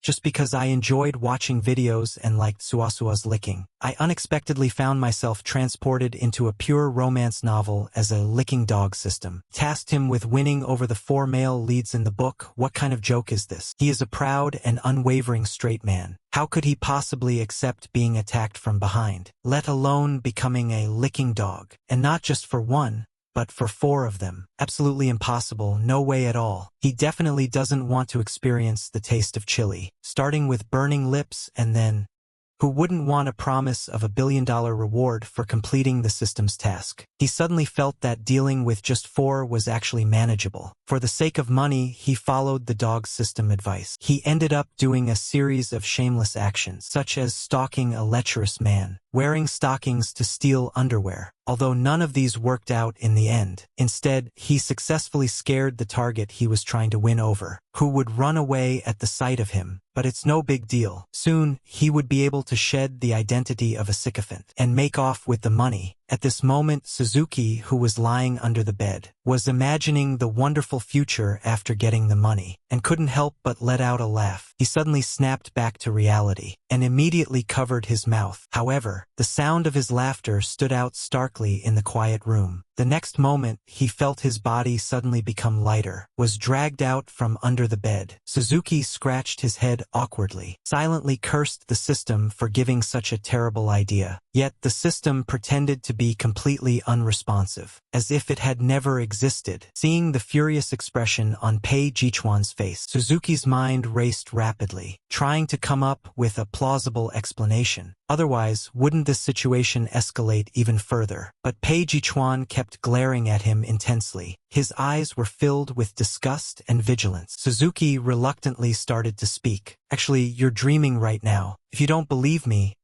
just because I enjoyed watching videos and liked Suasua's licking. I unexpectedly found myself transported into a pure romance novel as a licking dog system. Tasked him with winning over the 4 male leads in the book. What kind of joke is this? He is a proud and unwavering straight man. How could he possibly accept being attacked from behind, let alone becoming a licking dog? And not just for one, but for 4 of them. Absolutely impossible, no way at all. He definitely doesn't want to experience the taste of chili, starting with burning lips and then, who wouldn't want a promise of $1 billion reward for completing the system's task? He suddenly felt that dealing with just 4 was actually manageable. For the sake of money, he followed the dog system advice. He ended up doing a series of shameless actions, such as stalking a lecherous man, wearing stockings to steal underwear, although none of these worked out in the end. Instead, he successfully scared the target he was trying to win over, who would run away at the sight of him. But it's no big deal. Soon, he would be able to shed the identity of a sycophant and make off with the money. At this moment, Suzuki, who was lying under the bed, was imagining the wonderful future after getting the money, and couldn't help but let out a laugh. He suddenly snapped back to reality, and immediately covered his mouth. However, the sound of his laughter stood out starkly in the quiet room. The next moment, he felt his body suddenly become lighter, was dragged out from under the bed. Suzuki scratched his head awkwardly, silently cursed the system for giving such a terrible idea. Yet the system pretended to be completely unresponsive, as if it had never existed. Seeing the furious expression on Pei Jichuan's face, Suzuki's mind raced rapidly, trying to come up with a plausible explanation. Otherwise, wouldn't this situation escalate even further? But Pei Jichuan kept glaring at him intensely. His eyes were filled with disgust and vigilance. Suzuki reluctantly started to speak. Actually, you're dreaming right now. If you don't believe me,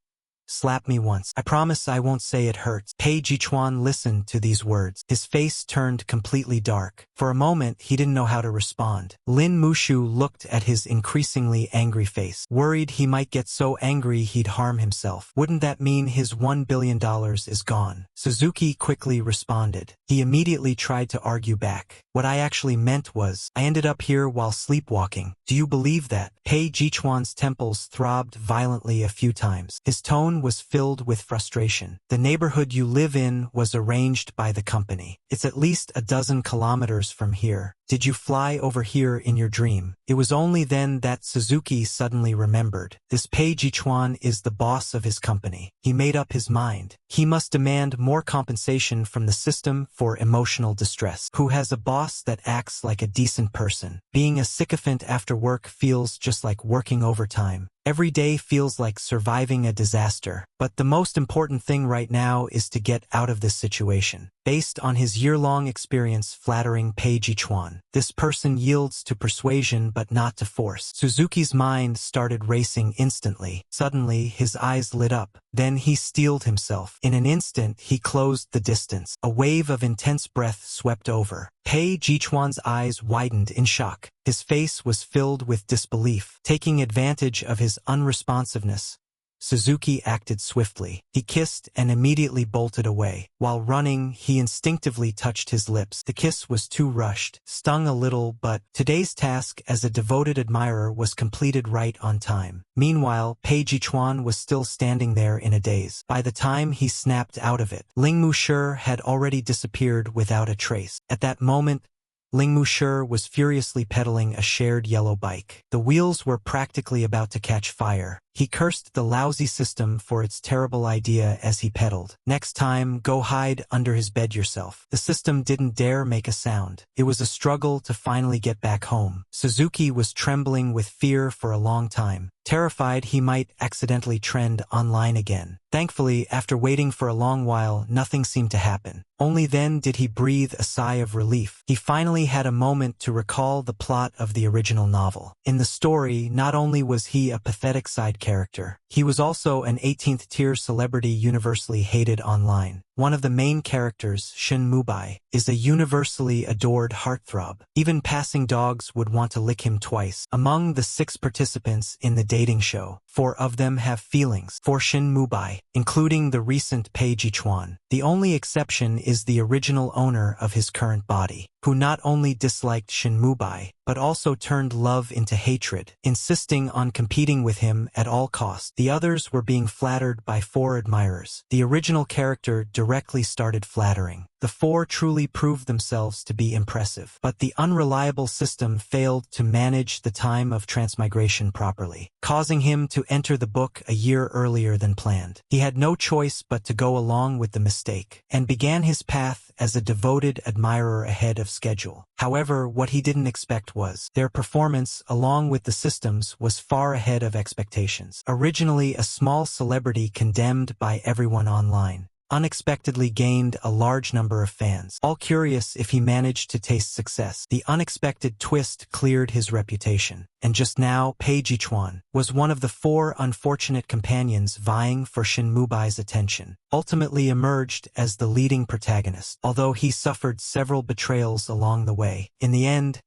slap me once. I promise I won't say it hurts. Pei Jichuan listened to these words. His face turned completely dark. For a moment, he didn't know how to respond. Lin Mushu looked at his increasingly angry face, worried he might get so angry he'd harm himself. Wouldn't that mean his $1 billion is gone? Suzuki quickly responded. He immediately tried to argue back. What I actually meant was, I ended up here while sleepwalking. Do you believe that? Pei Jichuan's temples throbbed violently a few times. His tone was filled with frustration. The neighborhood you live in was arranged by the company. It's at least a dozen kilometers from here. Did you fly over here in your dream? It was only then that Suzuki suddenly remembered. This Pei Jichuan is the boss of his company. He made up his mind. He must demand more compensation from the system for emotional distress. Who has a boss that acts like a decent person? Being a sycophant after work feels just like working overtime. Every day feels like surviving a disaster. But the most important thing right now is to get out of this situation. Based on his year-long experience flattering Pei Jichuan, this person yields to persuasion but not to force. Suzuki's mind started racing instantly. Suddenly, his eyes lit up. Then he steeled himself. In an instant, he closed the distance. A wave of intense breath swept over. Pei Jichuan's eyes widened in shock. His face was filled with disbelief. Taking advantage of his unresponsiveness, Suzuki acted swiftly. He kissed and immediately bolted away. While running, he instinctively touched his lips. The kiss was too rushed, stung a little, but today's task as a devoted admirer was completed right on time. Meanwhile, Pei Jichuan was still standing there in a daze. By the time he snapped out of it, Ling Mushi had already disappeared without a trace. At that moment, Ling Mushi was furiously pedaling a shared yellow bike. The wheels were practically about to catch fire. He cursed the lousy system for its terrible idea as he pedaled. Next time, go hide under his bed yourself. The system didn't dare make a sound. It was a struggle to finally get back home. Suzuki was trembling with fear for a long time, terrified he might accidentally trend online again. Thankfully, after waiting for a long while, nothing seemed to happen. Only then did he breathe a sigh of relief. He finally had a moment to recall the plot of the original novel. In the story, not only was he a pathetic side character, he was also an 18th-tier celebrity universally hated online. One of the main characters, Shin Mubai, is a universally adored heartthrob. Even passing dogs would want to lick him twice. Among the 6 participants in the dating show, 4 of them have feelings for Shin Mubai, including the recent Pei Jichuan. The only exception is the original owner of his current body, who not only disliked Shin Mubai, but also turned love into hatred, insisting on competing with him at all costs. The others were being flattered by four admirers. The original character directly started flattering. The four truly proved themselves to be impressive, but the unreliable system failed to manage the time of transmigration properly, causing him to enter the book a year earlier than planned. He had no choice but to go along with the mistake, and began his path as a devoted admirer ahead of schedule. However, what he didn't expect was their performance, along with the systems, was far ahead of expectations. Originally a small celebrity condemned by everyone online, unexpectedly gained a large number of fans, all curious if he managed to taste success. The unexpected twist cleared his reputation, and just now Pei Jichuan was one of the four unfortunate companions vying for Shin Mubai's attention, ultimately emerged as the leading protagonist. Although he suffered several betrayals along the way, in the end,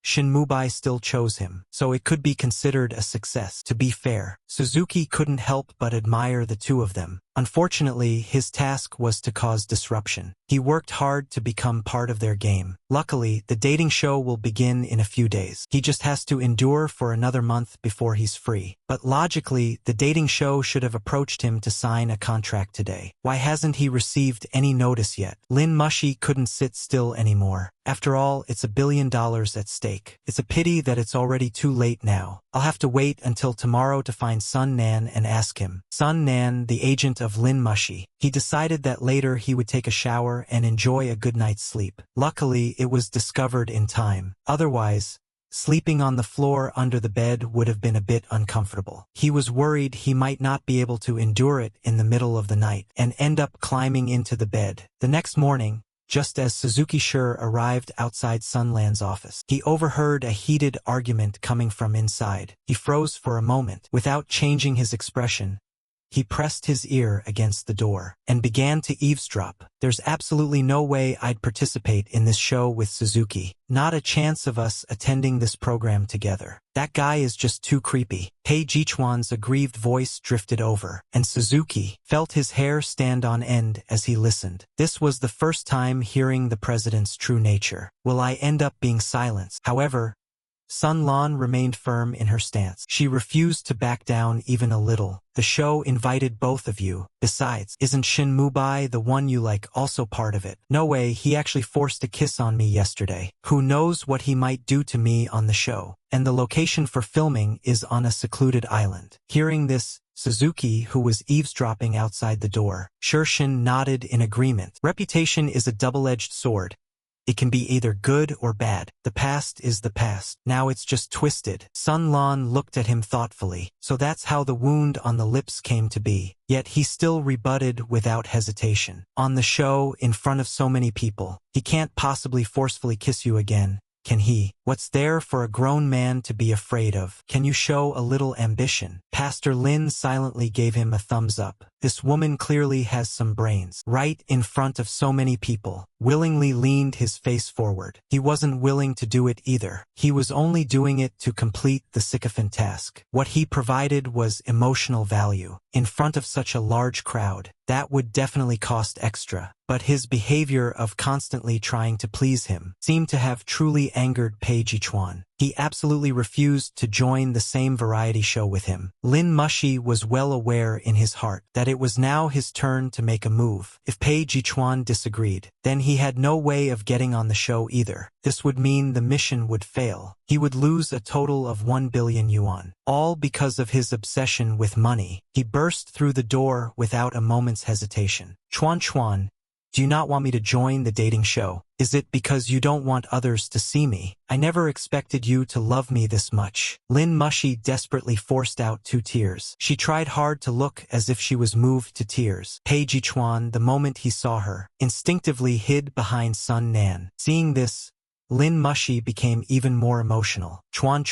Shin Mubai still chose him, so it could be considered a success. To be fair, Suzuki couldn't help but admire the two of them. Unfortunately, his task was to cause disruption. He worked hard to become part of their game. Luckily, the dating show will begin in a few days. He just has to endure for another month before he's free. But logically, the dating show should have approached him to sign a contract today. Why hasn't he received any notice yet? Lin Mushi couldn't sit still anymore. After all, it's $1 billion at stake. It's a pity that it's already too late now. I'll have to wait until tomorrow to find Sun Nan and ask him. Sun Nan, the agent of Lin Mushi. He decided that later he would take a shower and enjoy a good night's sleep. Luckily, it was discovered in time. Otherwise, sleeping on the floor under the bed would have been a bit uncomfortable. He was worried he might not be able to endure it in the middle of the night and end up climbing into the bed. The next morning, just as Suzuki Sure arrived outside Sunland's office, he overheard a heated argument coming from inside. He froze for a moment. Without changing his expression, he pressed his ear against the door and began to eavesdrop. There's absolutely no way I'd participate in this show with Suzuki. Not a chance of us attending this program together. That guy is just too creepy. Pei Jichuan's aggrieved voice drifted over, and Suzuki felt his hair stand on end as he listened. This was the first time hearing the president's true nature. Will I end up being silenced? However, Sun Lan remained firm in her stance. She refused to back down even a little. The show invited both of you. Besides, isn't Shin Mubai, the one you like, also part of it? No way, he actually forced a kiss on me yesterday. Who knows what he might do to me on the show? And the location for filming is on a secluded island. Hearing this, Suzuki, who was eavesdropping outside the door, Shin nodded in agreement. Reputation is a double-edged sword. It can be either good or bad. The past is the past. Now it's just twisted. Sun Lan looked at him thoughtfully. So that's how the wound on the lips came to be. Yet he still rebutted without hesitation. On the show, in front of so many people, he can't possibly forcefully kiss you again, can he? What's there for a grown man to be afraid of? Can you show a little ambition? Pastor Lin silently gave him a thumbs up. This woman clearly has some brains. Right in front of so many people, willingly leaned his face forward. He wasn't willing to do it either. He was only doing it to complete the sycophant task. What he provided was emotional value. In front of such a large crowd, that would definitely cost extra. But his behavior of constantly trying to please him seemed to have truly angered Pei Jichuan. He absolutely refused to join the same variety show with him. Lin Mushi was well aware in his heart that it was now his turn to make a move. If Pei Jichuan disagreed, then he had no way of getting on the show either. This would mean the mission would fail. He would lose a total of 1 billion yuan. All because of his obsession with money. He burst through the door without a moment's hesitation. Chuan, do you not want me to join the dating show? Is it because you don't want others to see me? I never expected you to love me this much. Lin Mushi desperately forced out 2 tears. She tried hard to look as if she was moved to tears. Pei Jichuan, the moment he saw her, instinctively hid behind Sun Nan. Seeing this, Lin Mushi became even more emotional. Chuan,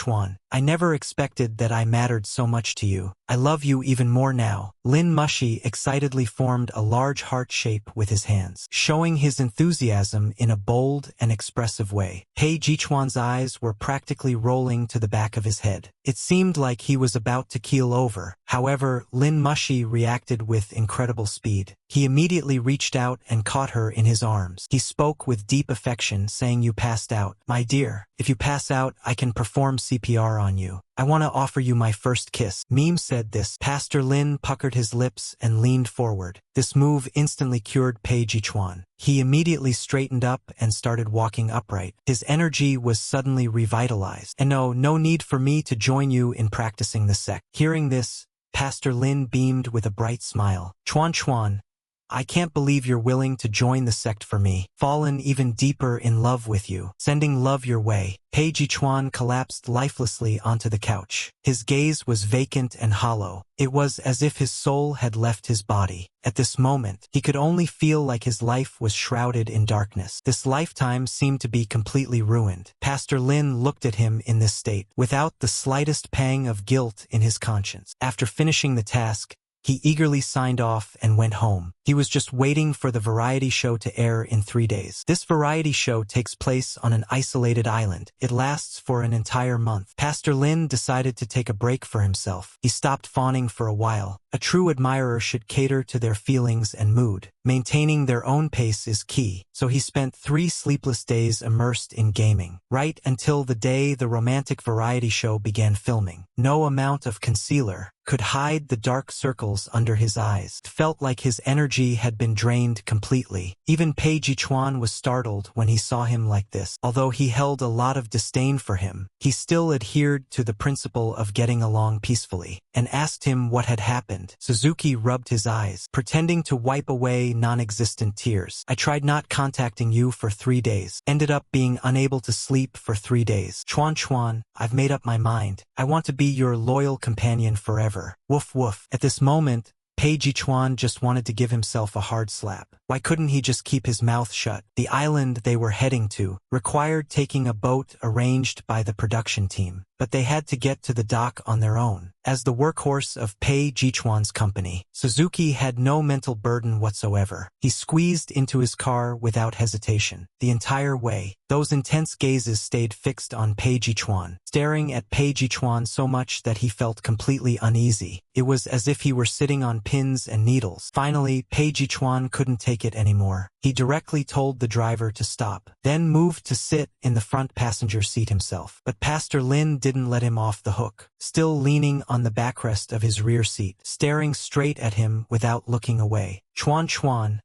I never expected that I mattered so much to you. I love you even more now. Lin Mushi excitedly formed a large heart shape with his hands, showing his enthusiasm in a bold and expressive way. Pei Jichuan's eyes were practically rolling to the back of his head. It seemed like he was about to keel over. However, Lin Mushi reacted with incredible speed. He immediately reached out and caught her in his arms. He spoke with deep affection, saying, "You passed out. My dear, if you pass out, I can perform CPR on you. I want to offer you my first kiss." Meme said this. Pastor Lin puckered his lips and leaned forward. This move instantly cured Pei Jichuan. He immediately straightened up and started walking upright. His energy was suddenly revitalized. "And no need for me to join you in practicing the sect." Hearing this, Pastor Lin beamed with a bright smile. Chuan, I can't believe you're willing to join the sect for me. Fallen even deeper in love with you. Sending love your way. Pei Jichuan collapsed lifelessly onto the couch. His gaze was vacant and hollow. It was as if his soul had left his body. At this moment, he could only feel like his life was shrouded in darkness. This lifetime seemed to be completely ruined. Pastor Lin looked at him in this state, without the slightest pang of guilt in his conscience. After finishing the task, he eagerly signed off and went home. He was just waiting for the variety show to air in 3 days. This variety show takes place on an isolated island. It lasts for an entire month. Pastor Lin decided to take a break for himself. He stopped fawning for a while. A true admirer should cater to their feelings and mood. Maintaining their own pace is key. So he spent 3 sleepless days immersed in gaming, right until the day the romantic variety show began filming. No amount of concealer could hide the dark circles under his eyes. It felt like his energy had been drained completely. Even Pei Jichuan was startled when he saw him like this. Although he held a lot of disdain for him, he still adhered to the principle of getting along peacefully, and asked him what had happened. Suzuki rubbed his eyes, pretending to wipe away non-existent tears. "I tried not contacting you for 3 days. Ended up being unable to sleep for 3 days. Chuan, I've made up my mind. I want to be your loyal companion forever." Woof woof. At this moment, Pei Jichuan just wanted to give himself a hard slap. Why couldn't he just keep his mouth shut? The island they were heading to required taking a boat arranged by the production team, but they had to get to the dock on their own. As the workhorse of Pei Jichuan's company, Suzuki had no mental burden whatsoever. He squeezed into his car without hesitation. The entire way, those intense gazes stayed fixed on Pei Jichuan, staring at Pei Jichuan so much that he felt completely uneasy. It was as if he were sitting on pins and needles. Finally, Pei Jichuan couldn't take it anymore. He directly told the driver to stop, then moved to sit in the front passenger seat himself. But Pastor Lin didn't let him off the hook, still leaning on the backrest of his rear seat, staring straight at him without looking away. Chuan,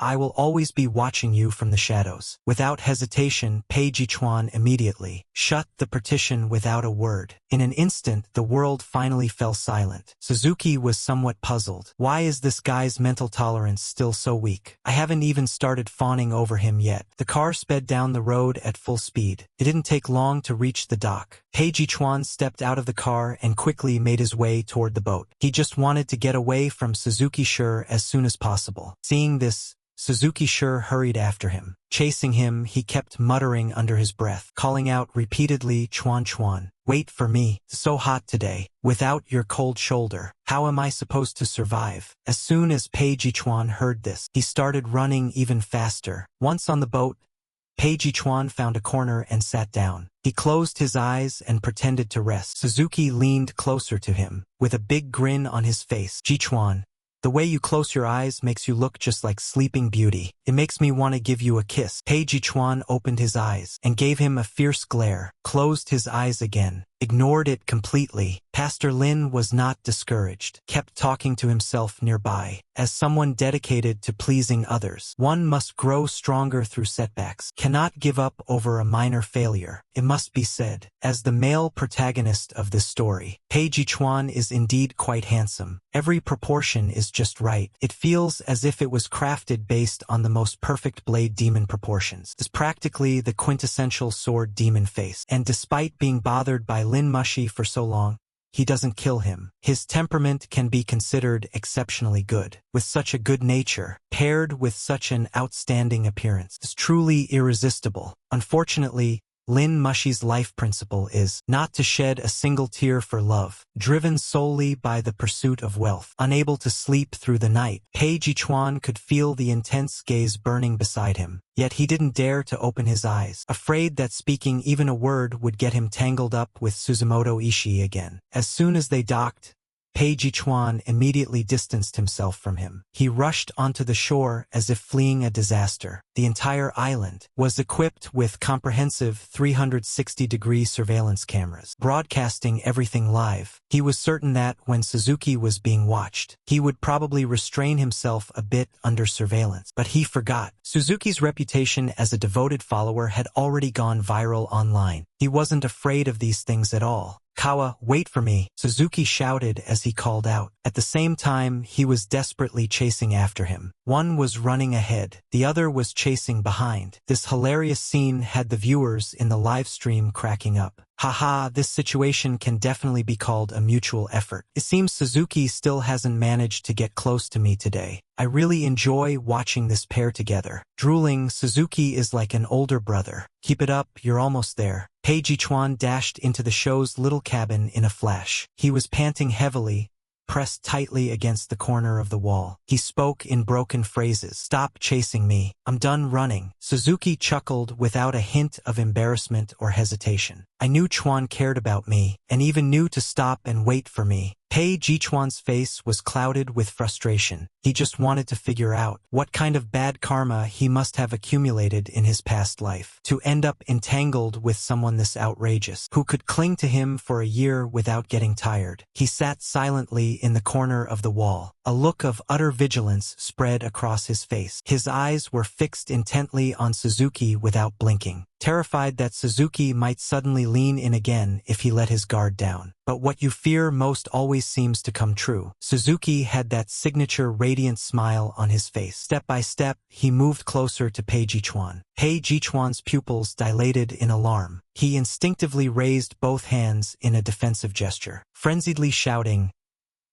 I will always be watching you from the shadows." Without hesitation, Pei Jichuan immediately shut the partition without a word. In an instant, the world finally fell silent. Suzuki was somewhat puzzled. Why is this guy's mental tolerance still so weak? I haven't even started fawning over him yet. The car sped down the road at full speed. It didn't take long to reach the dock. Pei Jichuan stepped out of the car and quickly made his way toward the boat. He just wanted to get away from Suzuki Sure as soon as possible. Seeing this, Suzuki Sure hurried after him. Chasing him, he kept muttering under his breath, calling out repeatedly, Chuan, wait for me. It's so hot today. Without your cold shoulder, how am I supposed to survive? As soon as Pei Jichuan heard this, he started running even faster. Once on the boat, Pei Jichuan found a corner and sat down. He closed his eyes and pretended to rest. Suzuki leaned closer to him, with a big grin on his face. Jichuan, the way you close your eyes makes you look just like Sleeping Beauty. It makes me want to give you a kiss. Pei Jichuan opened his eyes and gave him a fierce glare, closed his eyes again, ignored it completely. Pastor Lin was not discouraged, kept talking to himself nearby. As someone dedicated to pleasing others, one must grow stronger through setbacks, cannot give up over a minor failure. It must be said, as the male protagonist of this story, Pei Jichuan is indeed quite handsome. Every proportion is just right. It feels as if it was crafted based on the most perfect blade demon proportions. It's practically the quintessential sword demon face. And despite being bothered by Lin Mushi for so long, he doesn't kill him. His temperament can be considered exceptionally good. With such a good nature, paired with such an outstanding appearance, it's truly irresistible. Unfortunately, Lin Mushi's life principle is not to shed a single tear for love, driven solely by the pursuit of wealth. Unable to sleep through the night, Pei Jichuan could feel the intense gaze burning beside him. Yet he didn't dare to open his eyes, afraid that speaking even a word would get him tangled up with Suzumoto Ishii again. As soon as they docked, Pei Jichuan immediately distanced himself from him. He rushed onto the shore as if fleeing a disaster. The entire island was equipped with comprehensive 360-degree surveillance cameras, broadcasting everything live. He was certain that, when Suzuki was being watched, he would probably restrain himself a bit under surveillance. But he forgot. Suzuki's reputation as a devoted follower had already gone viral online. He wasn't afraid of these things at all. "Kawa, wait for me," Suzuki shouted as he called out. At the same time, he was desperately chasing after him. One was running ahead, the other was chasing behind. This hilarious scene had the viewers in the live stream cracking up. Haha, this situation can definitely be called a mutual effort. It seems Suzuki still hasn't managed to get close to me today. I really enjoy watching this pair together. Drooling, Suzuki is like an older brother. Keep it up, you're almost there. Pei Jichuan dashed into the show's little cabin in a flash. He was panting heavily, pressed tightly against the corner of the wall. He spoke in broken phrases. "Stop chasing me. I'm done running." Suzuki chuckled without a hint of embarrassment or hesitation. "I knew Chuan cared about me, and even knew to stop and wait for me." Pei Jichuan's face was clouded with frustration. He just wanted to figure out what kind of bad karma he must have accumulated in his past life to end up entangled with someone this outrageous, who could cling to him for a year without getting tired. He sat silently in the corner of the wall. A look of utter vigilance spread across his face. His eyes were fixed intently on Suzuki without blinking, terrified that Suzuki might suddenly lean in again if he let his guard down. But what you fear most always seems to come true. Suzuki had that signature radiant smile on his face. Step by step, he moved closer to Pei Jichuan. Pei Jichuan's pupils dilated in alarm. He instinctively raised both hands in a defensive gesture, frenziedly shouting,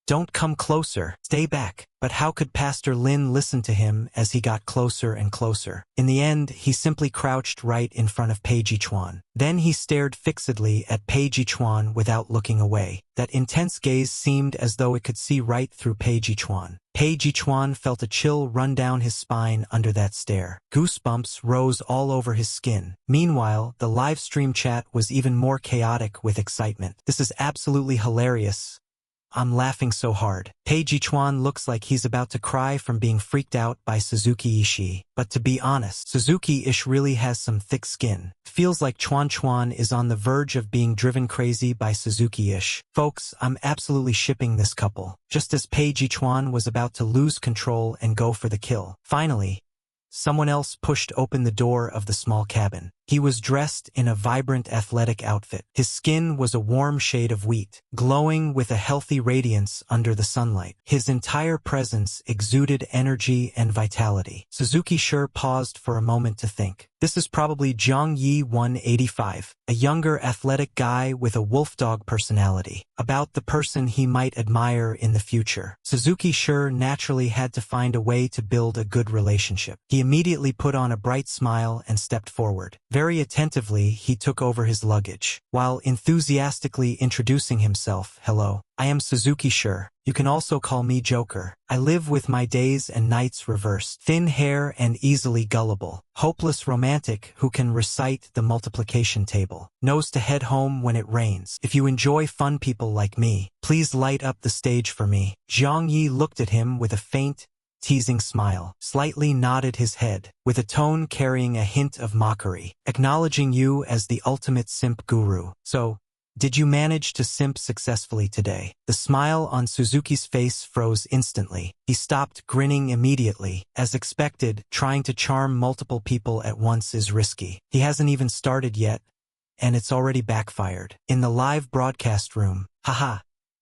"Don't come closer, stay back." But how could Pastor Lin listen to him as he got closer and closer? In the end, he simply crouched right in front of Pei Jichuan. Then he stared fixedly at Pei Jichuan without looking away. That intense gaze seemed as though it could see right through Pei Jichuan. Pei Jichuan felt a chill run down his spine under that stare. Goosebumps rose all over his skin. Meanwhile, the live stream chat was even more chaotic with excitement. "This is absolutely hilarious. I'm laughing so hard. Pei Jichuan looks like he's about to cry from being freaked out by Suzuki Ishii. But to be honest, Suzuki Ish really has some thick skin. Feels like Chuan is on the verge of being driven crazy by Suzuki Ish. Folks, I'm absolutely shipping this couple." Just as Pei Jichuan was about to lose control and go for the kill, finally, someone else pushed open the door of the small cabin. He was dressed in a vibrant athletic outfit. His skin was a warm shade of wheat, glowing with a healthy radiance under the sunlight. His entire presence exuded energy and vitality. Suzuki sure paused for a moment to think. This is probably Zhang Yi 185, a younger athletic guy with a wolfdog personality, about the person he might admire in the future. Suzuki sure naturally had to find a way to build a good relationship. He immediately put on a bright smile and stepped forward. Very attentively, he took over his luggage, while enthusiastically introducing himself. "Hello, I am Suzuki Sure. You can also call me Joker. I live with my days and nights reversed. Thin hair and easily gullible. Hopeless romantic who can recite the multiplication table. Knows to head home when it rains. If you enjoy fun people like me, please light up the stage for me." Zhang Yi looked at him with a faint, teasing smile, slightly nodded his head, with a tone carrying a hint of mockery. "Acknowledging you as the ultimate simp guru. So, did you manage to simp successfully today?" The smile on Suzuki's face froze instantly. He stopped grinning immediately. As expected, trying to charm multiple people at once is risky. He hasn't even started yet, and it's already backfired. In the live broadcast room, haha.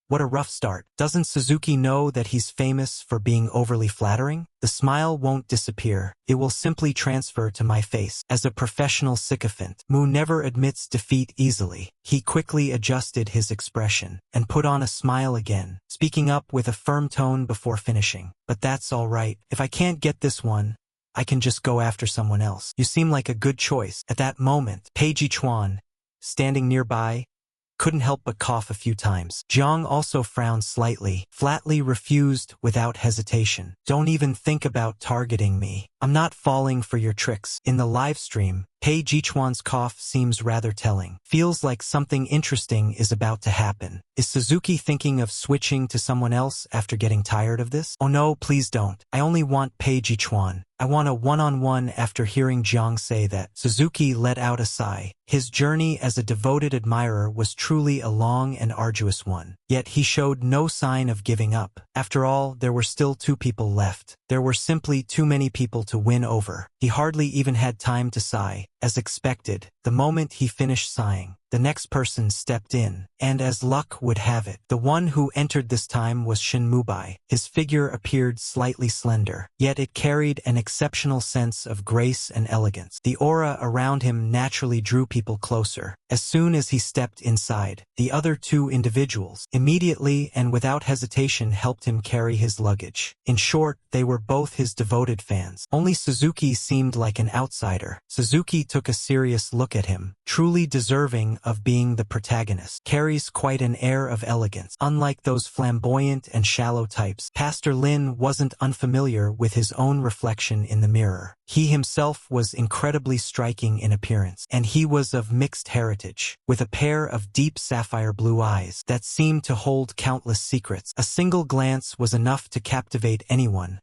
What a rough start. Doesn't Suzuki know that he's famous for being overly flattering? The smile won't disappear. It will simply transfer to my face. As a professional sycophant, Mu never admits defeat easily. He quickly adjusted his expression and put on a smile again, speaking up with a firm tone before finishing. "But that's all right. If I can't get this one, I can just go after someone else. You seem like a good choice. At that moment, Pei Jichuan, standing nearby, couldn't help but cough a few times. Jiang also frowned slightly, flatly refused without hesitation. Don't even think about targeting me. I'm not falling for your tricks. In the live stream, Pei Jichuan's cough seems rather telling. Feels like something interesting is about to happen. Is Suzuki thinking of switching to someone else after getting tired of this? Oh no, please don't. I only want Pei Jichuan. I want a one-on-one. After hearing Jiang say that, Suzuki let out a sigh. His journey as a devoted admirer was truly a long and arduous one. Yet he showed no sign of giving up. After all, there were still 2 people left. There were simply too many people to win over. He hardly even had time to sigh. As expected, the moment he finished sighing, the next person stepped in, and as luck would have it, the one who entered this time was Shin Mubai. His figure appeared slightly slender, yet it carried an exceptional sense of grace and elegance. The aura around him naturally drew people closer. As soon as he stepped inside, the other 2 individuals immediately and without hesitation helped him carry his luggage. In short, they were both his devoted fans. Only Suzuki seemed like an outsider. Suzuki took a serious look at him, truly deserving of being the protagonist. Carries quite an air of elegance. Unlike those flamboyant and shallow types, Pastor Lin wasn't unfamiliar with his own reflection in the mirror. He himself was incredibly striking in appearance, and he was of mixed heritage, with a pair of deep sapphire blue eyes that seemed to hold countless secrets. A single glance was enough to captivate anyone,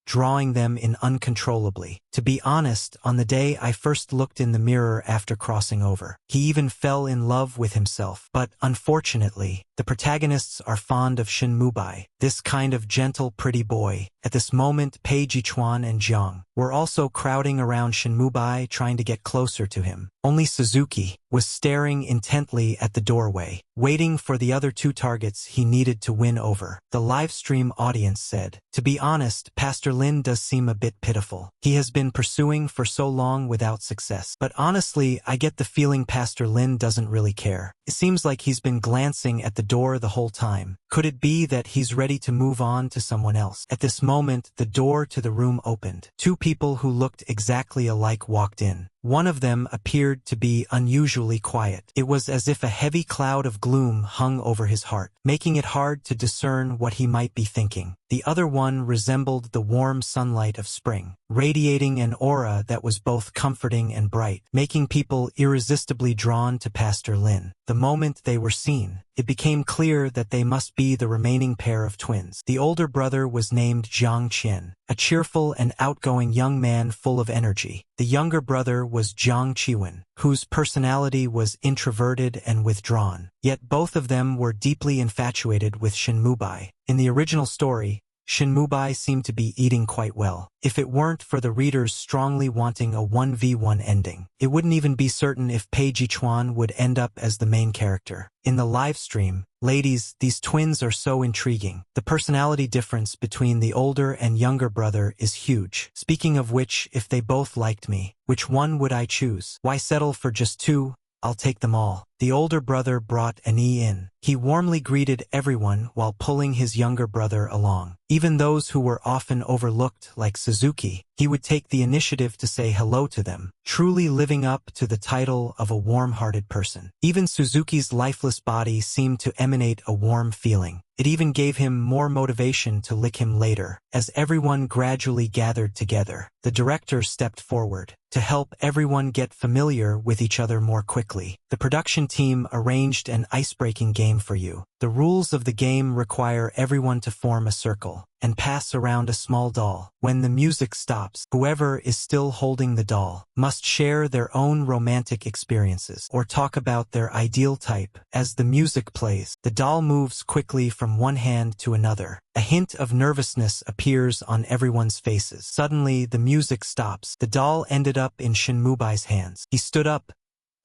drawing them in uncontrollably. To be honest, on the day I first looked in the mirror after crossing over, he even fell in love with himself. But unfortunately, the protagonists are fond of Shin Mubai, this kind of gentle, pretty boy. At this moment, Pei Jichuan and Jiang were also crowding around Shin Mubai, trying to get closer to him. Only Suzuki was staring intently at the doorway, waiting for the other 2 targets he needed to win over. The livestream audience said, "To be honest, Pastor Lin does seem a bit pitiful. He has been pursuing for so long without success. But honestly, I get the feeling Pastor Lin doesn't really care. It seems like he's been glancing at the door the whole time. Could it be that he's ready to move on to someone else?" At this moment, the door to the room opened. 2 people who looked exactly alike walked in. One of them appeared to be unusually quiet. It was as if a heavy cloud of gloom hung over his heart, making it hard to discern what he might be thinking. The other one resembled the warm sunlight of spring, radiating an aura that was both comforting and bright, making people irresistibly drawn to Pastor Lin. The moment they were seen, it became clear that they must be the remaining pair of twins. The older brother was named Jiang Qian, a cheerful and outgoing young man full of energy. The younger brother was Jiang Qiwen, whose personality was introverted and withdrawn. Yet both of them were deeply infatuated with Shin Mubai. In the original story, Shin Mubai seemed to be eating quite well. If it weren't for the readers strongly wanting a 1v1 ending, it wouldn't even be certain if Pei Jichuan would end up as the main character. In the live stream, ladies, these twins are so intriguing. The personality difference between the older and younger brother is huge. Speaking of which, if they both liked me, which one would I choose? Why settle for just 2? I'll take them all. The older brother brought Annie in. He warmly greeted everyone while pulling his younger brother along. Even those who were often overlooked, like Suzuki, he would take the initiative to say hello to them, truly living up to the title of a warm-hearted person. Even Suzuki's lifeless body seemed to emanate a warm feeling. It even gave him more motivation to lick him later. As everyone gradually gathered together, the director stepped forward to help everyone get familiar with each other more quickly. The production team arranged an ice-breaking game for you. The rules of the game require everyone to form a circle and pass around a small doll. When the music stops, whoever is still holding the doll must share their own romantic experiences or talk about their ideal type. As the music plays, the doll moves quickly from one hand to another. A hint of nervousness appears on everyone's faces. Suddenly, the music stops. The doll ended up in Shin Mubai's hands. He stood up,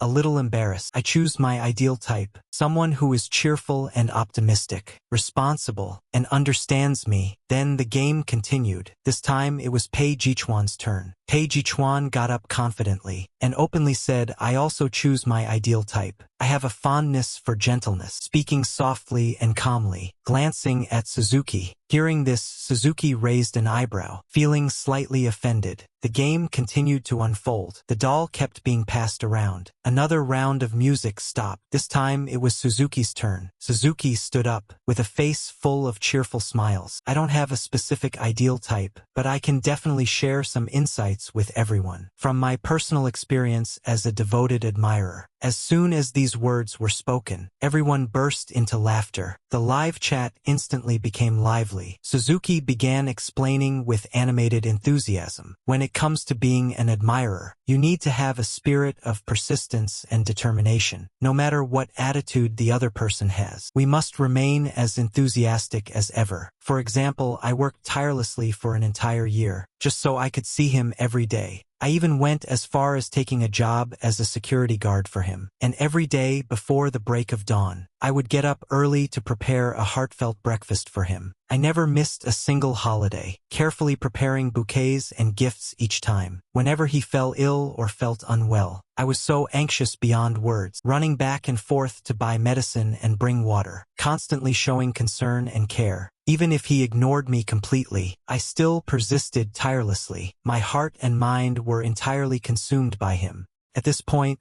a little embarrassed. I choose my ideal type, someone who is cheerful and optimistic, responsible, and understands me. Then the game continued. This time it was Pei Jichuan's turn. Pei Jichuan got up confidently and openly said, I also choose my ideal type. I have a fondness for gentleness. Speaking softly and calmly, glancing at Suzuki, Hearing this, Suzuki raised an eyebrow, feeling slightly offended. The game continued to unfold. The doll kept being passed around. Another round of music stopped. This time it was Suzuki's turn. Suzuki stood up, with a face full of cheerful smiles. I don't have a specific ideal type, but I can definitely share some insights with everyone. From my personal experience as a devoted admirer. As soon as these words were spoken, everyone burst into laughter. The live chat instantly became lively. Suzuki began explaining with animated enthusiasm. When it comes to being an admirer, you need to have a spirit of persistence and determination. No matter what attitude the other person has, we must remain as enthusiastic as ever. For example, I worked tirelessly for an entire year, just so I could see him every day. I even went as far as taking a job as a security guard for him. And every day before the break of dawn, I would get up early to prepare a heartfelt breakfast for him. I never missed a single holiday, carefully preparing bouquets and gifts each time. Whenever he fell ill or felt unwell, I was so anxious beyond words, running back and forth to buy medicine and bring water, constantly showing concern and care. Even if he ignored me completely, I still persisted tirelessly. My heart and mind were entirely consumed by him. At this point,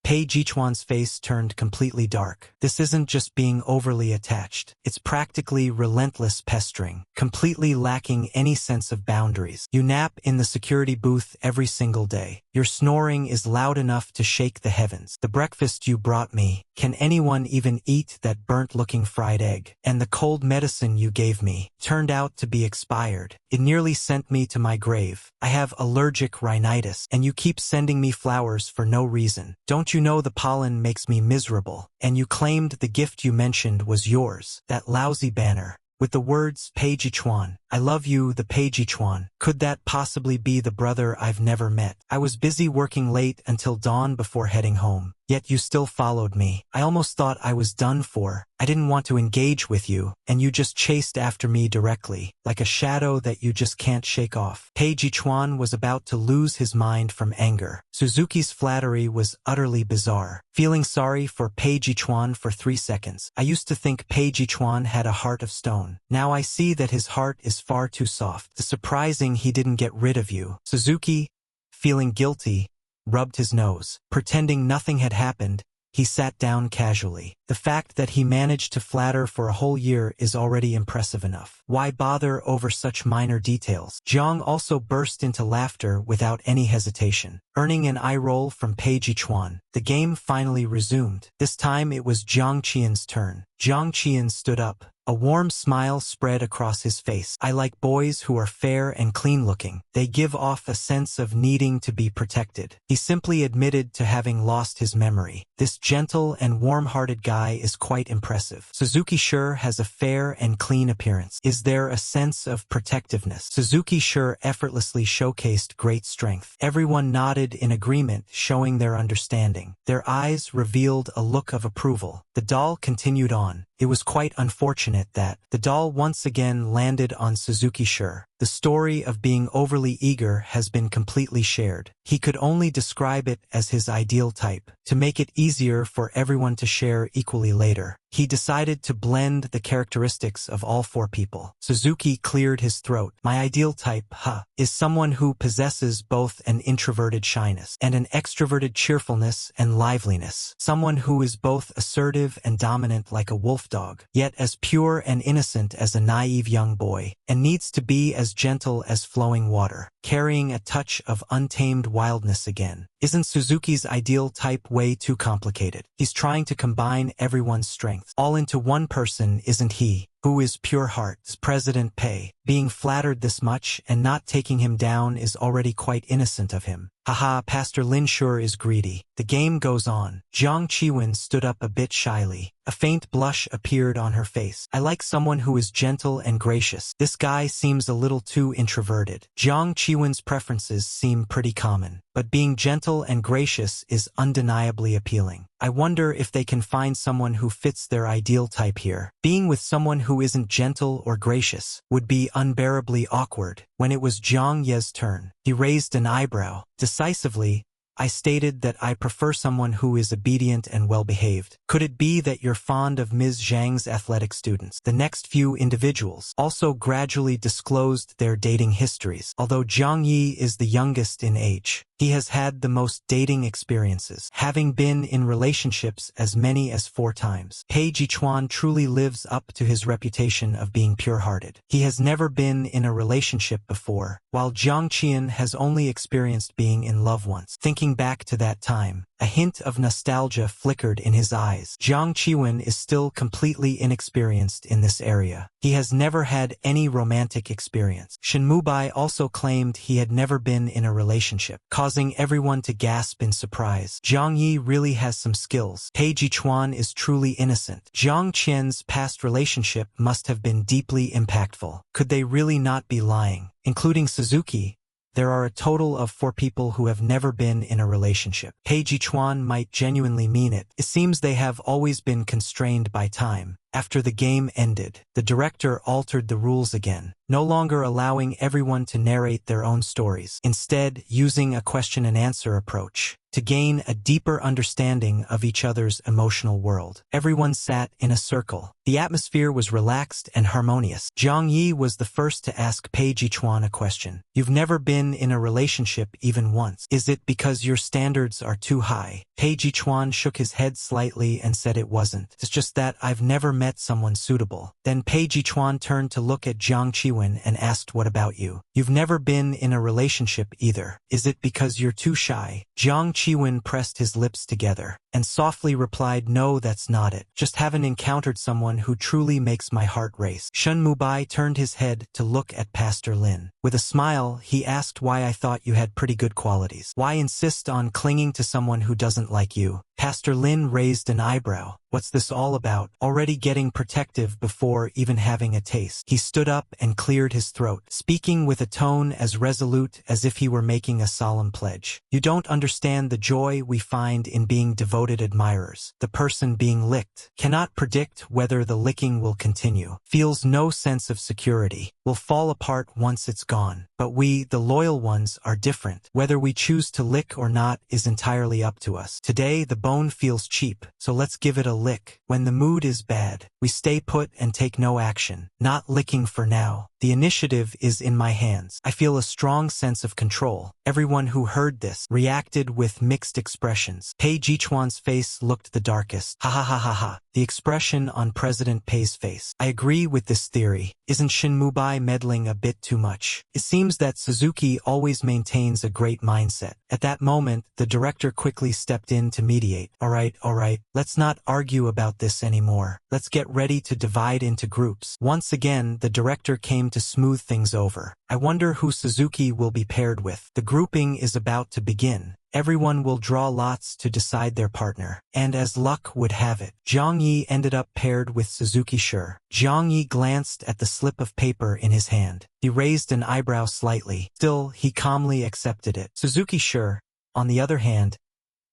Pei Jichuan's face turned completely dark. This isn't just being overly attached. It's practically relentless pestering, completely lacking any sense of boundaries. You nap in the security booth every single day. Your snoring is loud enough to shake the heavens. The breakfast you brought me, can anyone even eat that burnt-looking fried egg? And the cold medicine you gave me turned out to be expired. It nearly sent me to my grave. I have allergic rhinitis, and you keep sending me flowers for no reason. Don't you know the pollen makes me miserable? And you claimed the gift you mentioned was yours, that lousy banner. With the words, Pei Jichuan, I love you, the Pei Jichuan. Could that possibly be the brother I've never met? I was busy working late until dawn before heading home. Yet you still followed me. I almost thought I was done for. I didn't want to engage with you, and you just chased after me directly, like a shadow that you just can't shake off. Pei Jichuan was about to lose his mind from anger. Suzuki's flattery was utterly bizarre. Feeling sorry for Pei Jichuan for 3 seconds, I used to think Pei Jichuan had a heart of stone. Now I see that his heart is far too soft. It's surprising he didn't get rid of you. Suzuki, feeling guilty, rubbed his nose. Pretending nothing had happened, he sat down casually. The fact that he managed to flatter for a whole year is already impressive enough. Why bother over such minor details? Jiang also burst into laughter without any hesitation, earning an eye roll from Pei Jichuan. The game finally resumed. This time it was Jiang Qian's turn. Jiang Qian stood up. A warm smile spread across his face. I like boys who are fair and clean-looking. They give off a sense of needing to be protected. He simply admitted to having lost his memory. This gentle and warm-hearted guy is quite impressive. Suzuki sure has a fair and clean appearance. Is there a sense of protectiveness? Suzuki sure effortlessly showcased great strength. Everyone nodded in agreement, showing their understanding. Their eyes revealed a look of approval. The doll continued on. It was quite unfortunate that the doll once again landed on Suzuki Sure. The story of being overly eager has been completely shared. He could only describe it as his ideal type. To make it easier for everyone to share equally later, he decided to blend the characteristics of all 4 people. Suzuki cleared his throat. My ideal type, is someone who possesses both an introverted shyness and an extroverted cheerfulness and liveliness. Someone who is both assertive and dominant like a wolf dog, yet as pure and innocent as a naive young boy, and needs to be as gentle as flowing water, carrying a touch of untamed wildness again. Isn't Suzuki's ideal type way too complicated? He's trying to combine everyone's strengths all into one person, isn't he? Who is pure heart? President Pei. Being flattered this much and not taking him down is already quite innocent of him. Haha, Pastor Lin sure is greedy. The game goes on. Jiang Qiwen stood up a bit shyly. A faint blush appeared on her face. I like someone who is gentle and gracious. This guy seems a little too introverted. Jiang Qiwen's preferences seem pretty common, but being gentle and gracious is undeniably appealing. I wonder if they can find someone who fits their ideal type here. Being with someone who isn't gentle or gracious would be unbearably awkward. When it was Jiang Ye's turn, he raised an eyebrow. Decisively, I stated that I prefer someone who is obedient and well-behaved. Could it be that you're fond of Ms. Zhang's athletic students? The next few individuals also gradually disclosed their dating histories. Although Zhang Yi is the youngest in age, he has had the most dating experiences, having been in relationships as many as 4 times. Pei Jichuan truly lives up to his reputation of being pure-hearted. He has never been in a relationship before, while Jiang Qian has only experienced being in love once. Thinking back to that time, a hint of nostalgia flickered in his eyes. Jiang Qiwen is still completely inexperienced in this area. He has never had any romantic experience. Shen Mubai also claimed he had never been in a relationship, causing everyone to gasp in surprise. Jiang Yi really has some skills. Pei Jichuan is truly innocent. Jiang Qian's past relationship must have been deeply impactful. Could they really not be lying? Including Suzuki, there are a total of 4 people who have never been in a relationship. Pei Jichuan might genuinely mean it. It seems they have always been constrained by time. After the game ended, the director altered the rules again, no longer allowing everyone to narrate their own stories, instead using a question-and-answer approach to gain a deeper understanding of each other's emotional world. Everyone sat in a circle. The atmosphere was relaxed and harmonious. Jiang Yi was the first to ask Pei Jichuan a question. You've never been in a relationship even once. Is it because your standards are too high? Pei Jichuan shook his head slightly and said it wasn't. It's just that I've never met someone suitable. Then Pei Jichuan turned to look at Jiang Qiwen and asked, what about you? You've never been in a relationship either. Is it because you're too shy? Jiang Qiwen pressed his lips together and softly replied, no, that's not it. Just haven't encountered someone who truly makes my heart race. Shen Mubai turned his head to look at Pastor Lin. With a smile, he asked why I thought you had pretty good qualities. Why insist on clinging to someone who doesn't like you? Pastor Lin raised an eyebrow. What's this all about? Already getting protective before even having a taste. He stood up and cleared his throat, speaking with a tone as resolute as if he were making a solemn pledge. You don't understand the joy we find in being devoted admirers. The person being licked cannot predict whether the licking will continue, feels no sense of security, will fall apart once it's gone. But we, the loyal ones, are different. Whether we choose to lick or not is entirely up to us. Today, the bone feels cheap, so let's give it a lick. When the mood is bad, we stay put and take no action. Not licking for now. The initiative is in my hands. I feel a strong sense of control. Everyone who heard this reacted with mixed expressions. Pei Jichuan's face looked the darkest. Ha ha ha ha ha. The expression on President Pei's face. I agree with this theory. Isn't Shin Mubai meddling a bit too much? It seems that Suzuki always maintains a great mindset. At that moment, the director quickly stepped in to mediate. All right, let's not argue about this anymore. Let's get ready to divide into groups. Once again, the director came to smooth things over. I wonder who Suzuki will be paired with. The grouping is about to begin. Everyone will draw lots to decide their partner. And as luck would have it, Jiang Yi ended up paired with Suzuki Sure. Jiang Yi glanced at the slip of paper in his hand. He raised an eyebrow slightly. Still, he calmly accepted it. Suzuki Sure, on the other hand,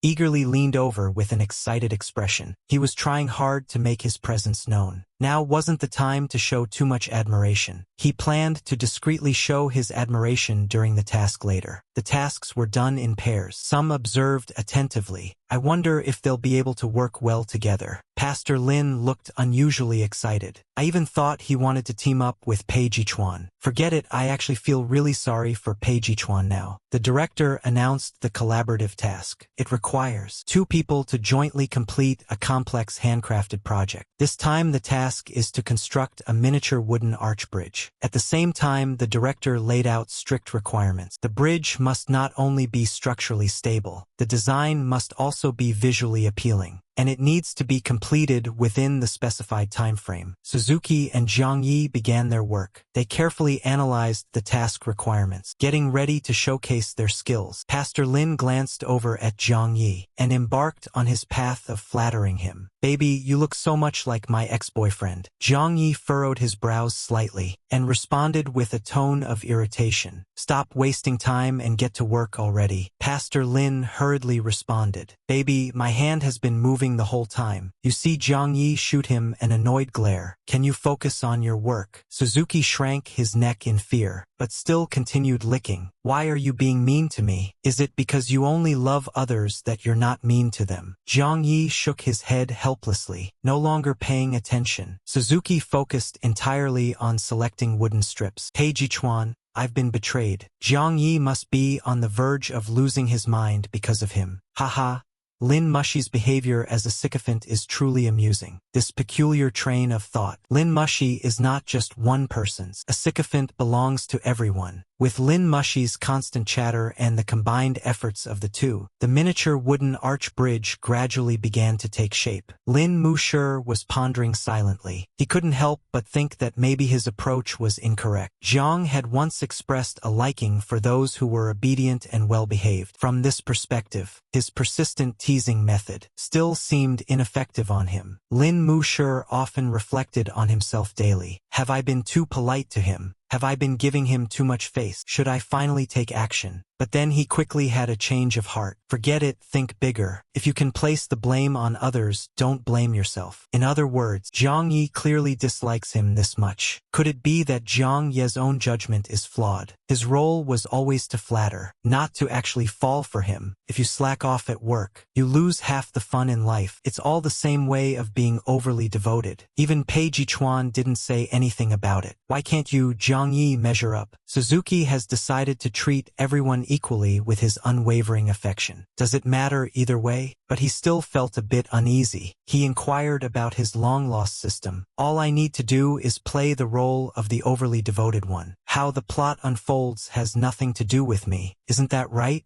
eagerly leaned over with an excited expression. He was trying hard to make his presence known. Now wasn't the time to show too much admiration. He planned to discreetly show his admiration during the task later. The tasks were done in pairs. Some observed attentively. I wonder if they'll be able to work well together. Pastor Lin looked unusually excited. I even thought he wanted to team up with Pei Jichuan. Forget it, I actually feel really sorry for Pei Jichuan now. The director announced the collaborative task. It requires 2 people to jointly complete a complex handcrafted project. This time the task is to construct a miniature wooden arch bridge. At the same time, the director laid out strict requirements. The bridge must not only be structurally stable, the design must also be visually appealing, and it needs to be completed within the specified time frame. Suzuki and Jiang Yi began their work. They carefully analyzed the task requirements, getting ready to showcase their skills. Pastor Lin glanced over at Jiang Yi and embarked on his path of flattering him. Baby, you look so much like my ex-boyfriend. Jiang Yi furrowed his brows slightly and responded with a tone of irritation. Stop wasting time and get to work already. Pastor Lin hurriedly responded. Baby, my hand has been moving the whole time. You see Jiang Yi shoot him an annoyed glare. Can you focus on your work? Suzuki shrank his neck in fear, but still continued licking. Why are you being mean to me? Is it because you only love others that you're not mean to them? Jiang Yi shook his head helplessly, no longer paying attention. Suzuki focused entirely on selecting wooden strips. Hey Jichuan, I've been betrayed. Jiang Yi must be on the verge of losing his mind because of him. Haha. Lin Mushi's behavior as a sycophant is truly amusing. This peculiar train of thought. Lin Mushi is not just one person's. A sycophant belongs to everyone. With Lin Mushi's constant chatter and the combined efforts of the two, the miniature wooden arch bridge gradually began to take shape. Lin Musher was pondering silently. He couldn't help but think that maybe his approach was incorrect. Zhang had once expressed a liking for those who were obedient and well-behaved. From this perspective, his persistent teasing method still seemed ineffective on him. Lin Musher often reflected on himself daily. Have I been too polite to him? Have I been giving him too much face? Should I finally take action? But then he quickly had a change of heart. Forget it, think bigger. If you can place the blame on others, don't blame yourself. In other words, Jiang Yi clearly dislikes him this much. Could it be that Jiang Ye's own judgment is flawed? His role was always to flatter, not to actually fall for him. If you slack off at work, you lose half the fun in life. It's all the same way of being overly devoted. Even Pei Jichuan didn't say anything about it. Why can't you, Jiang Yi, measure up? Suzuki has decided to treat everyone equally with his unwavering affection. Does it matter either way? But he still felt a bit uneasy. He inquired about his long-lost system. All I need to do is play the role of the overly devoted one. How the plot unfolds has nothing to do with me. Isn't that right?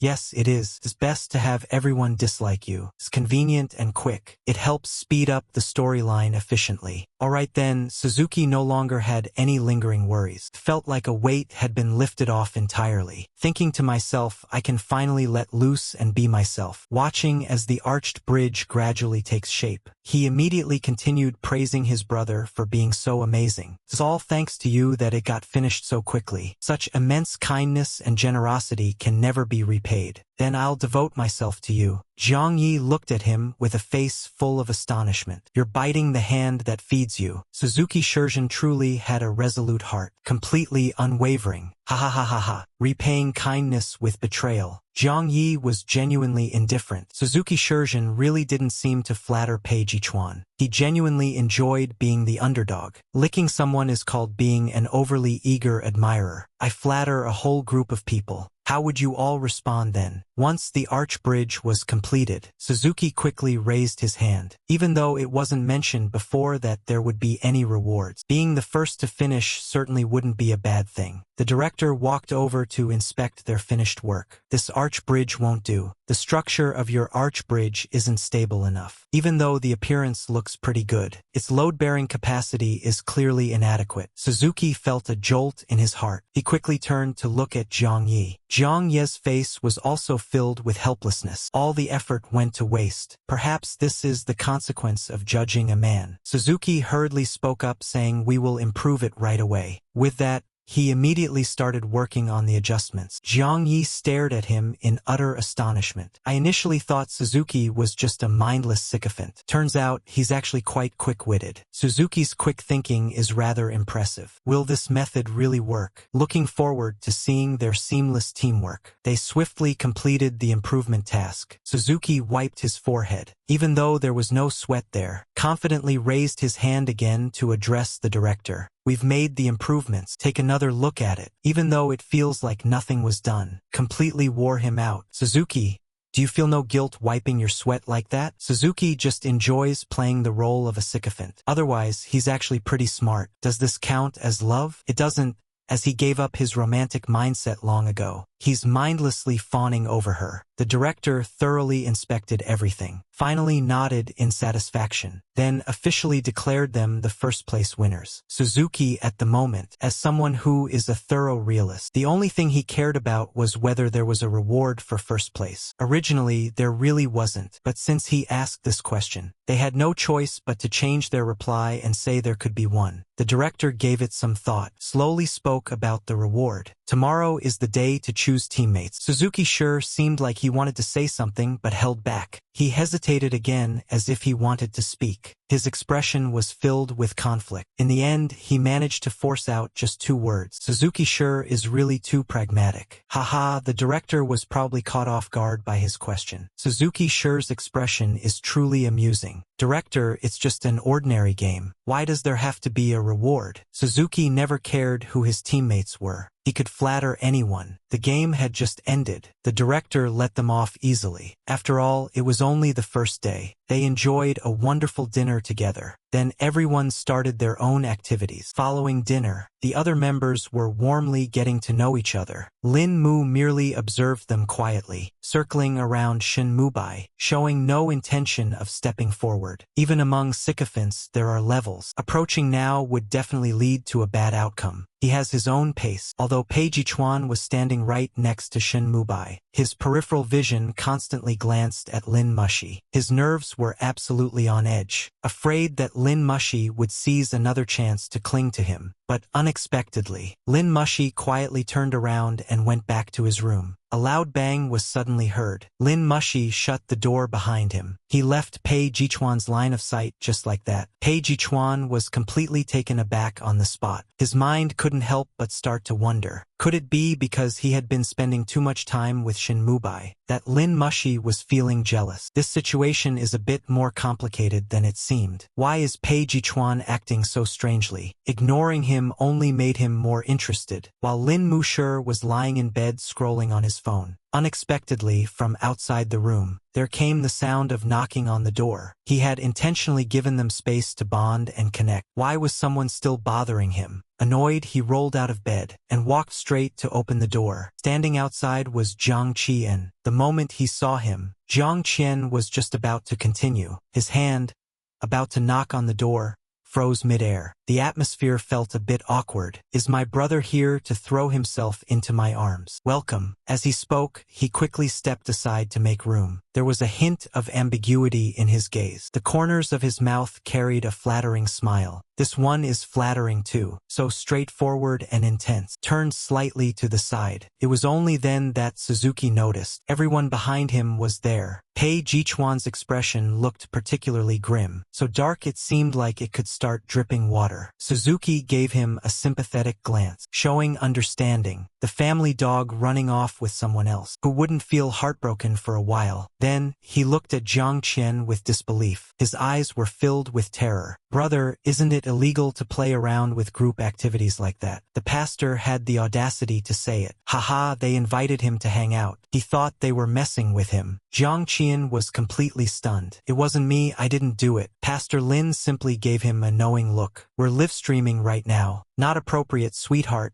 Yes, it is. It's best to have everyone dislike you. It's convenient and quick. It helps speed up the storyline efficiently. Alright then, Suzuki no longer had any lingering worries. It felt like a weight had been lifted off entirely. Thinking to myself, I can finally let loose and be myself. Watching as the arched bridge gradually takes shape, he immediately continued praising his brother for being so amazing. It's all thanks to you that it got finished so quickly. Such immense kindness and generosity can never be repaid. Then I'll devote myself to you. Jiang Yi looked at him with a face full of astonishment. You're biting the hand that feeds you. Suzuki Shirzhen truly had a resolute heart, completely unwavering. Ha ha ha ha ha. Repaying kindness with betrayal. Jiang Yi was genuinely indifferent. Suzuki Shirzhen really didn't seem to flatter Pei Jichuan. He genuinely enjoyed being the underdog. Licking someone is called being an overly eager admirer. I flatter a whole group of people. How would you all respond then? Once the arch bridge was completed, Suzuki quickly raised his hand. Even though it wasn't mentioned before that there would be any rewards, being the first to finish certainly wouldn't be a bad thing. The director walked over to inspect their finished work. This arch bridge won't do. The structure of your arch bridge isn't stable enough. Even though the appearance looks pretty good, its load-bearing capacity is clearly inadequate. Suzuki felt a jolt in his heart. He quickly turned to look at Jiang Yi. Jiang Ye's face was also filled with helplessness. All the effort went to waste. Perhaps this is the consequence of judging a man. Suzuki hurriedly spoke up saying, we will improve it right away. With that, he immediately started working on the adjustments. Jiang Yi stared at him in utter astonishment. I initially thought Suzuki was just a mindless sycophant. Turns out, he's actually quite quick-witted. Suzuki's quick thinking is rather impressive. Will this method really work? Looking forward to seeing their seamless teamwork, they swiftly completed the improvement task. Suzuki wiped his forehead. Even though there was no sweat there, confidently raised his hand again to address the director. We've made the improvements. Take another look at it. Even though it feels like nothing was done, completely wore him out. Suzuki, do you feel no guilt wiping your sweat like that? Suzuki just enjoys playing the role of a sycophant. Otherwise, he's actually pretty smart. Does this count as love? It doesn't, as he gave up his romantic mindset long ago. He's mindlessly fawning over her. The director thoroughly inspected everything, finally nodded in satisfaction. then officially declared them the first-place winners. Suzuki, at the moment, as someone who is a thorough realist, the only thing he cared about was whether there was a reward for first place. Originally, there really wasn't, but since he asked this question, they had no choice but to change their reply and say there could be one. The director gave it some thought, slowly spoke about the reward. Tomorrow is the day to choose teammates. Suzuki sure seemed like he wanted to say something but held back. He hesitated again as if he wanted to speak. His expression was filled with conflict. In the end, he managed to force out just 2 words. Suzuki sure is really too pragmatic. Haha, the director was probably caught off guard by his question. Suzuki sure's expression is truly amusing. Director, it's just an ordinary game. Why does there have to be a reward? Suzuki never cared who his teammates were. He could flatter anyone. The game had just ended. The director let them off easily. After all, it was only the first day. They enjoyed a wonderful dinner together. Then everyone started their own activities. Following dinner, the other members were warmly getting to know each other. Lin Mu merely observed them quietly, circling around Shin Mubai, showing no intention of stepping forward. Even among sycophants, there are levels. Approaching now would definitely lead to a bad outcome. He has his own pace. Although Pei Jichuan was standing right next to Shin Mubai, his peripheral vision constantly glanced at Lin Mushi. His nerves were absolutely on edge, afraid that Lin Mushi would seize another chance to cling to him. But unexpectedly, Lin Mushi quietly turned around and went back to his room. A loud bang was suddenly heard. Lin Mushi shut the door behind him. He left Pei Jichuan's line of sight just like that. Pei Jichuan was completely taken aback on the spot. His mind couldn't help but start to wonder. Could it be because he had been spending too much time with Shin Mubai that Lin Mushi was feeling jealous? This situation is a bit more complicated than it seemed. Why is Pei Jichuan acting so strangely? Ignoring him only made him more interested, while Lin Mushi was lying in bed scrolling on his phone. Unexpectedly, from outside the room, there came the sound of knocking on the door. He had intentionally given them space to bond and connect. Why was someone still bothering him? Annoyed, he rolled out of bed and walked straight to open the door. Standing outside was Jiang Qian. The moment he saw him, Jiang Qian was just about to continue. His hand, about to knock on the door, froze midair. The atmosphere felt a bit awkward. Is my brother here to throw himself into my arms? Welcome. As he spoke, he quickly stepped aside to make room. There was a hint of ambiguity in his gaze. The corners of his mouth carried a flattering smile. This one is flattering too, so straightforward and intense. Turned slightly to the side. It was only then that Suzuki noticed. Everyone behind him was there. Pei Jichuan's expression looked particularly grim, so dark it seemed like it could start dripping water. Suzuki gave him a sympathetic glance, showing understanding. The family dog running off with someone else, who wouldn't feel heartbroken for a while. Then, he looked at Jiang Qian with disbelief. His eyes were filled with terror. Brother, isn't it illegal to play around with group activities like that? The pastor had the audacity to say it. Haha, they invited him to hang out. He thought they were messing with him. Jiang Qian was completely stunned. It wasn't me, I didn't do it. Pastor Lin simply gave him a knowing look. We're live streaming right now. Not appropriate, sweetheart.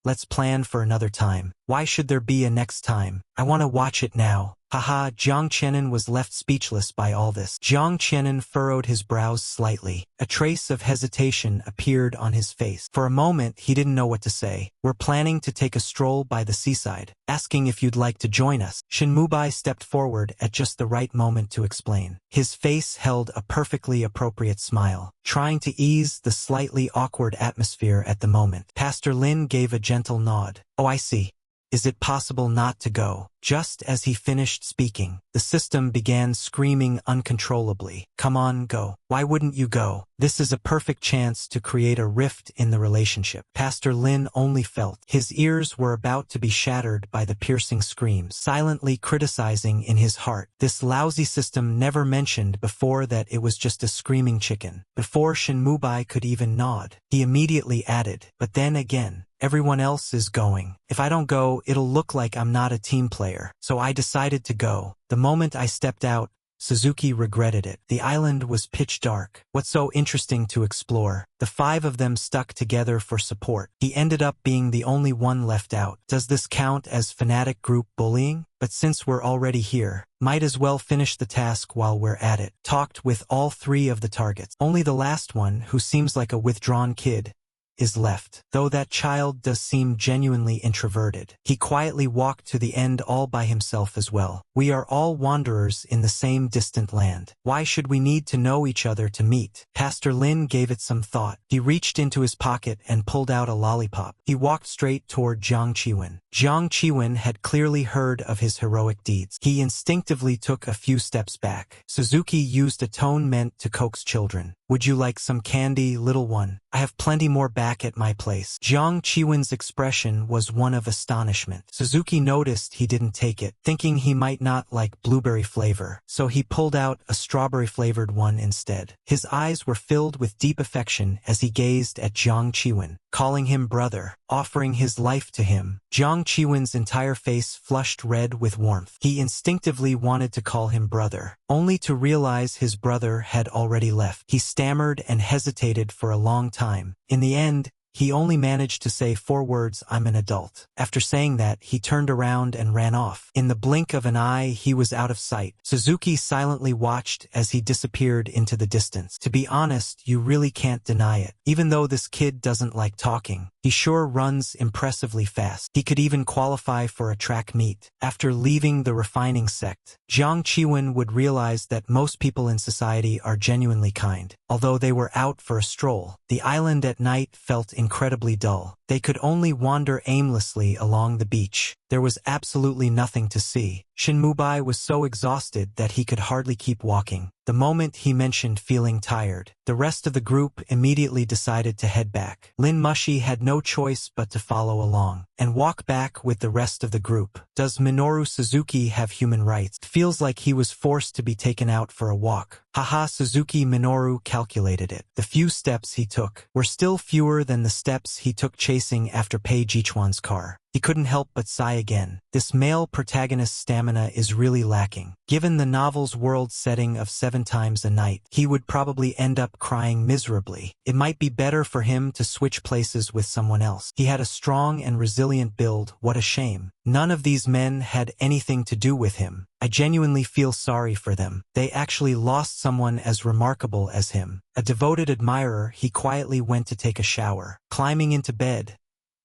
Let's plan for another time. Why should there be a next time? I want to watch it now. Haha, Jiang Qianan was left speechless by all this. Jiang Qianan furrowed his brows slightly. A trace of hesitation appeared on his face. For a moment, he didn't know what to say. We're planning to take a stroll by the seaside, asking if you'd like to join us. Shin Mubai stepped forward at just the right moment to explain. His face held a perfectly appropriate smile, trying to ease the slightly awkward atmosphere at the moment. Pastor Lin gave a gentle nod. Oh, I see. Is it possible not to go? Just as he finished speaking, the system began screaming uncontrollably. Come on, go. Why wouldn't you go? This is a perfect chance to create a rift in the relationship. Pastor Lin only felt his ears were about to be shattered by the piercing screams, silently criticizing in his heart. This lousy system never mentioned before that it was just a screaming chicken. Before Shin Mubai could even nod, he immediately added, but then again, everyone else is going. If I don't go, it'll look like I'm not a team player. So I decided to go. The moment I stepped out, Suzuki regretted it. The island was pitch dark. What's so interesting to explore? The five of them stuck together for support. He ended up being the only one left out. Does this count as fanatic group bullying? But since we're already here, might as well finish the task while we're at it. Talked with all three of the targets. Only the last one, who seems like a withdrawn kid, is left. Though that child does seem genuinely introverted. He quietly walked to the end all by himself as well. We are all wanderers in the same distant land. Why should we need to know each other to meet? Pastor Lin gave it some thought. He reached into his pocket and pulled out a lollipop. He walked straight toward Jiang Qiwen. Jiang Qiwen had clearly heard of his heroic deeds. He instinctively took a few steps back. Suzuki used a tone meant to coax children. Would you like some candy, little one? I have plenty more back at my place. Jiang Qiwen's expression was one of astonishment. Suzuki noticed he didn't take it, thinking he might not like blueberry flavor, so he pulled out a strawberry-flavored one instead. His eyes were filled with deep affection as he gazed at Jiang Qiwen, calling him brother, offering his life to him. Jiang Qiwen's entire face flushed red with warmth. He instinctively wanted to call him brother, only to realize his brother had already left. He stammered and hesitated for a long time. In the end, he only managed to say 4 words, "I'm an adult." After saying that, he turned around and ran off. In the blink of an eye, he was out of sight. Suzuki silently watched as he disappeared into the distance. To be honest, you really can't deny it. Even though this kid doesn't like talking, he sure runs impressively fast. He could even qualify for a track meet. After leaving the refining sect, Jiang Qiwen would realize that most people in society are genuinely kind. Although they were out for a stroll, the island at night felt incredibly dull. They could only wander aimlessly along the beach. There was absolutely nothing to see. Shinmubai was so exhausted that he could hardly keep walking. The moment he mentioned feeling tired, the rest of the group immediately decided to head back. Lin Mushi had no choice but to follow along and walk back with the rest of the group. Does Minoru Suzuki have human rights? It feels like he was forced to be taken out for a walk. Haha, Suzuki Minoru calculated it. The few steps he took were still fewer than the steps he took chasing after Pei Jichuan's car. He couldn't help but sigh again. This male protagonist's stamina is really lacking. Given the novel's world setting of 7 times a night, he would probably end up crying miserably. It might be better for him to switch places with someone else. He had a strong and resilient build. What a shame. None of these men had anything to do with him. I genuinely feel sorry for them. They actually lost someone as remarkable as him. A devoted admirer, he quietly went to take a shower. Climbing into bed,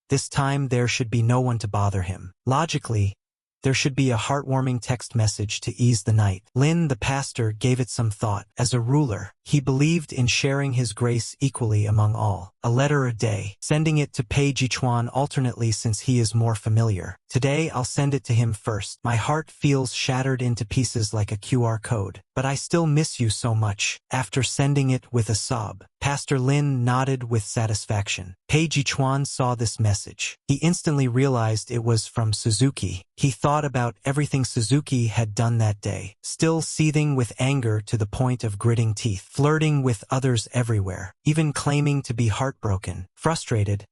this time there should be no one to bother him. Logically, there should be a heartwarming text message to ease the night. Lin, the pastor, gave it some thought. As a ruler, he believed in sharing his grace equally among all. A letter a day, sending it to Pei Jichuan alternately since he is more familiar. Today I'll send it to him first. My heart feels shattered into pieces like a QR code. But I still miss you so much. After sending it with a sob, Pastor Lin nodded with satisfaction. Pei Jichuan saw this message. He instantly realized it was from Suzuki. He thought about everything Suzuki had done that day, still seething with anger to the point of gritting teeth, flirting with others everywhere, even claiming to be heartbroken. Frustrated,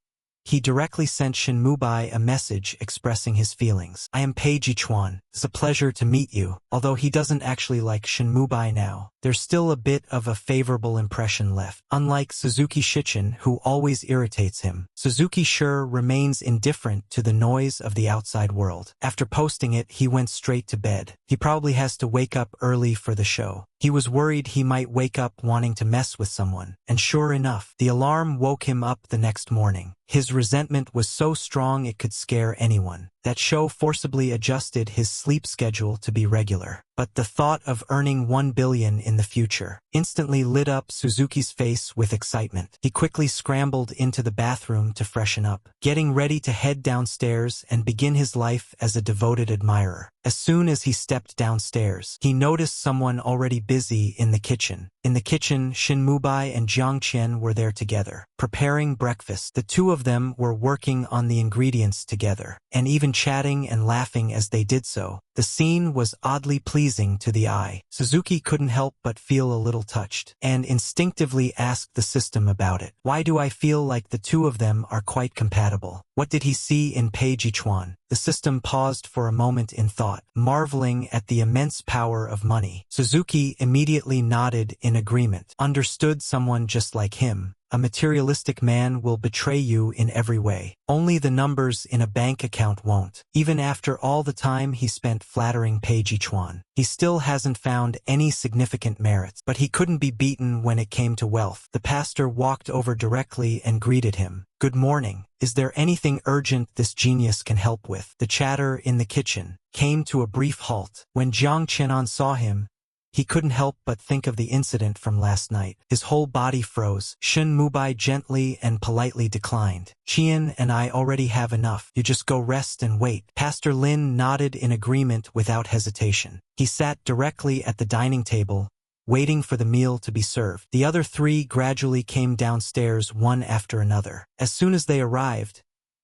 he directly sent Shinmubai a message expressing his feelings. I am Pei Jichuan. It's a pleasure to meet you. Although he doesn't actually like Shinmubai now, there's still a bit of a favorable impression left. Unlike Suzuki Shichen, who always irritates him, Suzuki sure remains indifferent to the noise of the outside world. After posting it, he went straight to bed. He probably has to wake up early for the show. He was worried he might wake up wanting to mess with someone, and sure enough, the alarm woke him up the next morning. His resentment was so strong it could scare anyone. That show forcibly adjusted his sleep schedule to be regular. But the thought of earning 1 billion in the future instantly lit up Suzuki's face with excitement. He quickly scrambled into the bathroom to freshen up, getting ready to head downstairs and begin his life as a devoted admirer. As soon as he stepped downstairs, he noticed someone already busy in the kitchen. In the kitchen, Shin Mubai and Jiang Qian were there together, preparing breakfast. The two of them were working on the ingredients together, and even chatting and laughing as they did so. The scene was oddly pleasing to the eye. Suzuki couldn't help but feel a little touched, and instinctively asked the system about it. Why do I feel like the two of them are quite compatible? What did he see in Pei Jichuan? The system paused for a moment in thought, marveling at the immense power of money. Suzuki immediately nodded in agreement. Understood, someone just like him. A materialistic man will betray you in every way. Only the numbers in a bank account won't. Even after all the time he spent flattering Pei Jichuan, he still hasn't found any significant merits. But he couldn't be beaten when it came to wealth. The pastor walked over directly and greeted him. Good morning. Is there anything urgent this genius can help with? The chatter in the kitchen came to a brief halt. When Jiang Qianan saw him, he couldn't help but think of the incident from last night. His whole body froze. Shin Mubai gently and politely declined. Qian and I already have enough. You just go rest and wait. Pastor Lin nodded in agreement without hesitation. He sat directly at the dining table, waiting for the meal to be served. The other three gradually came downstairs one after another. As soon as they arrived,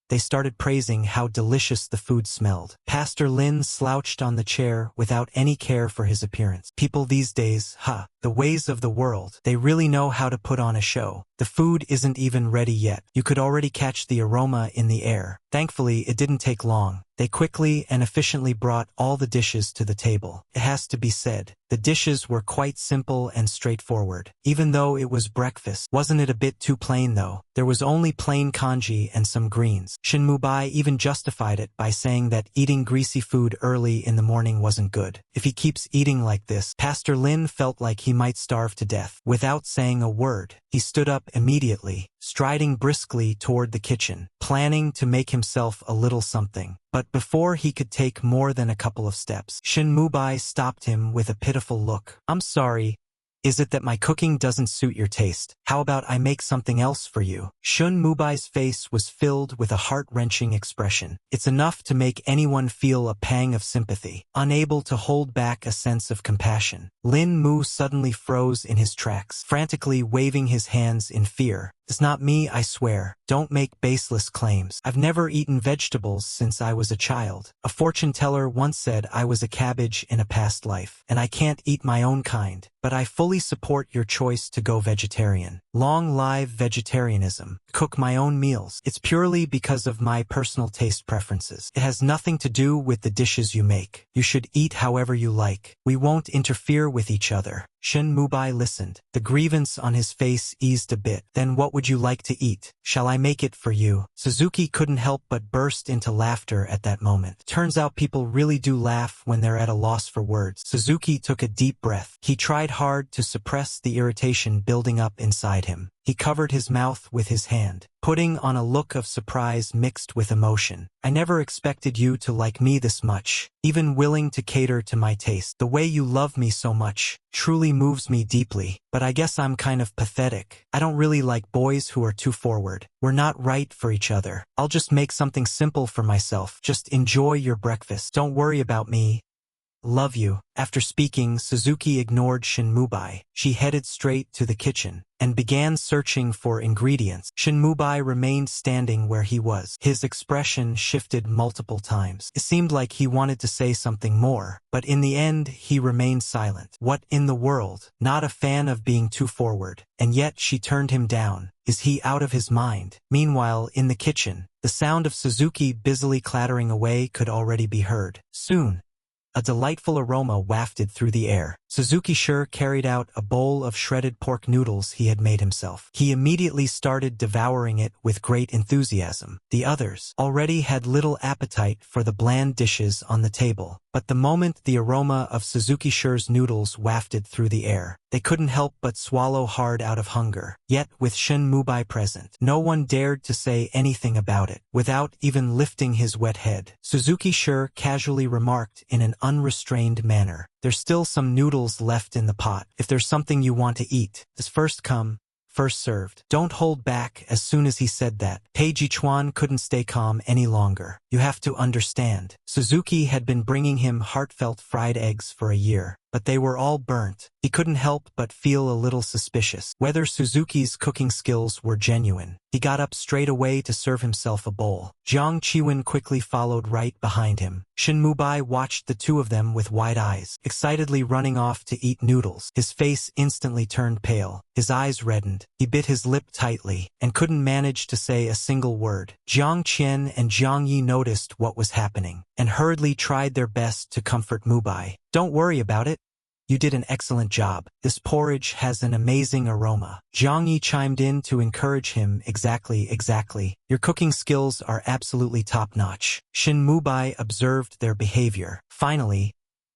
they started praising how delicious the food smelled. Pastor Lin slouched on the chair without any care for his appearance. People these days, the ways of the world. They really know how to put on a show. The food isn't even ready yet. You could already catch the aroma in the air. Thankfully, it didn't take long. They quickly and efficiently brought all the dishes to the table. It has to be said, the dishes were quite simple and straightforward. Even though it was breakfast, wasn't it a bit too plain though? There was only plain congee and some greens. Shin Mubai even justified it by saying that eating greasy food early in the morning wasn't good. If he keeps eating like this, Pastor Lin felt like he might starve to death. Without saying a word, he stood up immediately, striding briskly toward the kitchen, planning to make himself a little something. But before he could take more than a couple of steps, Shin Mubai stopped him with a pitiful look. I'm sorry. Is it that my cooking doesn't suit your taste? How about I make something else for you? Shin Mubai's face was filled with a heart-wrenching expression. It's enough to make anyone feel a pang of sympathy, unable to hold back a sense of compassion. Lin Mu suddenly froze in his tracks, frantically waving his hands in fear. It's not me, I swear. Don't make baseless claims. I've never eaten vegetables since I was a child. A fortune teller once said I was a cabbage in a past life, and I can't eat my own kind. But I fully support your choice to go vegetarian. Long live vegetarianism. Cook my own meals. It's purely because of my personal taste preferences. It has nothing to do with the dishes you make. You should eat however you like. We won't interfere with each other. Shin Mubai listened. The grievance on his face eased a bit. Then what would you like to eat? Shall I make it for you? Suzuki couldn't help but burst into laughter at that moment. Turns out people really do laugh when they're at a loss for words. Suzuki took a deep breath. He tried hard to suppress the irritation building up inside him. He covered his mouth with his hand, putting on a look of surprise mixed with emotion. I never expected you to like me this much, even willing to cater to my taste. The way you love me so much truly moves me deeply, but I guess I'm kind of pathetic. I don't really like boys who are too forward. We're not right for each other. I'll just make something simple for myself. Just enjoy your breakfast. Don't worry about me. Love you. After speaking, Suzuki ignored Shin Mubai. She headed straight to the kitchen and began searching for ingredients. Shin Mubai remained standing where he was. His expression shifted multiple times. It seemed like he wanted to say something more, but in the end, he remained silent. What in the world? Not a fan of being too forward. And yet she turned him down. Is he out of his mind? Meanwhile, in the kitchen, the sound of Suzuki busily clattering away could already be heard. Soon, a delightful aroma wafted through the air. Suzuki sure carried out a bowl of shredded pork noodles he had made himself. He immediately started devouring it with great enthusiasm. The others already had little appetite for the bland dishes on the table, but the moment the aroma of Suzuki Shire's noodles wafted through the air, they couldn't help but swallow hard out of hunger. Yet, with Shin Mubai present, no one dared to say anything about it. Without even lifting his wet head, Suzuki Shire casually remarked in an unrestrained manner, "There's still some noodles left in the pot. If there's something you want to eat, it's first come, first served." Don't hold back. As soon as he said that, Pei Jichuan couldn't stay calm any longer. You have to understand. Suzuki had been bringing him heartfelt fried eggs for a year. but they were all burnt. He couldn't help but feel a little suspicious whether Suzuki's cooking skills were genuine. He got up straight away to serve himself a bowl. Jiang Qiwen quickly followed right behind him. Shin Mubai watched the two of them with wide eyes, excitedly running off to eat noodles. His face instantly turned pale. His eyes reddened. He bit his lip tightly and couldn't manage to say a single word. Jiang Qian and Jiang Yi noticed what was happening and hurriedly tried their best to comfort Mubai. "Don't worry about it. You did an excellent job. This porridge has an amazing aroma." Jiang Yi chimed in to encourage him. Exactly. Your cooking skills are absolutely top-notch." Shin Mubai observed their behavior. Finally,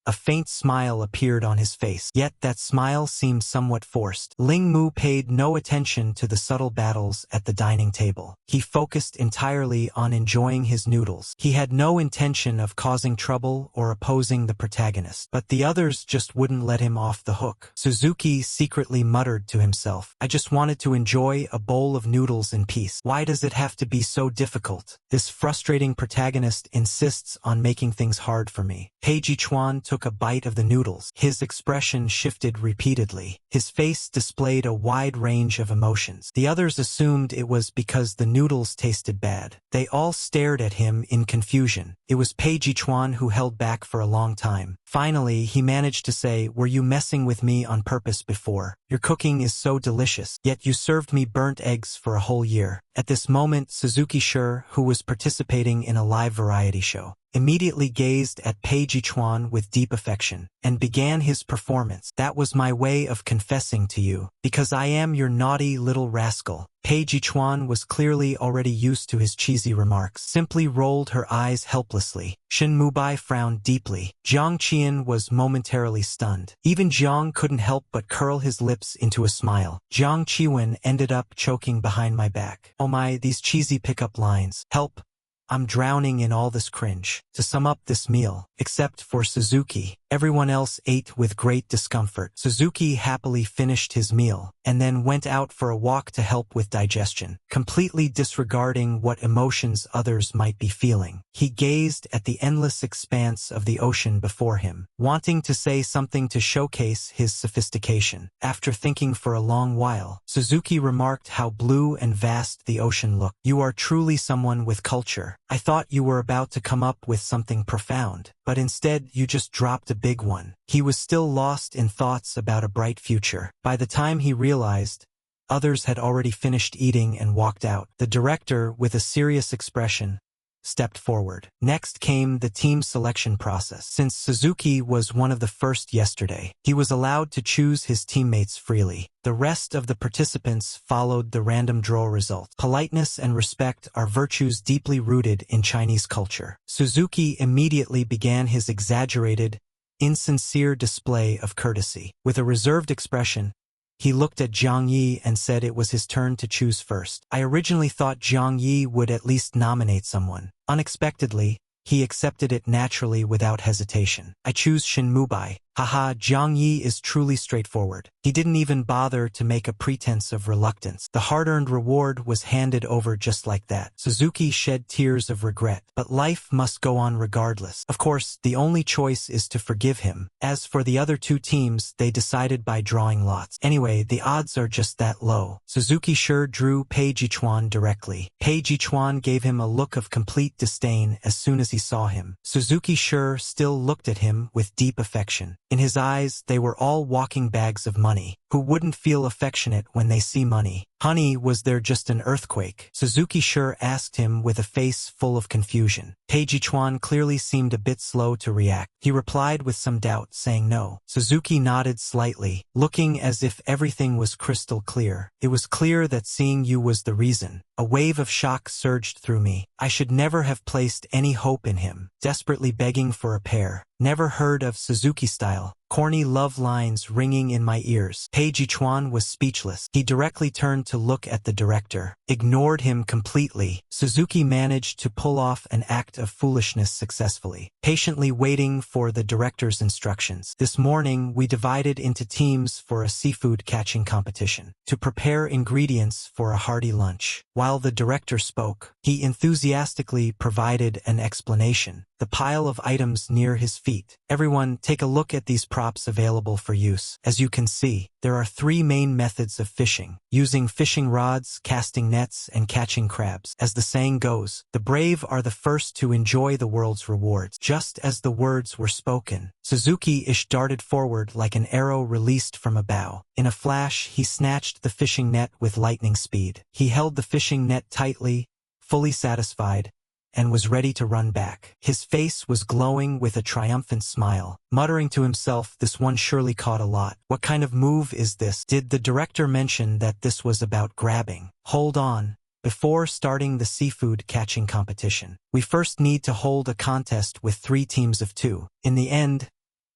a faint smile appeared on his face, yet that smile seemed somewhat forced. Ling Mu paid no attention to the subtle battles at the dining table. He focused entirely on enjoying his noodles. He had no intention of causing trouble or opposing the protagonist, but the others just wouldn't let him off the hook. Suzuki secretly muttered to himself, "I just wanted to enjoy a bowl of noodles in peace. Why does it have to be so difficult? This frustrating protagonist insists on making things hard for me." Pei Jichuan took a bite of the noodles. His expression shifted repeatedly. His face displayed a wide range of emotions. The others assumed it was because the noodles tasted bad. They all stared at him in confusion. It was Pei Jichuan who held back for a long time. Finally, he managed to say, "Were you messing with me on purpose before? Your cooking is so delicious, yet you served me burnt eggs for a whole year." At this moment, Suzuki Shi, who was participating in a live variety show, immediately gazed at Pei Jichuan with deep affection and began his performance. "That was my way of confessing to you, because I am your naughty little rascal." Pei Jichuan was clearly already used to his cheesy remarks, simply rolled her eyes helplessly. Shin Mubai frowned deeply. Jiang Qian was momentarily stunned. Even Jiang couldn't help but curl his lips into a smile. Jiang Qiwen ended up choking behind my back. "Oh my, these cheesy pickup lines. Help. I'm drowning in all this cringe." To sum up this meal, except for Suzuki, everyone else ate with great discomfort. Suzuki happily finished his meal and then went out for a walk to help with digestion, completely disregarding what emotions others might be feeling. He gazed at the endless expanse of the ocean before him, wanting to say something to showcase his sophistication. After thinking for a long while, Suzuki remarked how blue and vast the ocean looked. "You are truly someone with culture. I thought you were about to come up with something profound, but instead you just dropped a big one." He was still lost in thoughts about a bright future. By the time he realized, others had already finished eating and walked out. The director, with a serious expression, stepped forward. Next came the team selection process. Since Suzuki was one of the first yesterday, he was allowed to choose his teammates freely. The rest of the participants followed the random draw result. Politeness and respect are virtues deeply rooted in Chinese culture. Suzuki immediately began his exaggerated, insincere display of courtesy. With a reserved expression, he looked at Jiang Yi and said it was his turn to choose first. I originally thought Jiang Yi would at least nominate someone. Unexpectedly, he accepted it naturally without hesitation. "I choose Shin Mubai." Haha, Jiang Yi is truly straightforward. He didn't even bother to make a pretense of reluctance. The hard-earned reward was handed over just like that. Suzuki shed tears of regret, but life must go on regardless. Of course, the only choice is to forgive him. As for the other two teams, they decided by drawing lots. Anyway, the odds are just that low. Suzuki Shi drew Pei Jichuan directly. Pei Jichuan gave him a look of complete disdain as soon as he saw him. Suzuki Shi still looked at him with deep affection. In his eyes, they were all walking bags of money. Who wouldn't feel affectionate when they see money? "Honey, was there just an earthquake?" Suzuki Shi asked him with a face full of confusion. Pei Jichuan clearly seemed a bit slow to react. He replied with some doubt, saying no. Suzuki nodded slightly, looking as if everything was crystal clear. "It was clear that seeing you was the reason." A wave of shock surged through me. I should never have placed any hope in him. Desperately begging for a pair. Never heard of Suzuki style. Corny love lines ringing in my ears. Pei Jichuan was speechless. He directly turned to look at the director, ignored him completely. Suzuki managed to pull off an act of foolishness successfully, patiently waiting for the director's instructions. This morning, we divided into teams for a seafood catching competition, to prepare ingredients for a hearty lunch. While the director spoke, he enthusiastically provided an explanation. the pile of items near his feet. Everyone, take a look at these props available for use. As you can see, there are 3 main methods of fishing: using fishing rods, casting nets, and catching crabs. As the saying goes, the brave are the first to enjoy the world's rewards. Just as the words were spoken, Suzuki-ish darted forward like an arrow released from a bow. In a flash, he snatched the fishing net with lightning speed. He held the fishing net tightly, fully satisfied, and was ready to run back. His face was glowing with a triumphant smile, muttering to himself, "This one surely caught a lot. What kind of move is this? Did the director mention that this was about grabbing? Hold on. Before starting the seafood catching competition, we first need to hold a contest with 3 teams of 2. In the end,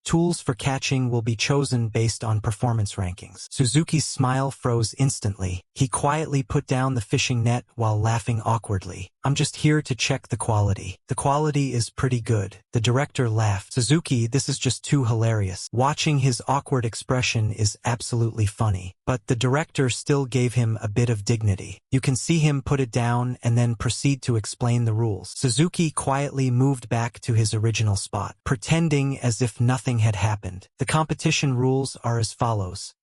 tools for catching will be chosen based on performance rankings." Suzuki's smile froze instantly. He quietly put down the fishing net while laughing awkwardly. "I'm just here to check the quality." "The quality is pretty good." The director laughed. "Suzuki, this is just too hilarious." Watching his awkward expression is absolutely funny. But the director still gave him a bit of dignity. You can see him put it down and then proceed to explain the rules. Suzuki quietly moved back to his original spot, pretending as if nothing had happened. The competition rules are as follows.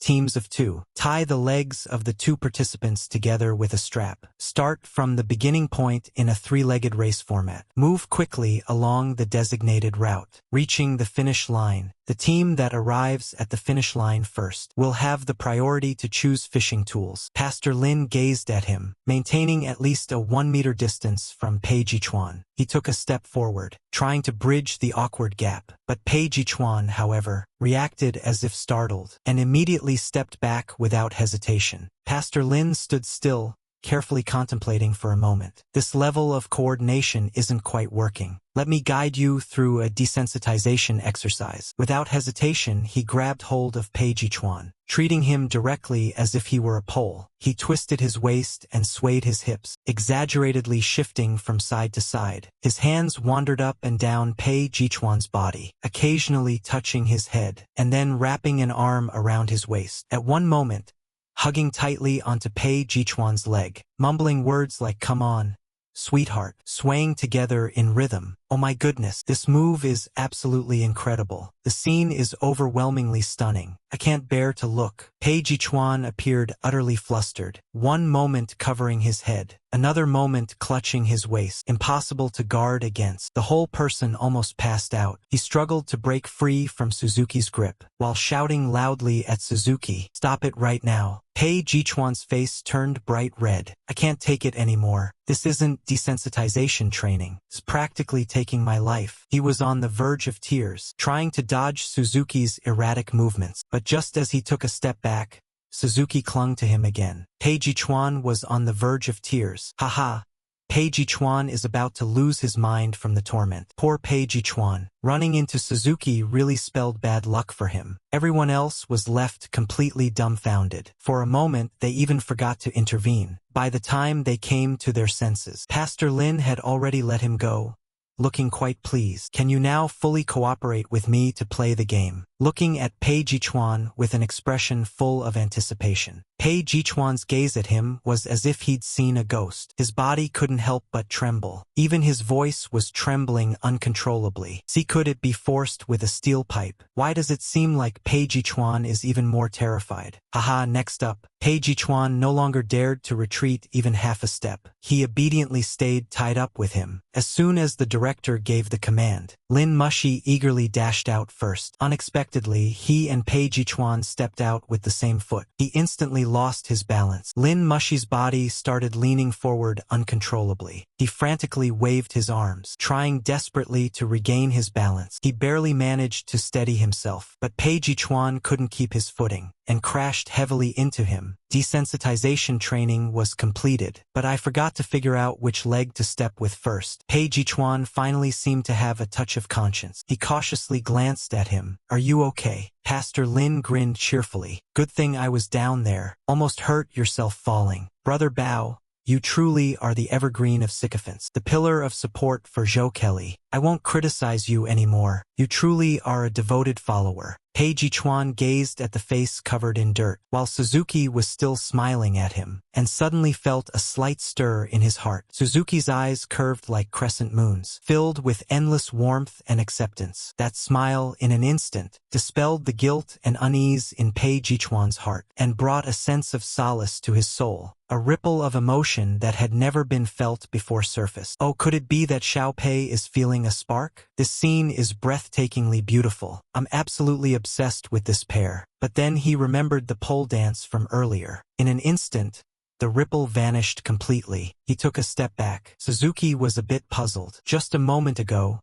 Teams of 2. Tie the legs of the 2 participants together with a strap. Start from the beginning point in a 3-legged race format. Move quickly along the designated route, reaching the finish line. The team that arrives at the finish line first will have the priority to choose fishing tools. Pastor Lin gazed at him, maintaining at least a 1-meter distance from Pei Jichuan. He took a step forward, trying to bridge the awkward gap. But Pei Jichuan, however, reacted as if startled, and immediately stepped back without hesitation. Pastor Lin stood still, carefully contemplating for a moment. "This level of coordination isn't quite working. Let me guide you through a desensitization exercise." Without hesitation, he grabbed hold of Pei Jichuan, treating him directly as if he were a pole. He twisted his waist and swayed his hips, exaggeratedly shifting from side to side. His hands wandered up and down Pei Jichuan's body, occasionally touching his head, and then wrapping an arm around his waist. At one moment, hugging tightly onto Pei Jichuan's leg, mumbling words like "come on, sweetheart," swaying together in rhythm. Oh my goodness, this move is absolutely incredible. The scene is overwhelmingly stunning. I can't bear to look. Pei Jichuan appeared utterly flustered, one moment covering his head, another moment clutching his waist, impossible to guard against. The whole person almost passed out. He struggled to break free from Suzuki's grip, while shouting loudly at Suzuki, "Stop it right now." Pei Jichuan's face turned bright red. "I can't take it anymore. This isn't desensitization training. It's practically taking my life." He was on the verge of tears, trying to dodge Suzuki's erratic movements. But just as he took a step back, Suzuki clung to him again. Pei Jichuan was on the verge of tears. Haha. Pei Jichuan is about to lose his mind from the torment. Poor Pei Jichuan. Running into Suzuki really spelled bad luck for him. Everyone else was left completely dumbfounded. For a moment, they even forgot to intervene. By the time they came to their senses, Pastor Lin had already let him go, looking quite pleased. "Can you now fully cooperate with me to play the game?" Looking at Pei Jichuan with an expression full of anticipation. Pei Jichuan's gaze at him was as if he'd seen a ghost. His body couldn't help but tremble. Even his voice was trembling uncontrollably. "See, could it be forced with a steel pipe? Why does it seem like Pei Jichuan is even more terrified?" Haha, next up. Pei Jichuan no longer dared to retreat even half a step. He obediently stayed tied up with him. As soon as the director gave the command, Lin Mushi eagerly dashed out first. Unexpectedly, he and Pei Jichuan stepped out with the same foot. He instantly lost his balance. Lin Mushi's body started leaning forward uncontrollably. He frantically waved his arms, trying desperately to regain his balance. He barely managed to steady himself, but Pei Jichuan couldn't keep his footing and crashed heavily into him. Desensitization training was completed, but I forgot to figure out which leg to step with first. Pei Jichuan finally seemed to have a touch of conscience. He cautiously glanced at him. "Are you okay?" Pastor Lin grinned cheerfully. "Good thing I was down there. Almost hurt yourself falling. Brother Bao, you truly are the evergreen of sycophants, the pillar of support for Zhou Kelly." I won't criticize you anymore. You truly are a devoted follower. Pei Jichuan gazed at the face covered in dirt, while Suzuki was still smiling at him, and suddenly felt a slight stir in his heart. Suzuki's eyes curved like crescent moons, filled with endless warmth and acceptance. That smile, in an instant, dispelled the guilt and unease in Pei Jichuan's heart, and brought a sense of solace to his soul. A ripple of emotion that had never been felt before surfaced. Oh, could it be that Xiao Pei is feeling a spark? This scene is breathtakingly beautiful. I'm absolutely obsessed with this pair. But then he remembered the pole dance from earlier. In an instant, the ripple vanished completely. He took a step back. Suzuki was a bit puzzled. Just a moment ago,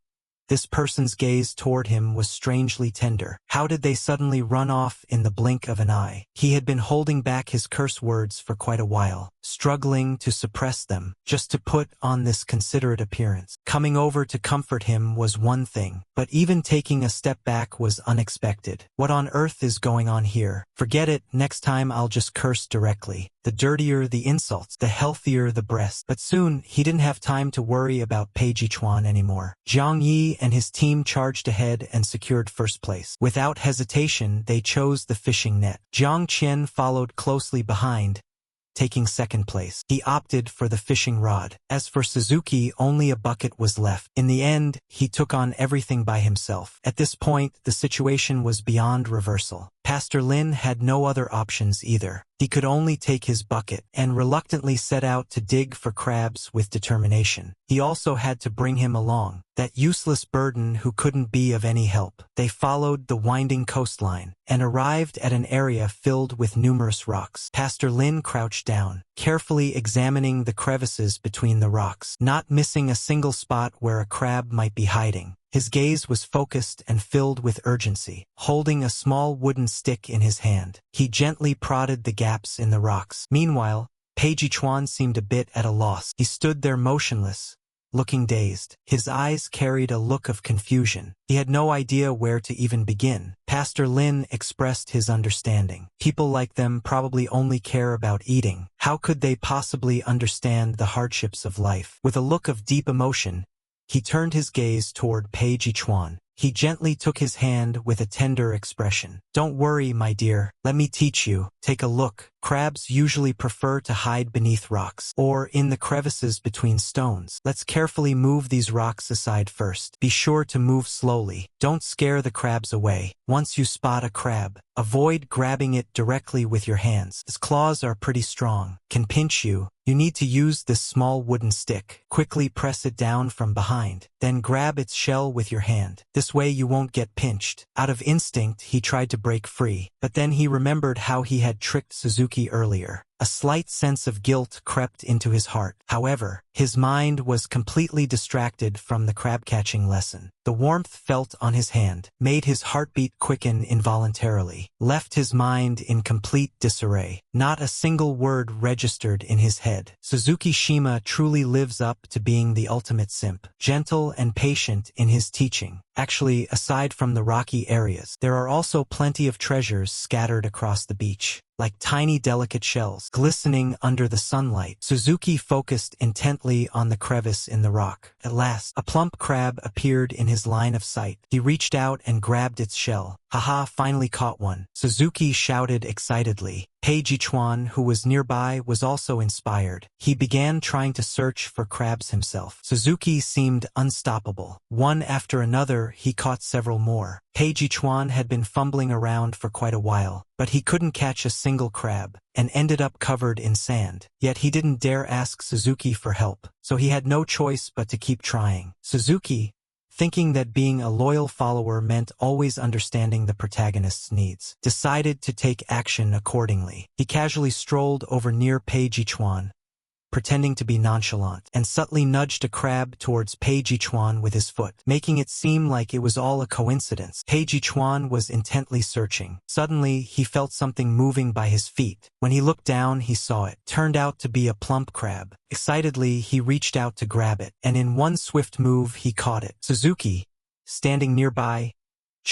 this person's gaze toward him was strangely tender. How did they suddenly run off in the blink of an eye? He had been holding back his curse words for quite a while, struggling to suppress them, just to put on this considerate appearance. Coming over to comfort him was one thing, but even taking a step back was unexpected. What on earth is going on here? Forget it, next time I'll just curse directly. The dirtier the insults, the healthier the breast. But soon, he didn't have time to worry about Pei Jichuan anymore. Zhang Yi and his team charged ahead and secured first place. Without hesitation, they chose the fishing net. Jiang Qian followed closely behind, taking second place. He opted for the fishing rod. As for Suzuki, only a bucket was left. In the end, he took on everything by himself. At this point, the situation was beyond reversal. Pastor Lin had no other options either. He could only take his bucket, and reluctantly set out to dig for crabs with determination. He also had to bring him along, that useless burden who couldn't be of any help. They followed the winding coastline, and arrived at an area filled with numerous rocks. Pastor Lin crouched down, carefully examining the crevices between the rocks, not missing a single spot where a crab might be hiding. His gaze was focused and filled with urgency. Holding a small wooden stick in his hand, he gently prodded the gaps in the rocks. Meanwhile, Pei Jichuan seemed a bit at a loss. He stood there motionless, looking dazed. His eyes carried a look of confusion. He had no idea where to even begin. Pastor Lin expressed his understanding. People like them probably only care about eating. How could they possibly understand the hardships of life? With a look of deep emotion, he turned his gaze toward Pei Jichuan. He gently took his hand with a tender expression. Don't worry, my dear. Let me teach you. Take a look. Crabs usually prefer to hide beneath rocks, or in the crevices between stones. Let's carefully move these rocks aside first. Be sure to move slowly. Don't scare the crabs away. Once you spot a crab, avoid grabbing it directly with your hands. Its claws are pretty strong, can pinch you. You need to use this small wooden stick. Quickly press it down from behind, then grab its shell with your hand. This way you won't get pinched. Out of instinct, he tried to break free, but then he remembered how he had tricked Suzuki earlier. A slight sense of guilt crept into his heart. However, his mind was completely distracted from the crab-catching lesson. The warmth felt on his hand made his heartbeat quicken involuntarily, left his mind in complete disarray. Not a single word registered in his head. Suzuki Shima truly lives up to being the ultimate simp, gentle and patient in his teaching. Actually, aside from the rocky areas, there are also plenty of treasures scattered across the beach, like tiny delicate shells glistening under the sunlight. Suzuki focused intently on the crevice in the rock. At last, a plump crab appeared in his line of sight. He reached out and grabbed its shell. Haha, finally caught one. Suzuki shouted excitedly. Pei Jichuan, who was nearby, was also inspired. He began trying to search for crabs himself. Suzuki seemed unstoppable. One after another, he caught several more. Pei Jichuan had been fumbling around for quite a while, but he couldn't catch a single crab, and ended up covered in sand. Yet he didn't dare ask Suzuki for help, so he had no choice but to keep trying. Suzuki, thinking that being a loyal follower meant always understanding the protagonist's needs, decided to take action accordingly. He casually strolled over near Pei Jichuan, pretending to be nonchalant, and subtly nudged a crab towards Pei Jichuan with his foot, making it seem like it was all a coincidence. Pei Jichuan was intently searching. Suddenly, he felt something moving by his feet. When he looked down, he saw it. Turned out to be a plump crab. Excitedly, he reached out to grab it, and in one swift move, he caught it. Suzuki, standing nearby,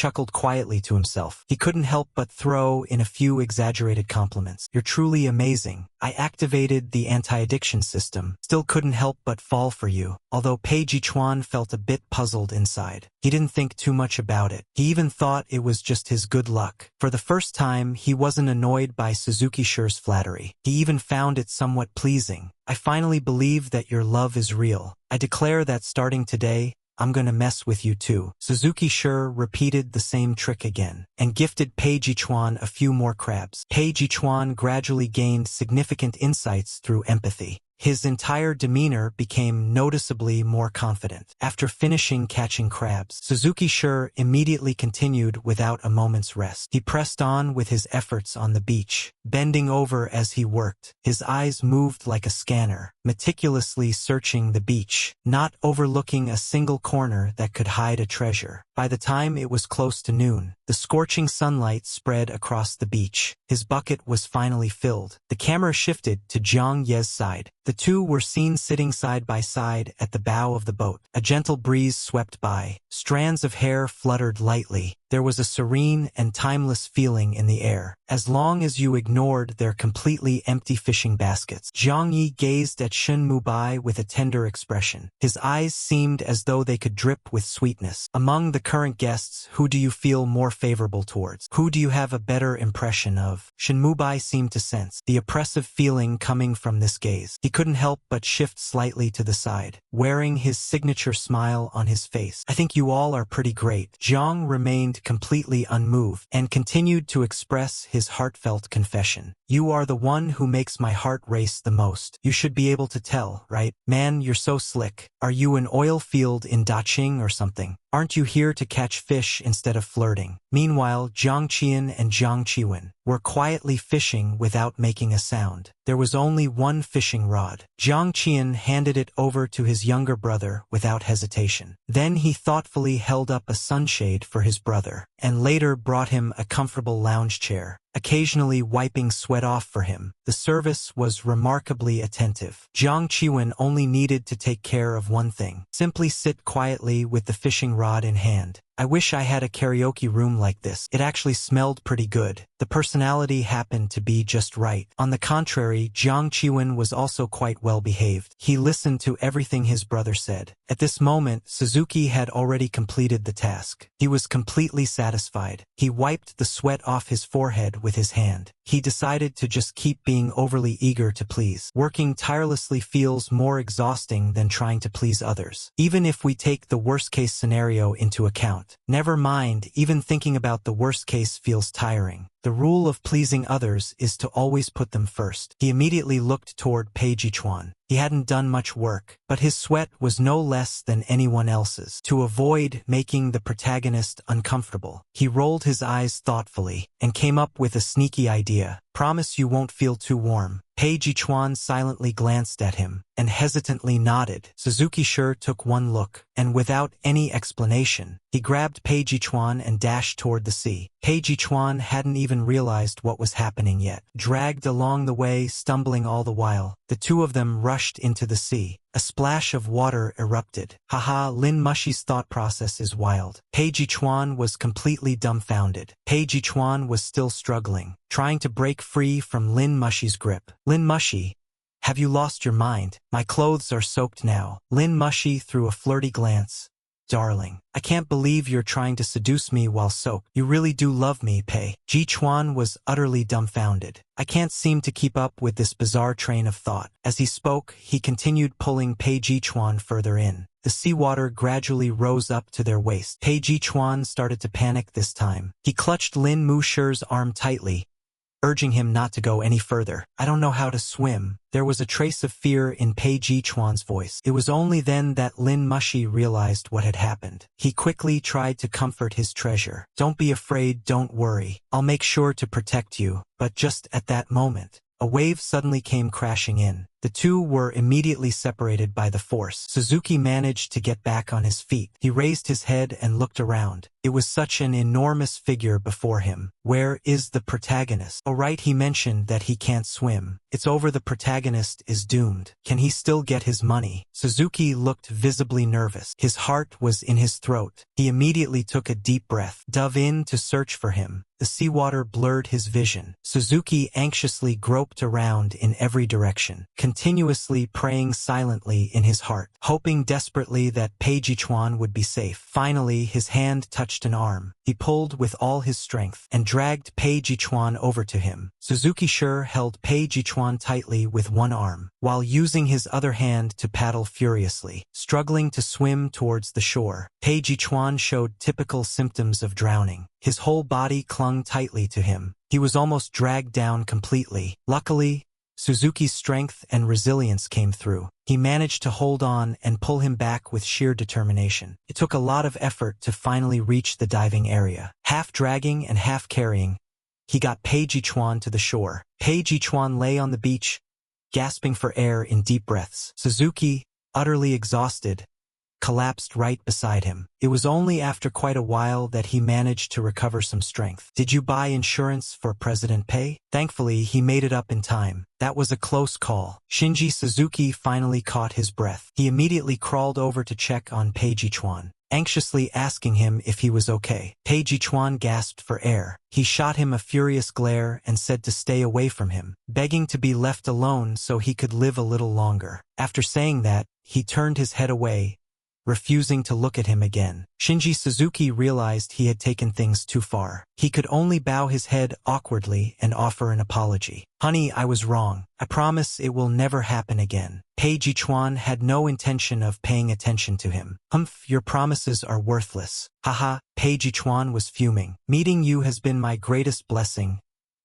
chuckled quietly to himself. He couldn't help but throw in a few exaggerated compliments. "You're truly amazing. I activated the anti-addiction system. Still couldn't help but fall for you." Although Pei Jichuan felt a bit puzzled inside, he didn't think too much about it. He even thought it was just his good luck. For the first time, he wasn't annoyed by Suzuki Shire's flattery. He even found it somewhat pleasing. "I finally believe that your love is real. I declare that starting today, I'm gonna mess with you too." Suzuki Shire repeated the same trick again, and gifted Pei Jichuan a few more crabs. Pei Jichuan gradually gained significant insights through empathy. His entire demeanor became noticeably more confident. After finishing catching crabs, Suzuki Shire immediately continued without a moment's rest. He pressed on with his efforts on the beach, bending over as he worked. His eyes moved like a scanner, meticulously searching the beach, not overlooking a single corner that could hide a treasure. By the time it was close to noon, the scorching sunlight spread across the beach. His bucket was finally filled. The camera shifted to Zhang Ye's side. The two were seen sitting side by side at the bow of the boat. A gentle breeze swept by. Strands of hair fluttered lightly. There was a serene and timeless feeling in the air, as long as you ignored their completely empty fishing baskets. Zhang Yi gazed at Shen Mubai with a tender expression. His eyes seemed as though they could drip with sweetness. "Among the current guests, who do you feel more favorable towards? Who do you have a better impression of?" Shen Mubai seemed to sense the oppressive feeling coming from this gaze. He couldn't help but shift slightly to the side, wearing his signature smile on his face. "I think you all are pretty great." Zhang remained completely unmoved and continued to express his heartfelt confession. "You are the one who makes my heart race the most. You should be able to tell, right? Man, you're so slick. Are you an oil field in Daqing or something? Aren't you here to catch fish instead of flirting?" Meanwhile, Zhang Qian and Zhang Qiwen were quietly fishing without making a sound. There was only one fishing rod. Zhang Qian handed it over to his younger brother without hesitation. Then he thoughtfully held up a sunshade for his brother, and later brought him a comfortable lounge chair, occasionally wiping sweat off for him. The service was remarkably attentive. Zhang Qiwen only needed to take care of one thing: simply sit quietly with the fishing rod in hand. "I wish I had a karaoke room like this. It actually smelled pretty good." The personality happened to be just right. On the contrary, Zhang Qiwen was also quite well behaved. He listened to everything his brother said. At this moment, Suzuki had already completed the task. He was completely satisfied. He wiped the sweat off his forehead with his hand. He decided to just keep being overly eager to please. Working tirelessly feels more exhausting than trying to please others, even if we take the worst-case scenario into account. Never mind, even thinking about the worst case feels tiring. The rule of pleasing others is to always put them first. He immediately looked toward Pei Jichuan. He hadn't done much work, but his sweat was no less than anyone else's. To avoid making the protagonist uncomfortable, he rolled his eyes thoughtfully and came up with a sneaky idea. "Promise you won't feel too warm." Pei Jichuan silently glanced at him and hesitantly nodded. Suzuki Shire took one look, and without any explanation, he grabbed Pei Jichuan and dashed toward the sea. Pei Jichuan hadn't even realized what was happening yet. Dragged along the way, stumbling all the while, the two of them rushed into the sea. A splash of water erupted. Haha, Lin Mushi's thought process is wild. Pei Jichuan was completely dumbfounded. Pei Jichuan was still struggling, trying to break free from Lin Mushi's grip. "Lin Mushi, have you lost your mind? My clothes are soaked now." Lin Mushi threw a flirty glance. "Darling, I can't believe you're trying to seduce me while soaked. You really do love me, Pei." Jichuan was utterly dumbfounded. "I can't seem to keep up with this bizarre train of thought." As he spoke, he continued pulling Pei Jichuan further in. The seawater gradually rose up to their waist. Pei Jichuan started to panic this time. He clutched Lin Mushi's arm tightly, urging him not to go any further. "I don't know how to swim." There was a trace of fear in Pei Jichuan's voice. It was only then that Lin Mushi realized what had happened. He quickly tried to comfort his treasure. "Don't be afraid, don't worry. I'll make sure to protect you." But just at that moment, a wave suddenly came crashing in. The two were immediately separated by the force. Suzuki managed to get back on his feet. He raised his head and looked around. It was such an enormous figure before him. Where is the protagonist? Oh right, he mentioned that he can't swim. It's over, the protagonist is doomed. Can he still get his money? Suzuki looked visibly nervous. His heart was in his throat. He immediately took a deep breath, dove in to search for him. The seawater blurred his vision. Suzuki anxiously groped around in every direction, continuously praying silently in his heart, hoping desperately that Pei Jichuan would be safe. Finally, his hand touched an arm. He pulled with all his strength and dragged Pei Jichuan over to him. Suzuki sure held Pei Jichuan tightly with one arm, while using his other hand to paddle furiously, struggling to swim towards the shore. Pei Jichuan showed typical symptoms of drowning. His whole body clung tightly to him. He was almost dragged down completely. Luckily, Suzuki's strength and resilience came through. He managed to hold on and pull him back with sheer determination. It took a lot of effort to finally reach the diving area. Half dragging and half carrying, he got Pei Jichuan to the shore. Pei Jichuan lay on the beach, gasping for air in deep breaths. Suzuki, utterly exhausted, collapsed right beside him. It was only after quite a while that he managed to recover some strength. Did you buy insurance for President Pei? Thankfully, he made it up in time. That was a close call. Shinji Suzuki finally caught his breath. He immediately crawled over to check on Pei Jichuan, anxiously asking him if he was okay. Pei Jichuan gasped for air. He shot him a furious glare and said to stay away from him, begging to be left alone so he could live a little longer. After saying that, he turned his head away, refusing to look at him again. Shinji Suzuki realized he had taken things too far. He could only bow his head awkwardly and offer an apology. Honey, I was wrong. I promise it will never happen again. Pei Jichuan had no intention of paying attention to him. Humph, your promises are worthless. Haha, Pei Jichuan was fuming. Meeting you has been my greatest blessing,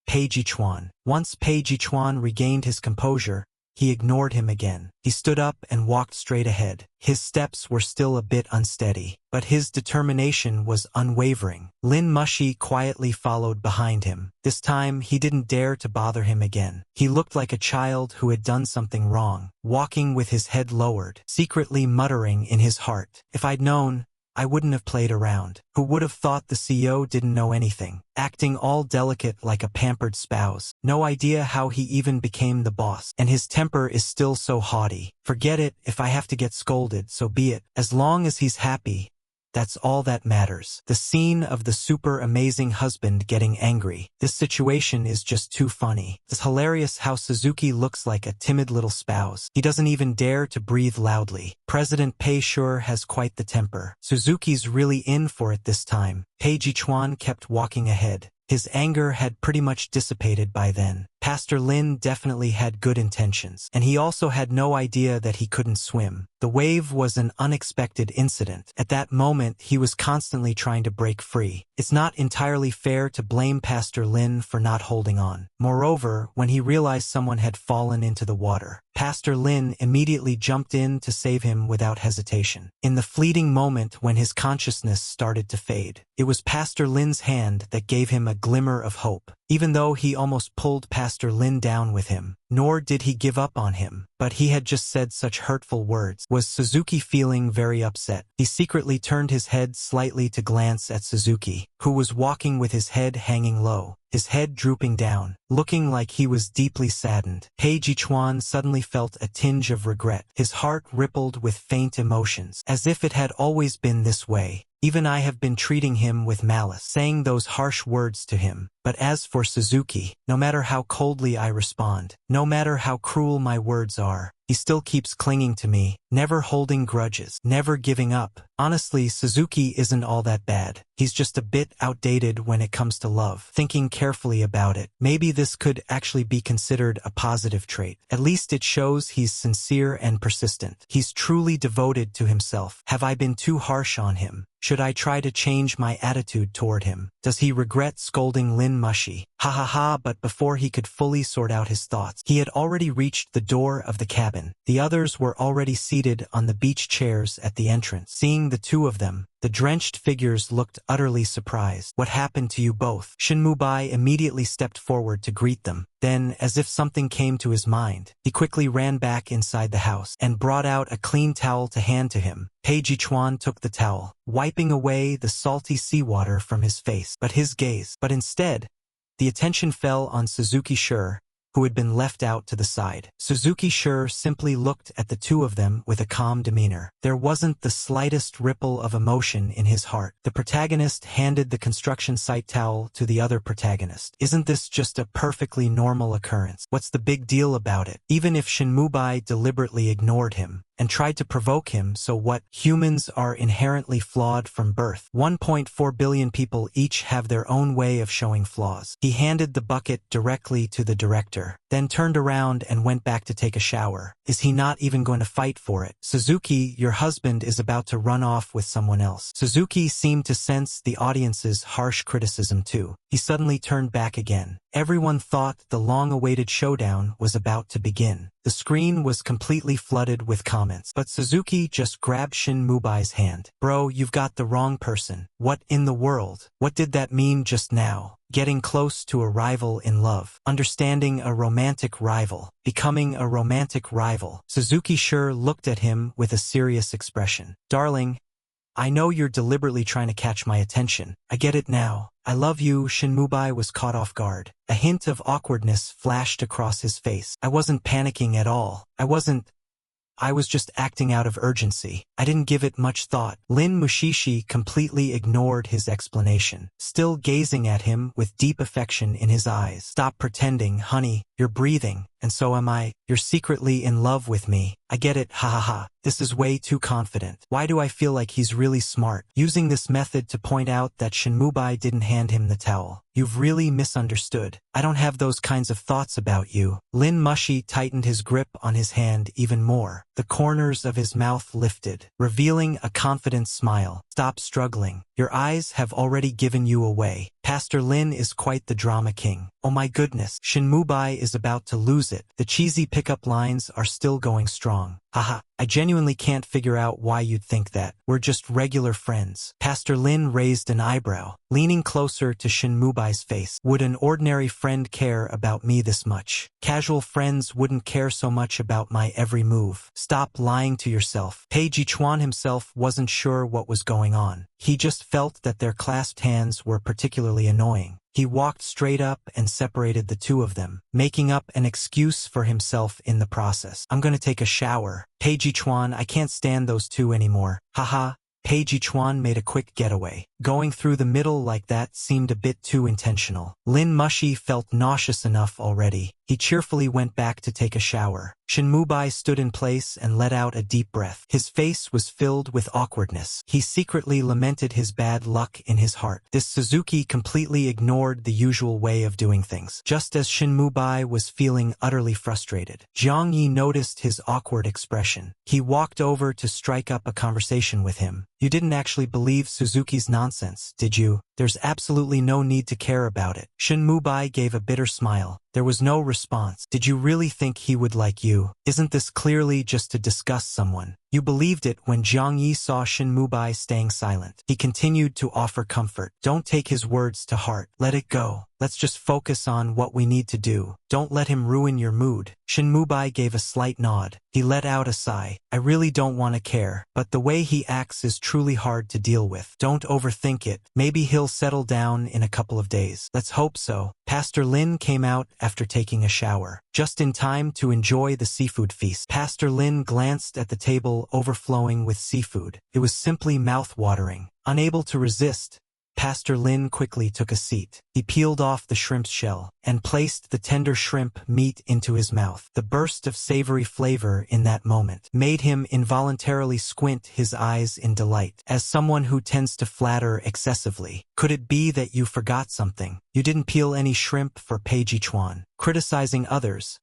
Pei Jichuan. Once Pei Jichuan regained his composure, he ignored him again. He stood up and walked straight ahead. His steps were still a bit unsteady, but his determination was unwavering. Lin Mushi quietly followed behind him. This time, he didn't dare to bother him again. He looked like a child who had done something wrong, walking with his head lowered, secretly muttering in his heart, "If I'd known, I wouldn't have played around. Who would have thought the CEO didn't know anything? Acting all delicate like a pampered spouse. No idea how he even became the boss. And his temper is still so haughty. Forget it, if I have to get scolded, so be it. As long as he's happy, that's all that matters." The scene of the super amazing husband getting angry. This situation is just too funny. It's hilarious how Suzuki looks like a timid little spouse. He doesn't even dare to breathe loudly. President Pei sure has quite the temper. Suzuki's really in for it this time. Pei Jichuan kept walking ahead. His anger had pretty much dissipated by then. Pastor Lin definitely had good intentions, and he also had no idea that he couldn't swim. The wave was an unexpected incident. At that moment, he was constantly trying to break free. It's not entirely fair to blame Pastor Lin for not holding on. Moreover, when he realized someone had fallen into the water, Pastor Lin immediately jumped in to save him without hesitation. In the fleeting moment when his consciousness started to fade, it was Pastor Lin's hand that gave him a glimmer of hope. Even though he almost pulled Pastor Lin down with him, nor did he give up on him, but he had just said such hurtful words. Was Suzuki feeling very upset? He secretly turned his head slightly to glance at Suzuki, who was walking with his head hanging low, his head drooping down, looking like he was deeply saddened. Pei Jichuan suddenly felt a tinge of regret. His heart rippled with faint emotions, as if it had always been this way. Even I have been treating him with malice, saying those harsh words to him. But as for Suzuki, no matter how coldly I respond, no matter how cruel my words are, he still keeps clinging to me, never holding grudges, never giving up. Honestly, Suzuki isn't all that bad. He's just a bit outdated when it comes to love. Thinking carefully about it, maybe this could actually be considered a positive trait. At least it shows he's sincere and persistent. He's truly devoted to himself. Have I been too harsh on him? Should I try to change my attitude toward him? Does he regret scolding Lin Mushi? Ha ha ha, but before he could fully sort out his thoughts, he had already reached the door of the cabin. happen. The others were already seated on the beach chairs at the entrance. Seeing the two of them, the drenched figures looked utterly surprised. "What happened to you both?" Shinmubai immediately stepped forward to greet them. Then, as if something came to his mind, he quickly ran back inside the house and brought out a clean towel to hand to him. Pei Jichuan took the towel, wiping away the salty seawater from his face. But instead, the attention fell on Suzuki Sure, who had been left out to the side. Suzuki Sure simply looked at the two of them with a calm demeanor. There wasn't the slightest ripple of emotion in his heart. The protagonist handed the construction site towel to the other protagonist. "Isn't this just a perfectly normal occurrence? What's the big deal about it?" Even if Shinmubai deliberately ignored him and tried to provoke him, so what? Humans are inherently flawed from birth. 1.4 billion people each have their own way of showing flaws. He handed the bucket directly to the director, then turned around and went back to take a shower. Is he not even going to fight for it? "Suzuki, your husband is about to run off with someone else." Suzuki seemed to sense the audience's harsh criticism too. He suddenly turned back again. Everyone thought the long-awaited showdown was about to begin. The screen was completely flooded with comments, but Suzuki just grabbed Shinmubai's hand. "Bro, you've got the wrong person. What in the world? What did that mean just now? Getting close to a rival in love. Understanding a romantic rival. Becoming a romantic rival." Suzuki Sure looked at him with a serious expression. "Darling, I know you're deliberately trying to catch my attention. I get it now. I love you." Shinmubai was caught off guard. A hint of awkwardness flashed across his face. "I wasn't panicking at all. I was just acting out of urgency. I didn't give it much thought." Lin Mushishi completely ignored his explanation, still gazing at him with deep affection in his eyes. "Stop pretending, honey. You're breathing, and so am I. You're secretly in love with me. I get it, ha ha ha. This is way too confident. Why do I feel like he's really smart?" Using this method to point out that Shinmubai didn't hand him the towel. "You've really misunderstood. I don't have those kinds of thoughts about you." Lin Mushi tightened his grip on his hand even more. The corners of his mouth lifted, revealing a confident smile. "Stop struggling. Your eyes have already given you away. Pastor Lin is quite the drama king. Oh my goodness, Shinmubai is about to lose it." The cheesy pickup lines are still going strong. "Haha, I genuinely can't figure out why you'd think that. We're just regular friends." Pastor Lin raised an eyebrow, leaning closer to Shinmubai's face. "Would an ordinary friend care about me this much? Casual friends wouldn't care so much about my every move." "Stop lying to yourself." Pei Jichuan himself wasn't sure what was going on. He just felt that their clasped hands were particularly annoying. He walked straight up and separated the two of them, making up an excuse for himself in the process. "I'm gonna take a shower. Pei Jichuan, I can't stand those two anymore. Haha." Pei Jichuan made a quick getaway. Going through the middle like that seemed a bit too intentional. Lin Mushi felt nauseous enough already. He cheerfully went back to take a shower. Shinmubai stood in place and let out a deep breath. His face was filled with awkwardness. He secretly lamented his bad luck in his heart. This Suzuki completely ignored the usual way of doing things. Just as Shinmubai was feeling utterly frustrated, Jiang Yi noticed his awkward expression. He walked over to strike up a conversation with him. "You didn't actually believe Suzuki's nonsense, did you? There's absolutely no need to care about it." Shinmubai gave a bitter smile. There was no response. "Did you really think he would like you? Isn't this clearly just to disgust someone?" You believed it when Jiang Yi saw Shinmubai staying silent. He continued to offer comfort. "Don't take his words to heart. Let it go. Let's just focus on what we need to do. Don't let him ruin your mood." Shinmubai gave a slight nod. He let out a sigh. "I really don't want to care, but the way he acts is truly hard to deal with. Don't overthink it. Maybe he'll settle down in a couple of days." "Let's hope so." Pastor Lin came out after taking a shower, just in time to enjoy the seafood feast. Pastor Lin glanced at the table overflowing with seafood. It was simply mouth-watering. Unable to resist, Pastor Lin quickly took a seat. He peeled off the shrimp's shell and placed the tender shrimp meat into his mouth. The burst of savory flavor in that moment made him involuntarily squint his eyes in delight. As someone who tends to flatter excessively, could it be that you forgot something? You didn't peel any shrimp for Pei Jichuan. Criticizing others,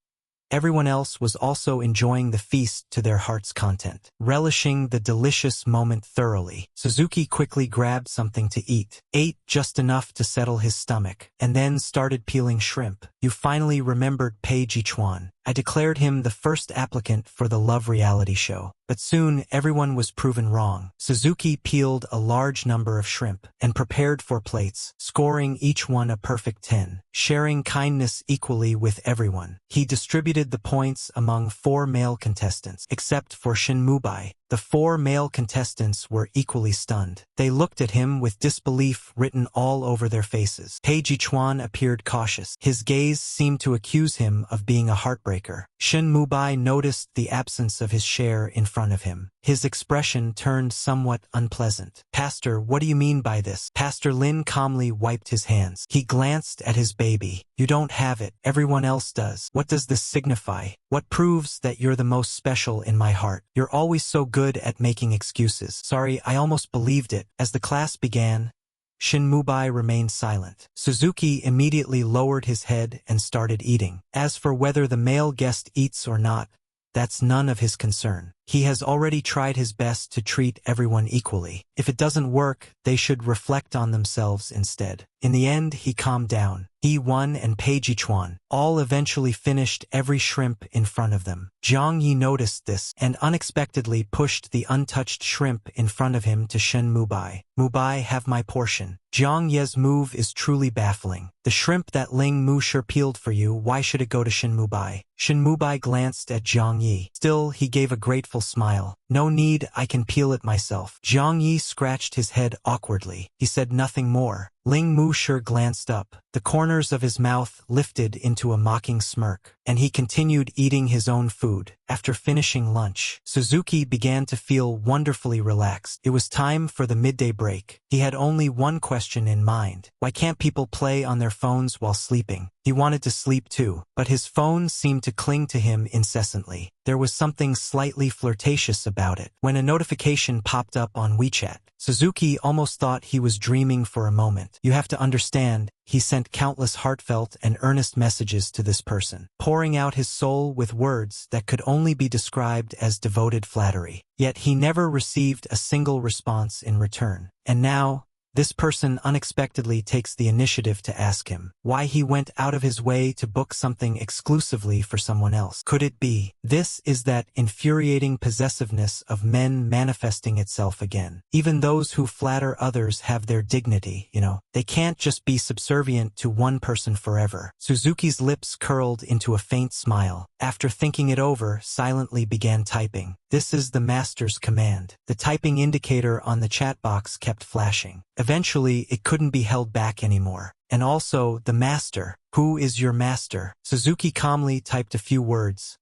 everyone else was also enjoying the feast to their heart's content, relishing the delicious moment thoroughly. Suzuki quickly grabbed something to eat, ate just enough to settle his stomach, and then started peeling shrimp. "You finally remembered Pei Jichuan. I declared him the first applicant for the love reality show. But soon, everyone was proven wrong. Suzuki peeled a large number of shrimp and prepared 4 plates, scoring each one a perfect 10, sharing kindness equally with everyone. He distributed the points among 4 male contestants, except for Shinmubai. The 4 male contestants were equally stunned. They looked at him with disbelief written all over their faces. Peiji Chuan appeared cautious. His gaze seemed to accuse him of being a heartbreaker. Shinmubai noticed the absence of his share in front of him. His expression turned somewhat unpleasant. "Pastor, what do you mean by this?" Pastor Lin calmly wiped his hands. He glanced at his baby. "You don't have it. Everyone else does. What does this signify? What proves that you're the most special in my heart? You're always so good at making excuses." "Sorry, I almost believed it." As the class began, Shinmubai remained silent. Suzuki immediately lowered his head and started eating. As for whether the male guest eats or not, that's none of his concern. He has already tried his best to treat everyone equally. If it doesn't work, they should reflect on themselves instead. In the end, he calmed down. He, One, and Peiji Chuan all eventually finished every shrimp in front of them. Jiang Yi noticed this and unexpectedly pushed the untouched shrimp in front of him to Shen Mubai. "Mubai, have my portion." Jiang Ye's move is truly baffling. The shrimp that Ling Mu sure peeled for you, why should it go to Shin Mubai? Shin Mubai glanced at Jiang Yi. Still, he gave a grateful smile. "No need, I can peel it myself." Jiang Yi scratched his head awkwardly. He said nothing more. Ling Mu sure glanced up. The corners of his mouth lifted into a mocking smirk, and he continued eating his own food. After finishing lunch, Suzuki began to feel wonderfully relaxed. It was time for the midday break. He had only one question in mind. Why can't people play on their phones while sleeping? He wanted to sleep too, but his phone seemed to cling to him incessantly. There was something slightly flirtatious about it. When a notification popped up on WeChat, Suzuki almost thought he was dreaming for a moment. "You have to understand," he sent countless heartfelt and earnest messages to this person, pouring out his soul with words that could only be described as devoted flattery. Yet he never received a single response in return. And now, this person unexpectedly takes the initiative to ask him why he went out of his way to book something exclusively for someone else. Could it be? This is that infuriating possessiveness of men manifesting itself again. Even those who flatter others have their dignity, you know. They can't just be subservient to one person forever. Suzuki's lips curled into a faint smile. After thinking it over, silently began typing. "This is the master's command." The typing indicator on the chat box kept flashing. Eventually, it couldn't be held back anymore. "And also, the master. Who is your master?" Suzuki calmly typed a few words.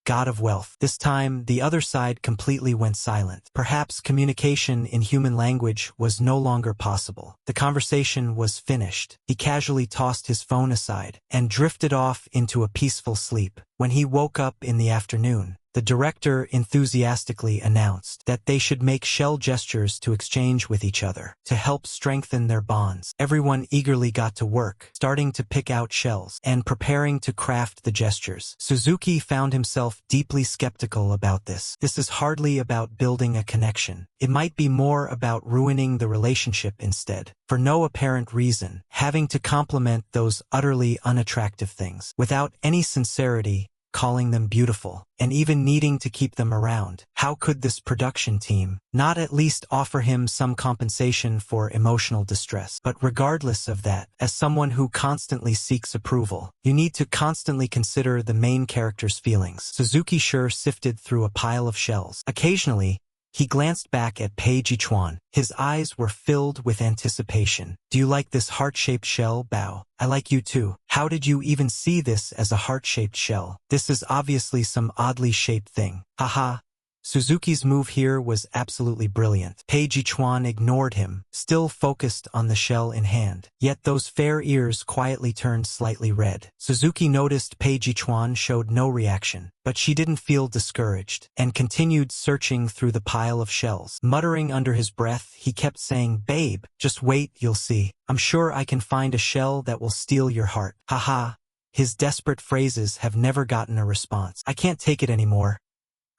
"God of wealth." This time, the other side completely went silent. Perhaps communication in human language was no longer possible. The conversation was finished. He casually tossed his phone aside and drifted off into a peaceful sleep. When he woke up in the afternoon, the director enthusiastically announced that they should make shell gestures to exchange with each other to help strengthen their bonds. Everyone eagerly got to work, starting to pick out shells and preparing to craft the gestures. Suzuki found himself deeply skeptical about this. This is hardly about building a connection. It might be more about ruining the relationship instead. For no apparent reason, having to compliment those utterly unattractive things without any sincerity, calling them beautiful, and even needing to keep them around. How could this production team not at least offer him some compensation for emotional distress? But regardless of that, as someone who constantly seeks approval, you need to constantly consider the main character's feelings. Suzuki sure sifted through a pile of shells. Occasionally, he glanced back at Peiji Chuan. His eyes were filled with anticipation. "Do you like this heart-shaped shell, Bao? I like you too. How did you even see this as a heart-shaped shell? This is obviously some oddly shaped thing. Haha." Suzuki's move here was absolutely brilliant. Peiji Chuan ignored him, still focused on the shell in hand. Yet those fair ears quietly turned slightly red. Suzuki noticed Peiji Chuan showed no reaction, but she didn't feel discouraged, and continued searching through the pile of shells. Muttering under his breath, he kept saying, "Babe, just wait, you'll see. I'm sure I can find a shell that will steal your heart." Haha. His desperate phrases have never gotten a response. "I can't take it anymore.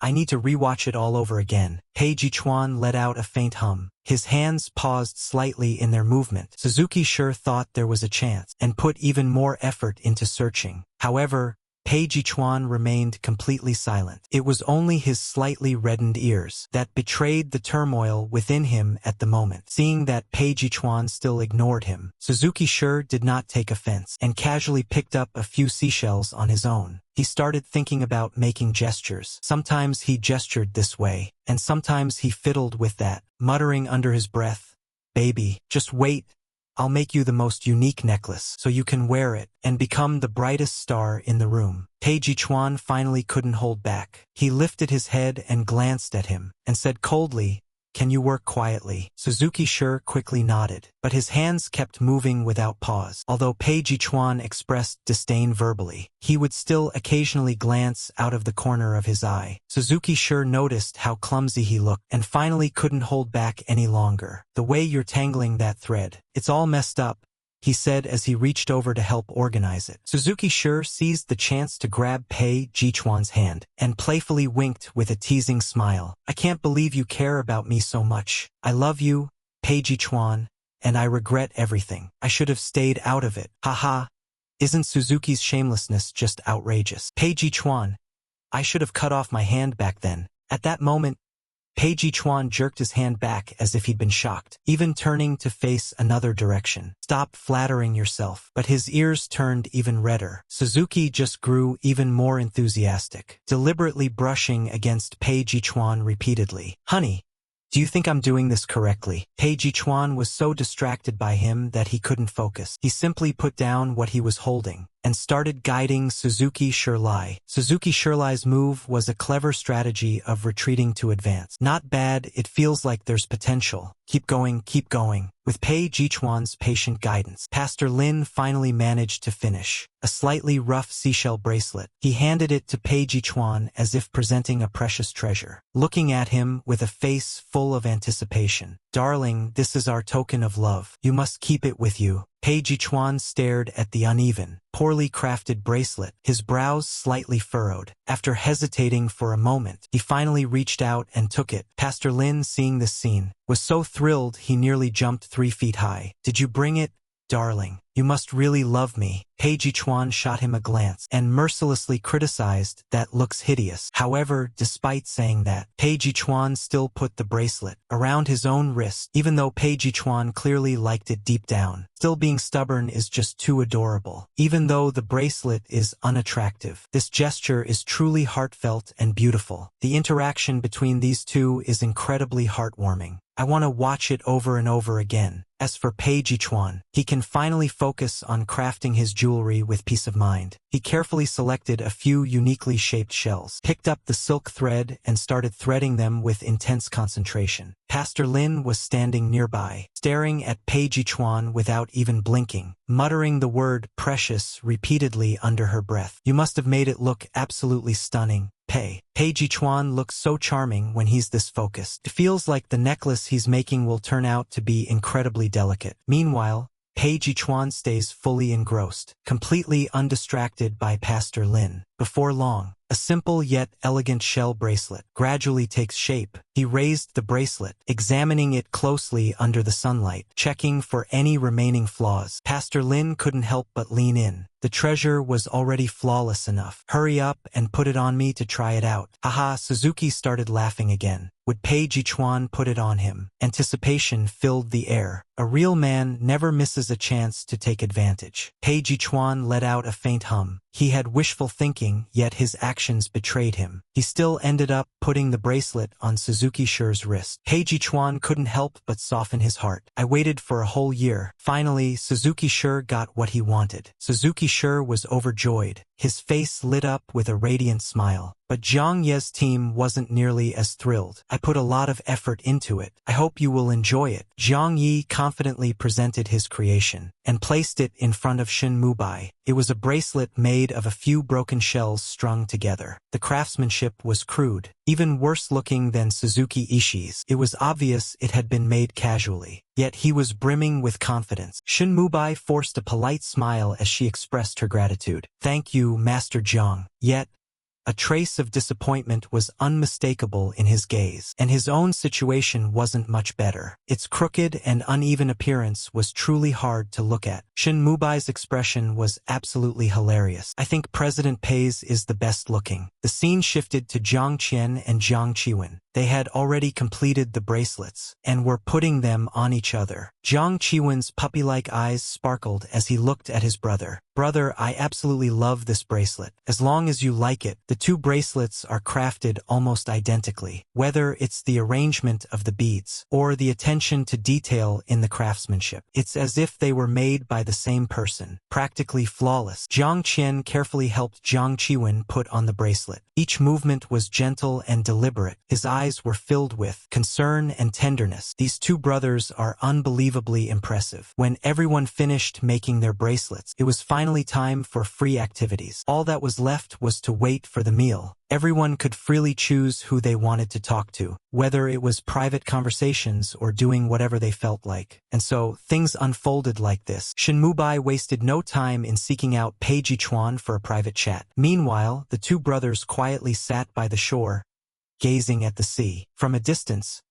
I need to rewatch it all over again." Peiji Chuan let out a faint hum. His hands paused slightly in their movement. Suzuki sure thought there was a chance, and put even more effort into searching. However, Pei Jichuan remained completely silent. It was only his slightly reddened ears that betrayed the turmoil within him at the moment. Seeing that Pei Jichuan still ignored him, Suzuki sure did not take offense and casually picked up a few seashells on his own. He started thinking about making gestures. Sometimes he gestured this way, and sometimes he fiddled with that, muttering under his breath, "Baby, just wait. I'll make you the most unique necklace so you can wear it and become the brightest star in the room." Pei Jichuan finally couldn't hold back. He lifted his head and glanced at him and said coldly, "Can you work quietly?" Suzuki sure quickly nodded, but his hands kept moving without pause. Although Pei Jichuan expressed disdain verbally, he would still occasionally glance out of the corner of his eye. Suzuki sure noticed how clumsy he looked and finally couldn't hold back any longer. "The way you're tangling that thread, it's all messed up," he said as he reached over to help organize it. Suzuki sure seized the chance to grab Pei Jichuan's hand and playfully winked with a teasing smile. "I can't believe you care about me so much. I love you, Pei Jichuan, and I regret everything. I should have stayed out of it. Haha. Isn't Suzuki's shamelessness just outrageous? Pei Jichuan, I should have cut off my hand back then." At that moment, Pei Jichuan jerked his hand back as if he'd been shocked, even turning to face another direction. "Stop flattering yourself." But his ears turned even redder. Suzuki just grew even more enthusiastic, deliberately brushing against Pei Jichuan repeatedly. "Honey, do you think I'm doing this correctly?" Pei Jichuan was so distracted by him that he couldn't focus. He simply put down what he was holding and started guiding Suzuki Shirlai. Suzuki Shirlai's move was a clever strategy of retreating to advance. "Not bad, it feels like there's potential. Keep going, keep going." With Pei Jichuan's patient guidance, Pastor Lin finally managed to finish a slightly rough seashell bracelet. He handed it to Pei Jichuan as if presenting a precious treasure, looking at him with a face full of anticipation. "Darling, this is our token of love. You must keep it with you." Pei Jichuan stared at the uneven, poorly crafted bracelet, his brows slightly furrowed. After hesitating for a moment, he finally reached out and took it. Pastor Lin, seeing this scene, was so thrilled he nearly jumped 3 feet high. "Did you bring it, darling? You must really love me." Pei Jichuan shot him a glance and mercilessly criticized, "That looks hideous." However, despite saying that, Pei Jichuan still put the bracelet around his own wrist, even though Pei Jichuan clearly liked it deep down. Still being stubborn is just too adorable. Even though the bracelet is unattractive, this gesture is truly heartfelt and beautiful. The interaction between these two is incredibly heartwarming. I want to watch it over and over again. As for Pei Jichuan, he can finally focus on crafting his jewelry with peace of mind. He carefully selected a few uniquely shaped shells, picked up the silk thread and started threading them with intense concentration. Pastor Lin was standing nearby, staring at Pei Jichuan without even blinking, muttering the word "precious" repeatedly under her breath. "You must have made it look absolutely stunning, Pei." Pei Jichuan looks so charming when he's this focused. It feels like the necklace he's making will turn out to be incredibly delicate. Meanwhile, Pei Jichuan stays fully engrossed, completely undistracted by Pastor Lin. Before long, a simple yet elegant shell bracelet gradually takes shape. He raised the bracelet, examining it closely under the sunlight, checking for any remaining flaws. Pastor Lin couldn't help but lean in. "The treasure was already flawless enough. Hurry up and put it on me to try it out." Haha, Suzuki started laughing again. Would Pei Jichuan put it on him? Anticipation filled the air. A real man never misses a chance to take advantage. Pei Jichuan let out a faint hum. He had wishful thinking, yet his actions betrayed him. He still ended up putting the bracelet on Suzuki Shi's wrist. Pei Jichuan couldn't help but soften his heart. "I waited for a whole year." Finally, Suzuki Shi got what he wanted. Suzuki Shi was overjoyed. His face lit up with a radiant smile. But Zhang Ye's team wasn't nearly as thrilled. "I put a lot of effort into it. I hope you will enjoy it." Zhang Yi confidently presented his creation and placed it in front of Shin Mubai. It was a bracelet made of a few broken shells strung together. The craftsmanship was crude, even worse looking than Suzuki Ishii's. It was obvious it had been made casually. Yet he was brimming with confidence. Shin Mubai forced a polite smile as she expressed her gratitude. "Thank you, Master Zhang." Yet, A trace of disappointment was unmistakable in his gaze, and his own situation wasn't much better. Its crooked and uneven appearance was truly hard to look at. Shin Mubai's expression was absolutely hilarious. I think President Pei's is the best looking. The scene shifted to Jiang Qian and Jiang Qiwen. They had already completed the bracelets, and were putting them on each other. Jiang Qiwen's puppy-like eyes sparkled as he looked at his brother. Brother, I absolutely love this bracelet. As long as you like it, the two bracelets are crafted almost identically. Whether it's the arrangement of the beads, or the attention to detail in the craftsmanship, it's as if they were made by the same person, practically flawless. Jiang Qian carefully helped Jiang Qiwen put on the bracelet. Each movement was gentle and deliberate. His eyes were filled with concern and tenderness. These two brothers are unbelievably impressive. When everyone finished making their bracelets, it was finally time for free activities. All that was left was to wait for the meal. Everyone could freely choose who they wanted to talk to, whether it was private conversations or doing whatever they felt like. And so, things unfolded like this. Shin Mubai wasted no time in seeking out Pei Jichuan for a private chat. Meanwhile, the two brothers quietly sat by the shore, gazing at the sea. From a distance,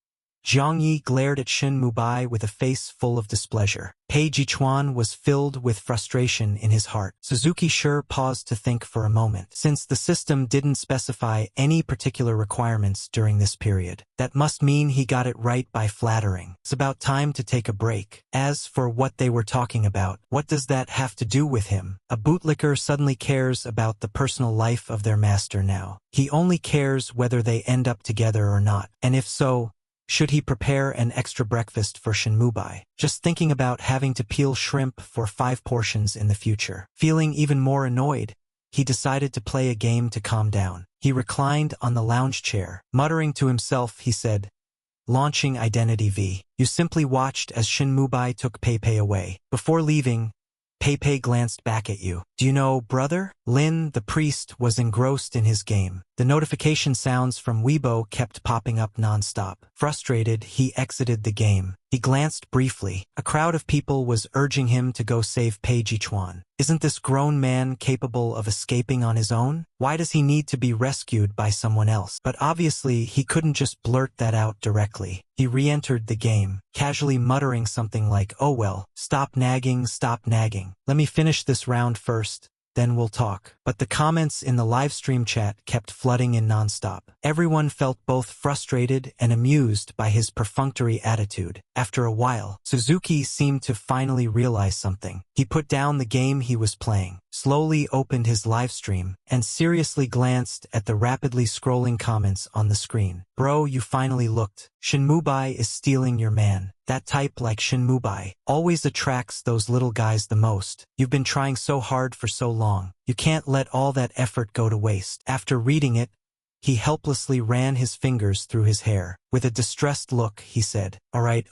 Zhang Yi glared at Shin Mubai with a face full of displeasure. Pei Jichuan was filled with frustration in his heart. Suzuki sure paused to think for a moment. Since the system didn't specify any particular requirements during this period, that must mean he got it right by flattering. It's about time to take a break. As for what they were talking about, what does that have to do with him? A bootlicker suddenly cares about the personal life of their master now. He only cares whether they end up together or not. And if so, should he prepare an extra breakfast for Shin Mubai? Just thinking about having to peel shrimp for 5 portions in the future. Feeling even more annoyed, he decided to play a game to calm down. He reclined on the lounge chair. Muttering to himself, he said, "Launching Identity V." You simply watched as Shin Mubai took Pei away. Before leaving, Pei glanced back at you. "Do you know, brother?" Lin, the priest, was engrossed in his game. The notification sounds from Weibo kept popping up non-stop. Frustrated, he exited the game. He glanced briefly. A crowd of people was urging him to go save Pei Jichuan. Isn't this grown man capable of escaping on his own? Why does he need to be rescued by someone else? But obviously, he couldn't just blurt that out directly. He re-entered the game, casually muttering something like, "Oh well, stop nagging, stop nagging. Let me finish this round first. Then we'll talk." But the comments in the livestream chat kept flooding in nonstop. Everyone felt both frustrated and amused by his perfunctory attitude. After a while, Suzuki seemed to finally realize something. He put down the game he was playing, slowly opened his livestream, and seriously glanced at the rapidly scrolling comments on the screen. "Bro, you finally looked. Shin Mubai is stealing your man. That type like Shin Mubai always attracts those little guys the most. You've been trying so hard for so long. You can't let all that effort go to waste." After reading it, he helplessly ran his fingers through his hair. With a distressed look, he said, all right,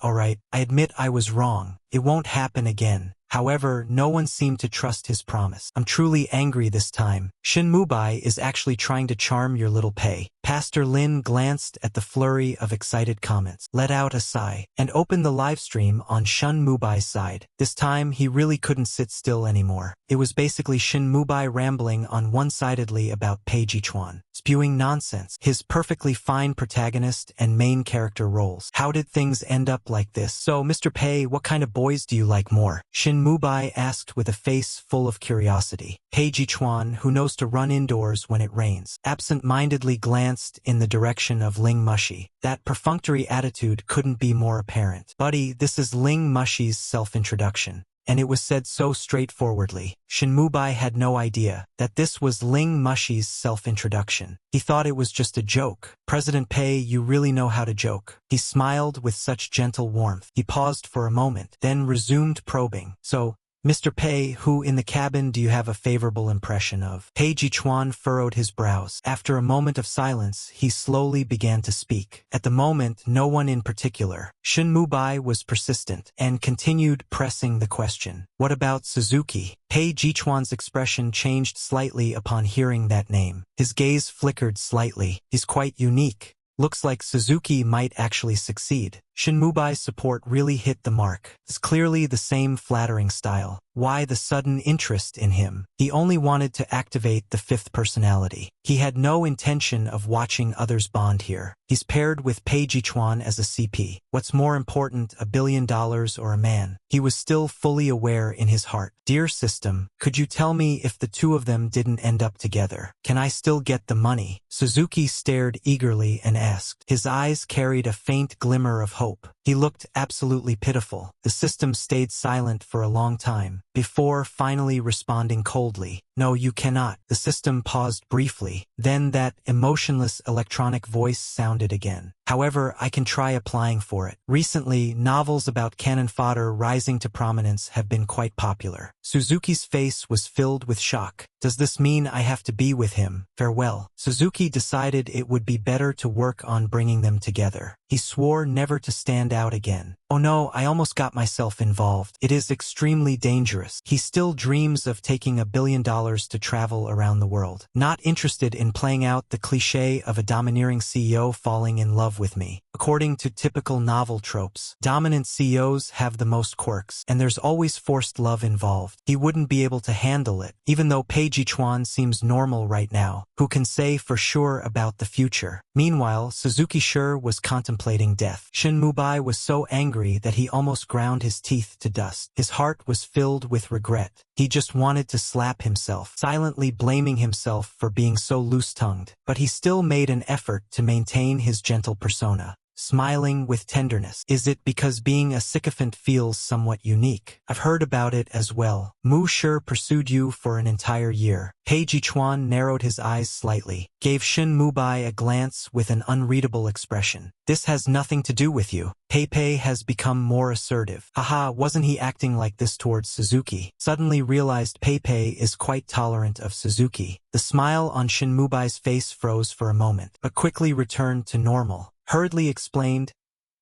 I admit I was wrong. It won't happen again." However, no one seemed to trust his promise. "I'm truly angry this time. Shin Mubai is actually trying to charm your little Pei." Pastor Lin glanced at the flurry of excited comments, let out a sigh, and opened the livestream on Shin Mubai's side. This time, he really couldn't sit still anymore. It was basically Shin Mubai rambling on one-sidedly about Pei Jichuan, spewing nonsense. His perfectly fine protagonist and main character roles. How did things end up like this? "So, Mr. Pei, what kind of boys do you like more?" Shin Mubai asked with a face full of curiosity. Pei Jichuan, who knows to run indoors when it rains, absent-mindedly glanced in the direction of Ling Mushi. That perfunctory attitude couldn't be more apparent. "Buddy, this is Ling Mushi's self-introduction." And it was said so straightforwardly. Shin Mubai had no idea that this was Ling Mushi's self-introduction. He thought it was just a joke. "President Pei, you really know how to joke." He smiled with such gentle warmth. He paused for a moment, then resumed probing. "So, Mr. Pei, who in the cabin do you have a favorable impression of?" Pei Jichuan furrowed his brows. After a moment of silence, he slowly began to speak. At the moment, no one in particular. Shin Mubai was persistent and continued pressing the question. "What about Suzuki?" Pei Jichuan's expression changed slightly upon hearing that name. His gaze flickered slightly. "He's quite unique. Looks like Suzuki might actually succeed." Shinmubai's support really hit the mark. It's clearly the same flattering style. Why the sudden interest in him? He only wanted to activate the fifth personality. He had no intention of watching others bond here. He's paired with Pei Jichuan as a CP. What's more important, $1 billion or a man? He was still fully aware in his heart. Dear system, could you tell me if the two of them didn't end up together? Can I still get the money? Suzuki stared eagerly and asked. His eyes carried a faint glimmer of hope. He looked absolutely pitiful. The system stayed silent for a long time, before finally responding coldly. No, you cannot. The system paused briefly. Then that emotionless electronic voice sounded again. However, I can try applying for it. Recently, novels about cannon fodder rising to prominence have been quite popular. Suzuki's face was filled with shock. Does this mean I have to be with him? Farewell. Suzuki decided it would be better to work on bringing them together. He swore never to stand out again. Oh no, I almost got myself involved. It is extremely dangerous. He still dreams of taking $1 billion to travel around the world. Not interested in playing out the cliché of a domineering CEO falling in love with me. According to typical novel tropes, dominant CEOs have the most quirks, and there's always forced love involved. He wouldn't be able to handle it, even though Pei Jichuan seems normal right now. Who can say for sure about the future? Meanwhile, Suzuki sure was contemplating death. Shinmubai was so angry that he almost ground his teeth to dust. His heart was filled with regret. He just wanted to slap himself, silently blaming himself for being so loose-tongued. But he still made an effort to maintain his gentle persona, smiling with tenderness. Is it because being a sycophant feels somewhat unique? I've heard about it as well. Mu sure pursued you for an entire year. Pei Jichuan narrowed his eyes slightly, gave Shinmubai a glance with an unreadable expression. This has nothing to do with you. Pei has become more assertive. Haha, wasn't he acting like this towards Suzuki? Suddenly realized Pei is quite tolerant of Suzuki. The smile on Shinmubai's face froze for a moment, but quickly returned to normal. Hurriedly explained,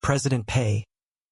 President Pei,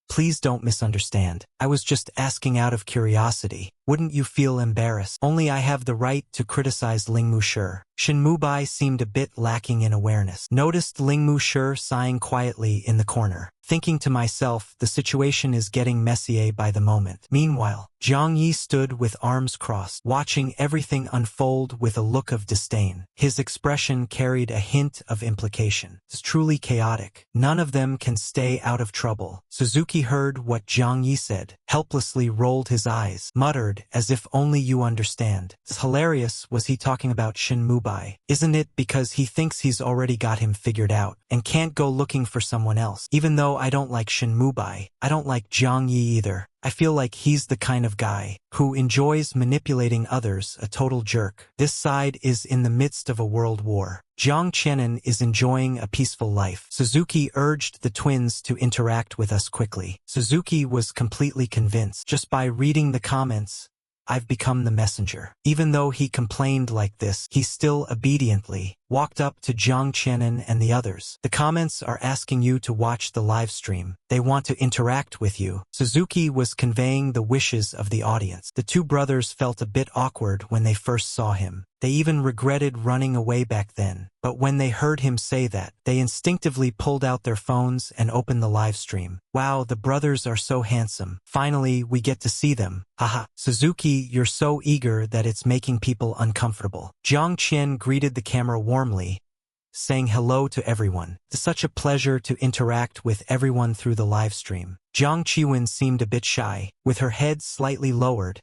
please don't misunderstand. I was just asking out of curiosity. Wouldn't you feel embarrassed? Only I have the right to criticize Lingmu Shi. Shinmubai seemed a bit lacking in awareness. Noticed Lingmu Shi sighing quietly in the corner. Thinking to myself, the situation is getting messier by the moment. Meanwhile, Zhang Yi stood with arms crossed, watching everything unfold with a look of disdain. His expression carried a hint of implication. It's truly chaotic. None of them can stay out of trouble. Suzuki heard what Zhang Yi said, helplessly rolled his eyes, muttered, as if only you understand. It's hilarious. Was he talking about Shinmubai? Isn't it because he thinks he's already got him figured out, and can't go looking for someone else? Even though I don't like Shinmubai, I don't like Zhang Yi either. I feel like he's the kind of guy who enjoys manipulating others, a total jerk. This side is in the midst of a world war. Jiang Qianan is enjoying a peaceful life. Suzuki urged the twins to interact with us quickly. Suzuki was completely convinced. Just by reading the comments, I've become the messenger. Even though he complained like this, he still obediently walked up to Jiang Qianan and the others. The comments are asking you to watch the live stream. They want to interact with you. Suzuki was conveying the wishes of the audience. The two brothers felt a bit awkward when they first saw him. They even regretted running away back then. But when they heard him say that, they instinctively pulled out their phones and opened the live stream. Wow, the brothers are so handsome. Finally, we get to see them. Haha. Suzuki, you're so eager that it's making people uncomfortable. Jiang Qian greeted the camera warmly, saying hello to everyone. It's such a pleasure to interact with everyone through the live stream. Jiang Qiwen seemed a bit shy. With her head slightly lowered,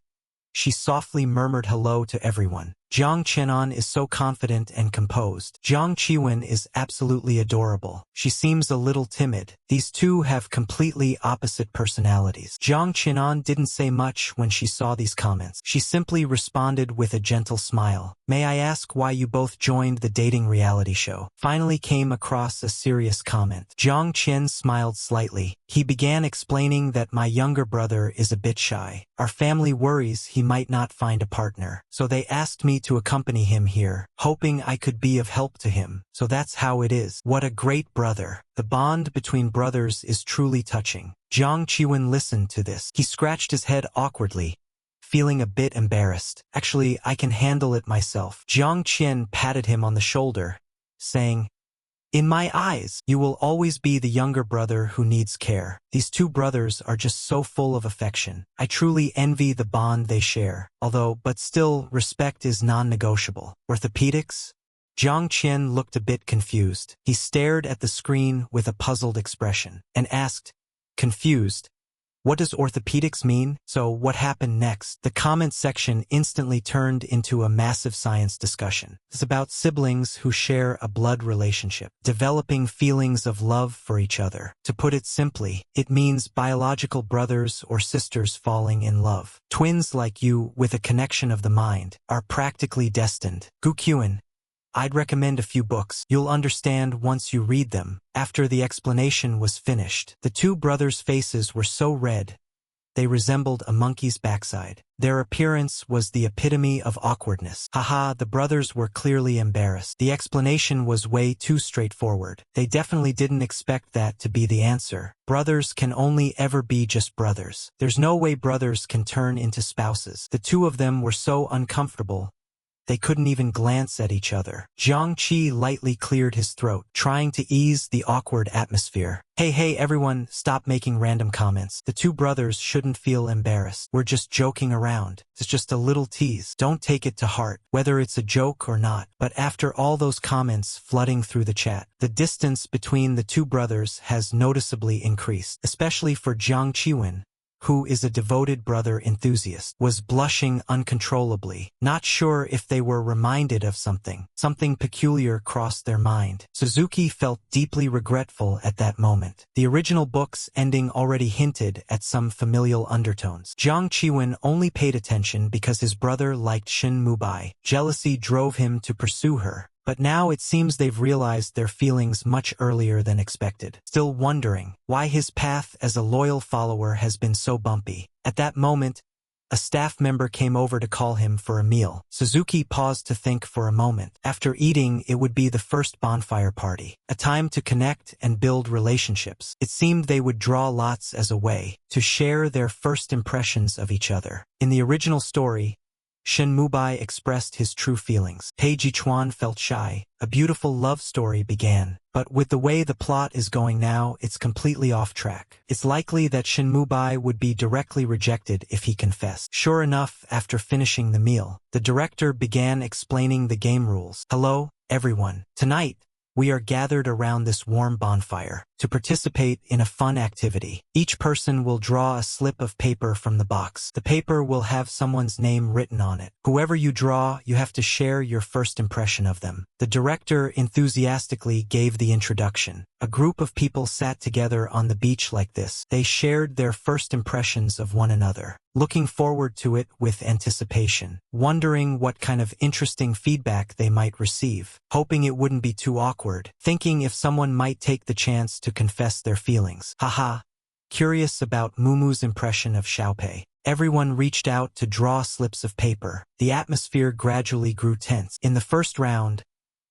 she softly murmured hello to everyone. Jiang Qianan is so confident and composed. Jiang Qiwen is absolutely adorable. She seems a little timid. These two have completely opposite personalities. Jiang Qianan didn't say much when she saw these comments. She simply responded with a gentle smile. May I ask why you both joined the dating reality show? Finally came across a serious comment. Jiang Qian smiled slightly. He began explaining that my younger brother is a bit shy. Our family worries he might not find a partner, so they asked me to accompany him here, hoping I could be of help to him. So that's how it is. What a great brother. The bond between brothers is truly touching. Jiang Qiwen listened to this. He scratched his head awkwardly, feeling a bit embarrassed. Actually, I can handle it myself. Jiang Qian patted him on the shoulder, saying, In my eyes, you will always be the younger brother who needs care. These two brothers are just so full of affection. I truly envy the bond they share. But still, respect is non-negotiable. Orthopedics? Jiang Qian looked a bit confused. He stared at the screen with a puzzled expression and asked, confused, what does orthopedics mean? So what happened next? The comment section instantly turned into a massive science discussion. It's about siblings who share a blood relationship, developing feelings of love for each other. To put it simply, it means biological brothers or sisters falling in love. Twins like you, with a connection of the mind, are practically destined. Guqian, I'd recommend a few books. You'll understand once you read them. After the explanation was finished, the two brothers' faces were so red, they resembled a monkey's backside. Their appearance was the epitome of awkwardness. Haha, the brothers were clearly embarrassed. The explanation was way too straightforward. They definitely didn't expect that to be the answer. Brothers can only ever be just brothers. There's no way brothers can turn into spouses. The two of them were so uncomfortable, they couldn't even glance at each other. Jiang Qi lightly cleared his throat, trying to ease the awkward atmosphere. Hey everyone, stop making random comments. The two brothers shouldn't feel embarrassed. We're just joking around. It's just a little tease. Don't take it to heart, whether it's a joke or not. But after all those comments flooding through the chat, the distance between the two brothers has noticeably increased, especially for Jiang Qiwen, who is a devoted brother enthusiast, was blushing uncontrollably. Not sure if they were reminded of something. Something peculiar crossed their mind. Suzuki felt deeply regretful at that moment. The original book's ending already hinted at some familial undertones. Jiang Qiwen only paid attention because his brother liked Shin Mubai. Jealousy drove him to pursue her. But now it seems they've realized their feelings much earlier than expected. Still wondering why his path as a loyal follower has been so bumpy. At that moment, a staff member came over to call him for a meal. Suzuki paused to think for a moment. After eating, it would be the first bonfire party. A time to connect and build relationships. It seemed they would draw lots as a way to share their first impressions of each other. In the original story, Shin Mubai expressed his true feelings. Pei Jichuan felt shy. A beautiful love story began. But with the way the plot is going now, it's completely off track. It's likely that Shin Mubai would be directly rejected if he confessed. Sure enough, after finishing the meal, the director began explaining the game rules. Hello, everyone. Tonight, we are gathered around this warm bonfire to participate in a fun activity. Each person will draw a slip of paper from the box. The paper will have someone's name written on it. Whoever you draw, you have to share your first impression of them. The director enthusiastically gave the introduction. A group of people sat together on the beach like this. They shared their first impressions of one another, looking forward to it with anticipation, wondering what kind of interesting feedback they might receive, hoping it wouldn't be too awkward, thinking if someone might take the chance to confess their feelings. Haha. Curious about Mumu's impression of Xiaopei. Everyone reached out to draw slips of paper. The atmosphere gradually grew tense. In the first round,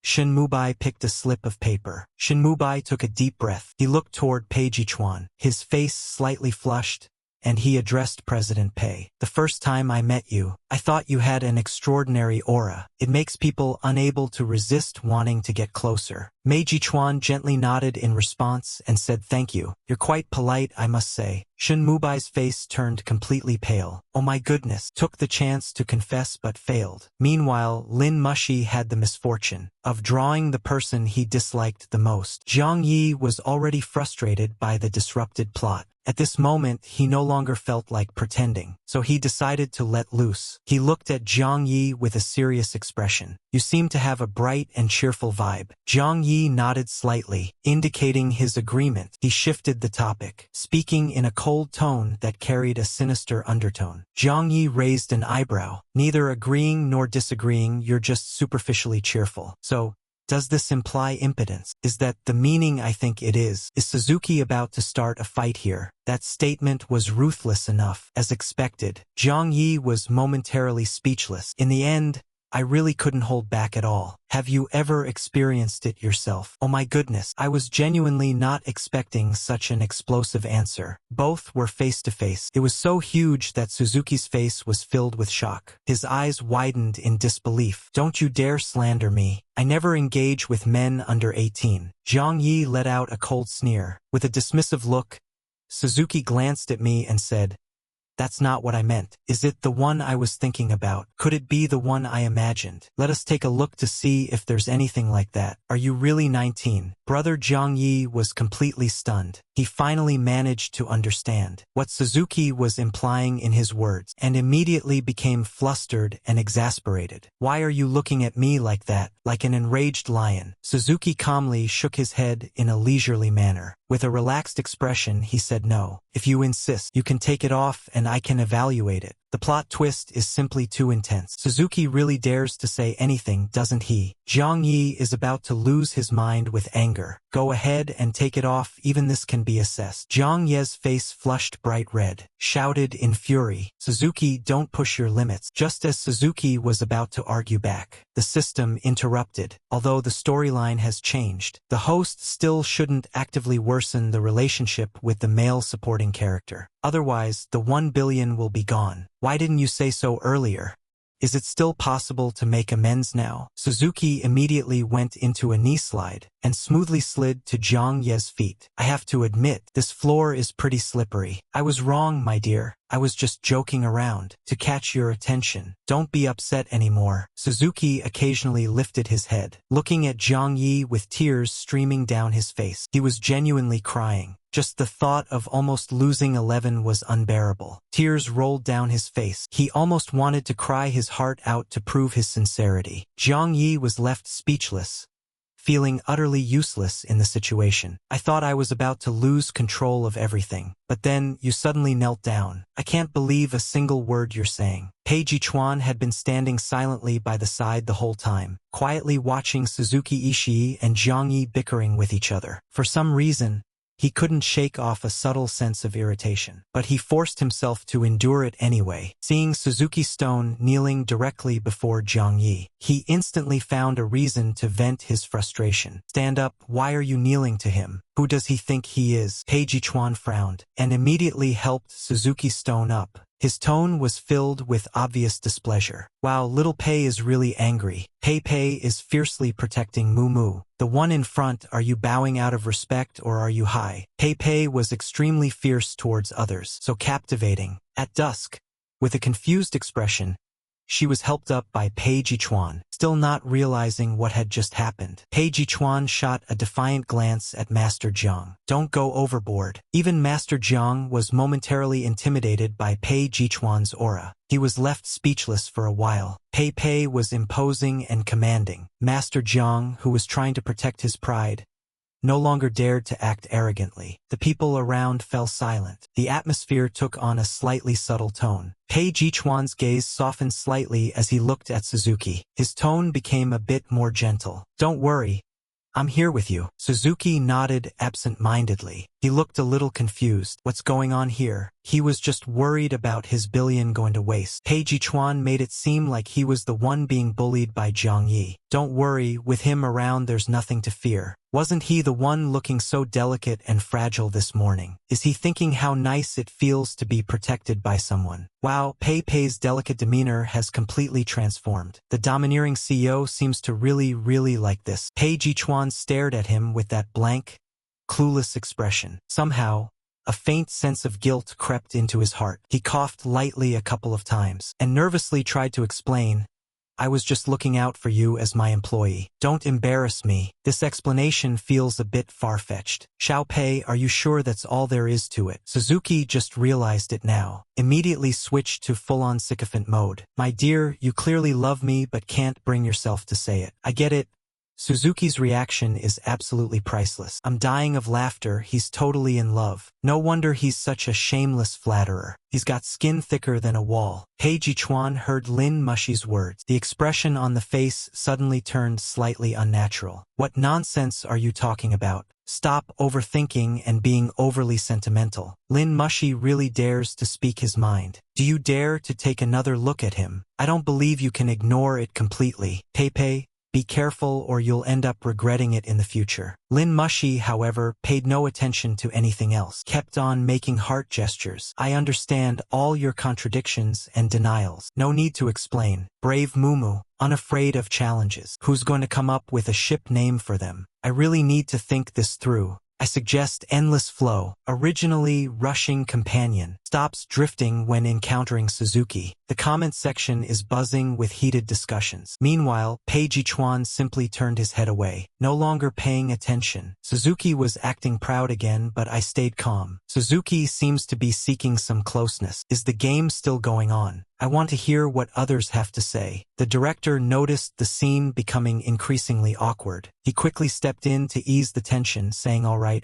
Shin Mubai picked a slip of paper. Shin Mubai took a deep breath. He looked toward Pei Jichuan, his face slightly flushed, and he addressed President Pei. The first time I met you, I thought you had an extraordinary aura. It makes people unable to resist wanting to get closer. Mei Jichuan gently nodded in response and said thank you. You're quite polite, I must say. Shin Mubai's face turned completely pale. Oh my goodness. Took the chance to confess but failed. Meanwhile, Lin Mushi had the misfortune of drawing the person he disliked the most. Zhang Yi was already frustrated by the disrupted plot. At this moment, he no longer felt like pretending, so he decided to let loose. He looked at Zhang Yi with a serious expression. You seem to have a bright and cheerful vibe. Zhang Yi nodded slightly, indicating his agreement. He shifted the topic, speaking in a cold tone that carried a sinister undertone. Zhang Yi raised an eyebrow. Neither agreeing nor disagreeing, you're just superficially cheerful. So, does this imply impotence? Is that the meaning I think it is? Is Suzuki about to start a fight here? That statement was ruthless enough. As expected, Zhang Yi was momentarily speechless. In the end, I really couldn't hold back at all. Have you ever experienced it yourself? Oh my goodness, I was genuinely not expecting such an explosive answer. Both were face to face. It was so huge that Suzuki's face was filled with shock. His eyes widened in disbelief. Don't you dare slander me. I never engage with men under 18. Zhang Yi let out a cold sneer. With a dismissive look, Suzuki glanced at me and said, "That's not what I meant. Is it the one I was thinking about? Could it be the one I imagined? Let us take a look to see if there's anything like that. Are you really 19? Brother Zhang Yi was completely stunned. He finally managed to understand what Suzuki was implying in his words, and immediately became flustered and exasperated. Why are you looking at me like that, like an enraged lion? Suzuki calmly shook his head in a leisurely manner. With a relaxed expression, he said, "No. If you insist, you can take it off and I can evaluate it." The plot twist is simply too intense. Suzuki really dares to say anything, doesn't he? Zhang Yi is about to lose his mind with anger. Go ahead and take it off, even this can be assessed. Zhang Ye's face flushed bright red, shouted in fury, "Suzuki, don't push your limits." Just as Suzuki was about to argue back, the system interrupted. Although the storyline has changed, the host still shouldn't actively worsen the relationship with the male supporting character. Otherwise, the 1 billion will be gone. Why didn't you say so earlier? Is it still possible to make amends now? Suzuki immediately went into a knee slide and smoothly slid to Zhang Ye's feet. I have to admit, this floor is pretty slippery. I was wrong, my dear. I was just joking around to catch your attention. Don't be upset anymore. Suzuki occasionally lifted his head, looking at Zhang Yi with tears streaming down his face. He was genuinely crying. Just the thought of almost losing 11 was unbearable. Tears rolled down his face. He almost wanted to cry his heart out to prove his sincerity. Zhang Yi was left speechless, feeling utterly useless in the situation. I thought I was about to lose control of everything. But then, you suddenly knelt down. I can't believe a single word you're saying. Pei Jichuan had been standing silently by the side the whole time, quietly watching Suzuki Ishii and Zhang Yi bickering with each other. For some reason, he couldn't shake off a subtle sense of irritation, but he forced himself to endure it anyway. Seeing Suzuki Stone kneeling directly before Zhang Yi, he instantly found a reason to vent his frustration. "Stand up, why are you kneeling to him? Who does he think he is?" Pei Jichuan frowned, and immediately helped Suzuki Stone up. His tone was filled with obvious displeasure. "Wow, little Pei is really angry. Pei is fiercely protecting Moo. The one in front, are you bowing out of respect or are you high?" Pei was extremely fierce towards others, so captivating. At dusk, with a confused expression, she was helped up by Pei Jichuan, still not realizing what had just happened. Pei Jichuan shot a defiant glance at Master Zhang. "Don't go overboard." Even Master Zhang was momentarily intimidated by Pei Jichuan's aura. He was left speechless for a while. Pei was imposing and commanding. Master Zhang, who was trying to protect his pride, no longer dared to act arrogantly. The people around fell silent. The atmosphere took on a slightly subtle tone. Pei Jichuan's gaze softened slightly as he looked at Suzuki. His tone became a bit more gentle. "Don't worry. I'm here with you." Suzuki nodded absent-mindedly. He looked a little confused. What's going on here? He was just worried about his billion going to waste. Pei Jichuan made it seem like he was the one being bullied by Zhang Yi. "Don't worry, with him around there's nothing to fear. Wasn't he the one looking so delicate and fragile this morning? Is he thinking how nice it feels to be protected by someone?" Wow, Pei's delicate demeanor has completely transformed. The domineering CEO seems to really like this. Pei Jichuan stared at him with that blank, clueless expression. Somehow, a faint sense of guilt crept into his heart. He coughed lightly a couple of times and nervously tried to explain, "I was just looking out for you as my employee. Don't embarrass me." This explanation feels a bit far-fetched. "Xiao Pei, are you sure that's all there is to it?" Suzuki just realized it now. Immediately switched to full-on sycophant mode. "My dear, you clearly love me but can't bring yourself to say it. I get it. Suzuki's reaction is absolutely priceless. I'm dying of laughter, he's totally in love. No wonder he's such a shameless flatterer. He's got skin thicker than a wall. Pei Jichuan heard Lin Mushi's words. The expression on the face suddenly turned slightly unnatural. What nonsense are you talking about? Stop overthinking and being overly sentimental. Lin Mushi really dares to speak his mind. Do you dare to take another look at him? I don't believe you can ignore it completely. Pei, be careful or you'll end up regretting it in the future. Lin Mushi, however, paid no attention to anything else, kept on making heart gestures. I understand all your contradictions and denials. No need to explain. Brave Mumu, unafraid of challenges. Who's going to come up with a ship name for them? I really need to think this through. I suggest endless flow. Originally rushing companion stops drifting when encountering Suzuki. The comment section is buzzing with heated discussions. Meanwhile, Pei Jichuan simply turned his head away, no longer paying attention. Suzuki was acting proud again, but I stayed calm. Suzuki seems to be seeking some closeness. Is the game still going on? I want to hear what others have to say. The director noticed the scene becoming increasingly awkward. He quickly stepped in to ease the tension, saying, all right,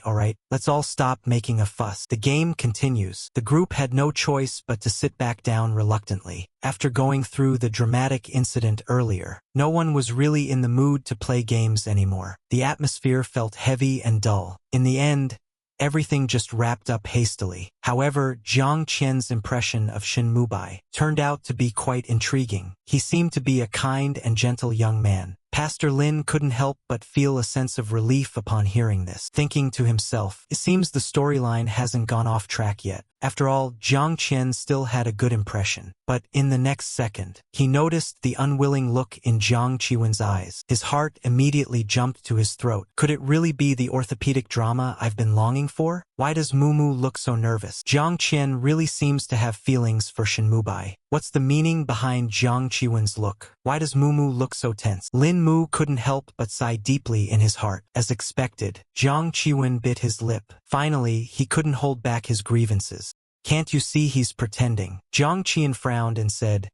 let's all stop making a fuss. The game continues. The group had no choice but to sit back down reluctantly. After going through the dramatic incident earlier, no one was really in the mood to play games anymore. The atmosphere felt heavy and dull. In the end, everything just wrapped up hastily. However, Jiang Qian's impression of Shin Mubai turned out to be quite intriguing. He seemed to be a kind and gentle young man. Pastor Lin couldn't help but feel a sense of relief upon hearing this, thinking to himself, it seems the storyline hasn't gone off track yet. After all, Jiang Qian still had a good impression. But in the next second, he noticed the unwilling look in Jiang Qiwen's eyes. His heart immediately jumped to his throat. Could it really be the orthopedic drama I've been longing for? Why does Mumu look so nervous? Jiang Qian really seems to have feelings for Shin Mubai. What's the meaning behind Jiang Qiwen's look? Why does Mumu look so tense? Lin Mu couldn't help but sigh deeply in his heart. As expected, Jiang Qiwen bit his lip. Finally, he couldn't hold back his grievances. Can't you see he's pretending? Jiang Qian frowned and said,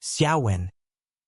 Xiaowen,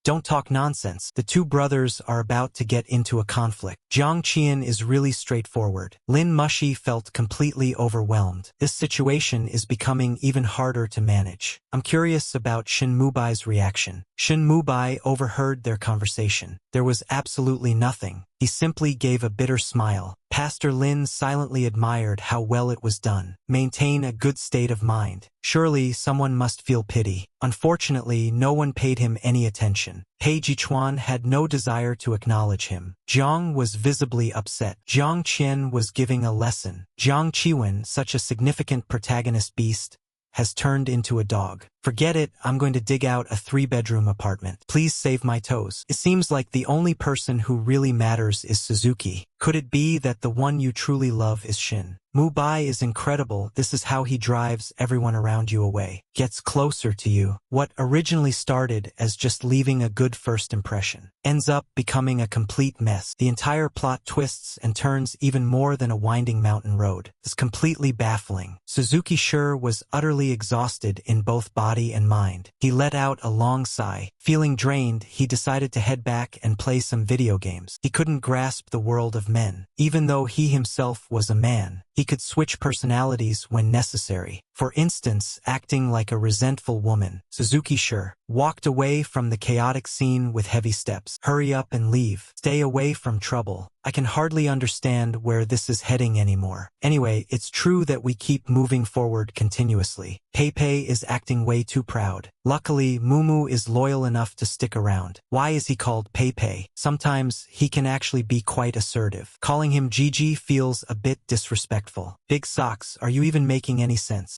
don't talk nonsense. The two brothers are about to get into a conflict. Jiang Qian is really straightforward. Lin Mushi felt completely overwhelmed. This situation is becoming even harder to manage. I'm curious about Shin Mubai's reaction. Shin Mubai overheard their conversation. There was absolutely nothing. He simply gave a bitter smile. Pastor Lin silently admired how well it was done. Maintain a good state of mind. Surely someone must feel pity. Unfortunately, no one paid him any attention. Pei Jichuan had no desire to acknowledge him. Jiang was visibly upset. Jiang Qian was giving a lesson. Jiang Qiwen, such a significant protagonist beast, has turned into a dog. Forget it, I'm going to dig out a 3-bedroom apartment. Please save my toes. It seems like the only person who really matters is Suzuki. Could it be that the one you truly love is Shin? Mubai is incredible. This is how he drives everyone around you away. Gets closer to you. What originally started as just leaving a good first impression ends up becoming a complete mess. The entire plot twists and turns even more than a winding mountain road. It's completely baffling. Suzuki sure was utterly exhausted in both body and mind. He let out a long sigh. Feeling drained, he decided to head back and play some video games. He couldn't grasp the world of men. Even though he himself was a man, he could switch personalities when necessary. For instance, acting like a resentful woman. Suzuki sure walked away from the chaotic scene with heavy steps. Hurry up and leave. Stay away from trouble. I can hardly understand where this is heading anymore. Anyway, it's true that we keep moving forward continuously. Pei is acting way too proud. Luckily, Mumu is loyal enough to stick around. Why is he called Pei? Sometimes he can actually be quite assertive. Calling him Gigi feels a bit disrespectful. Big socks, are you even making any sense?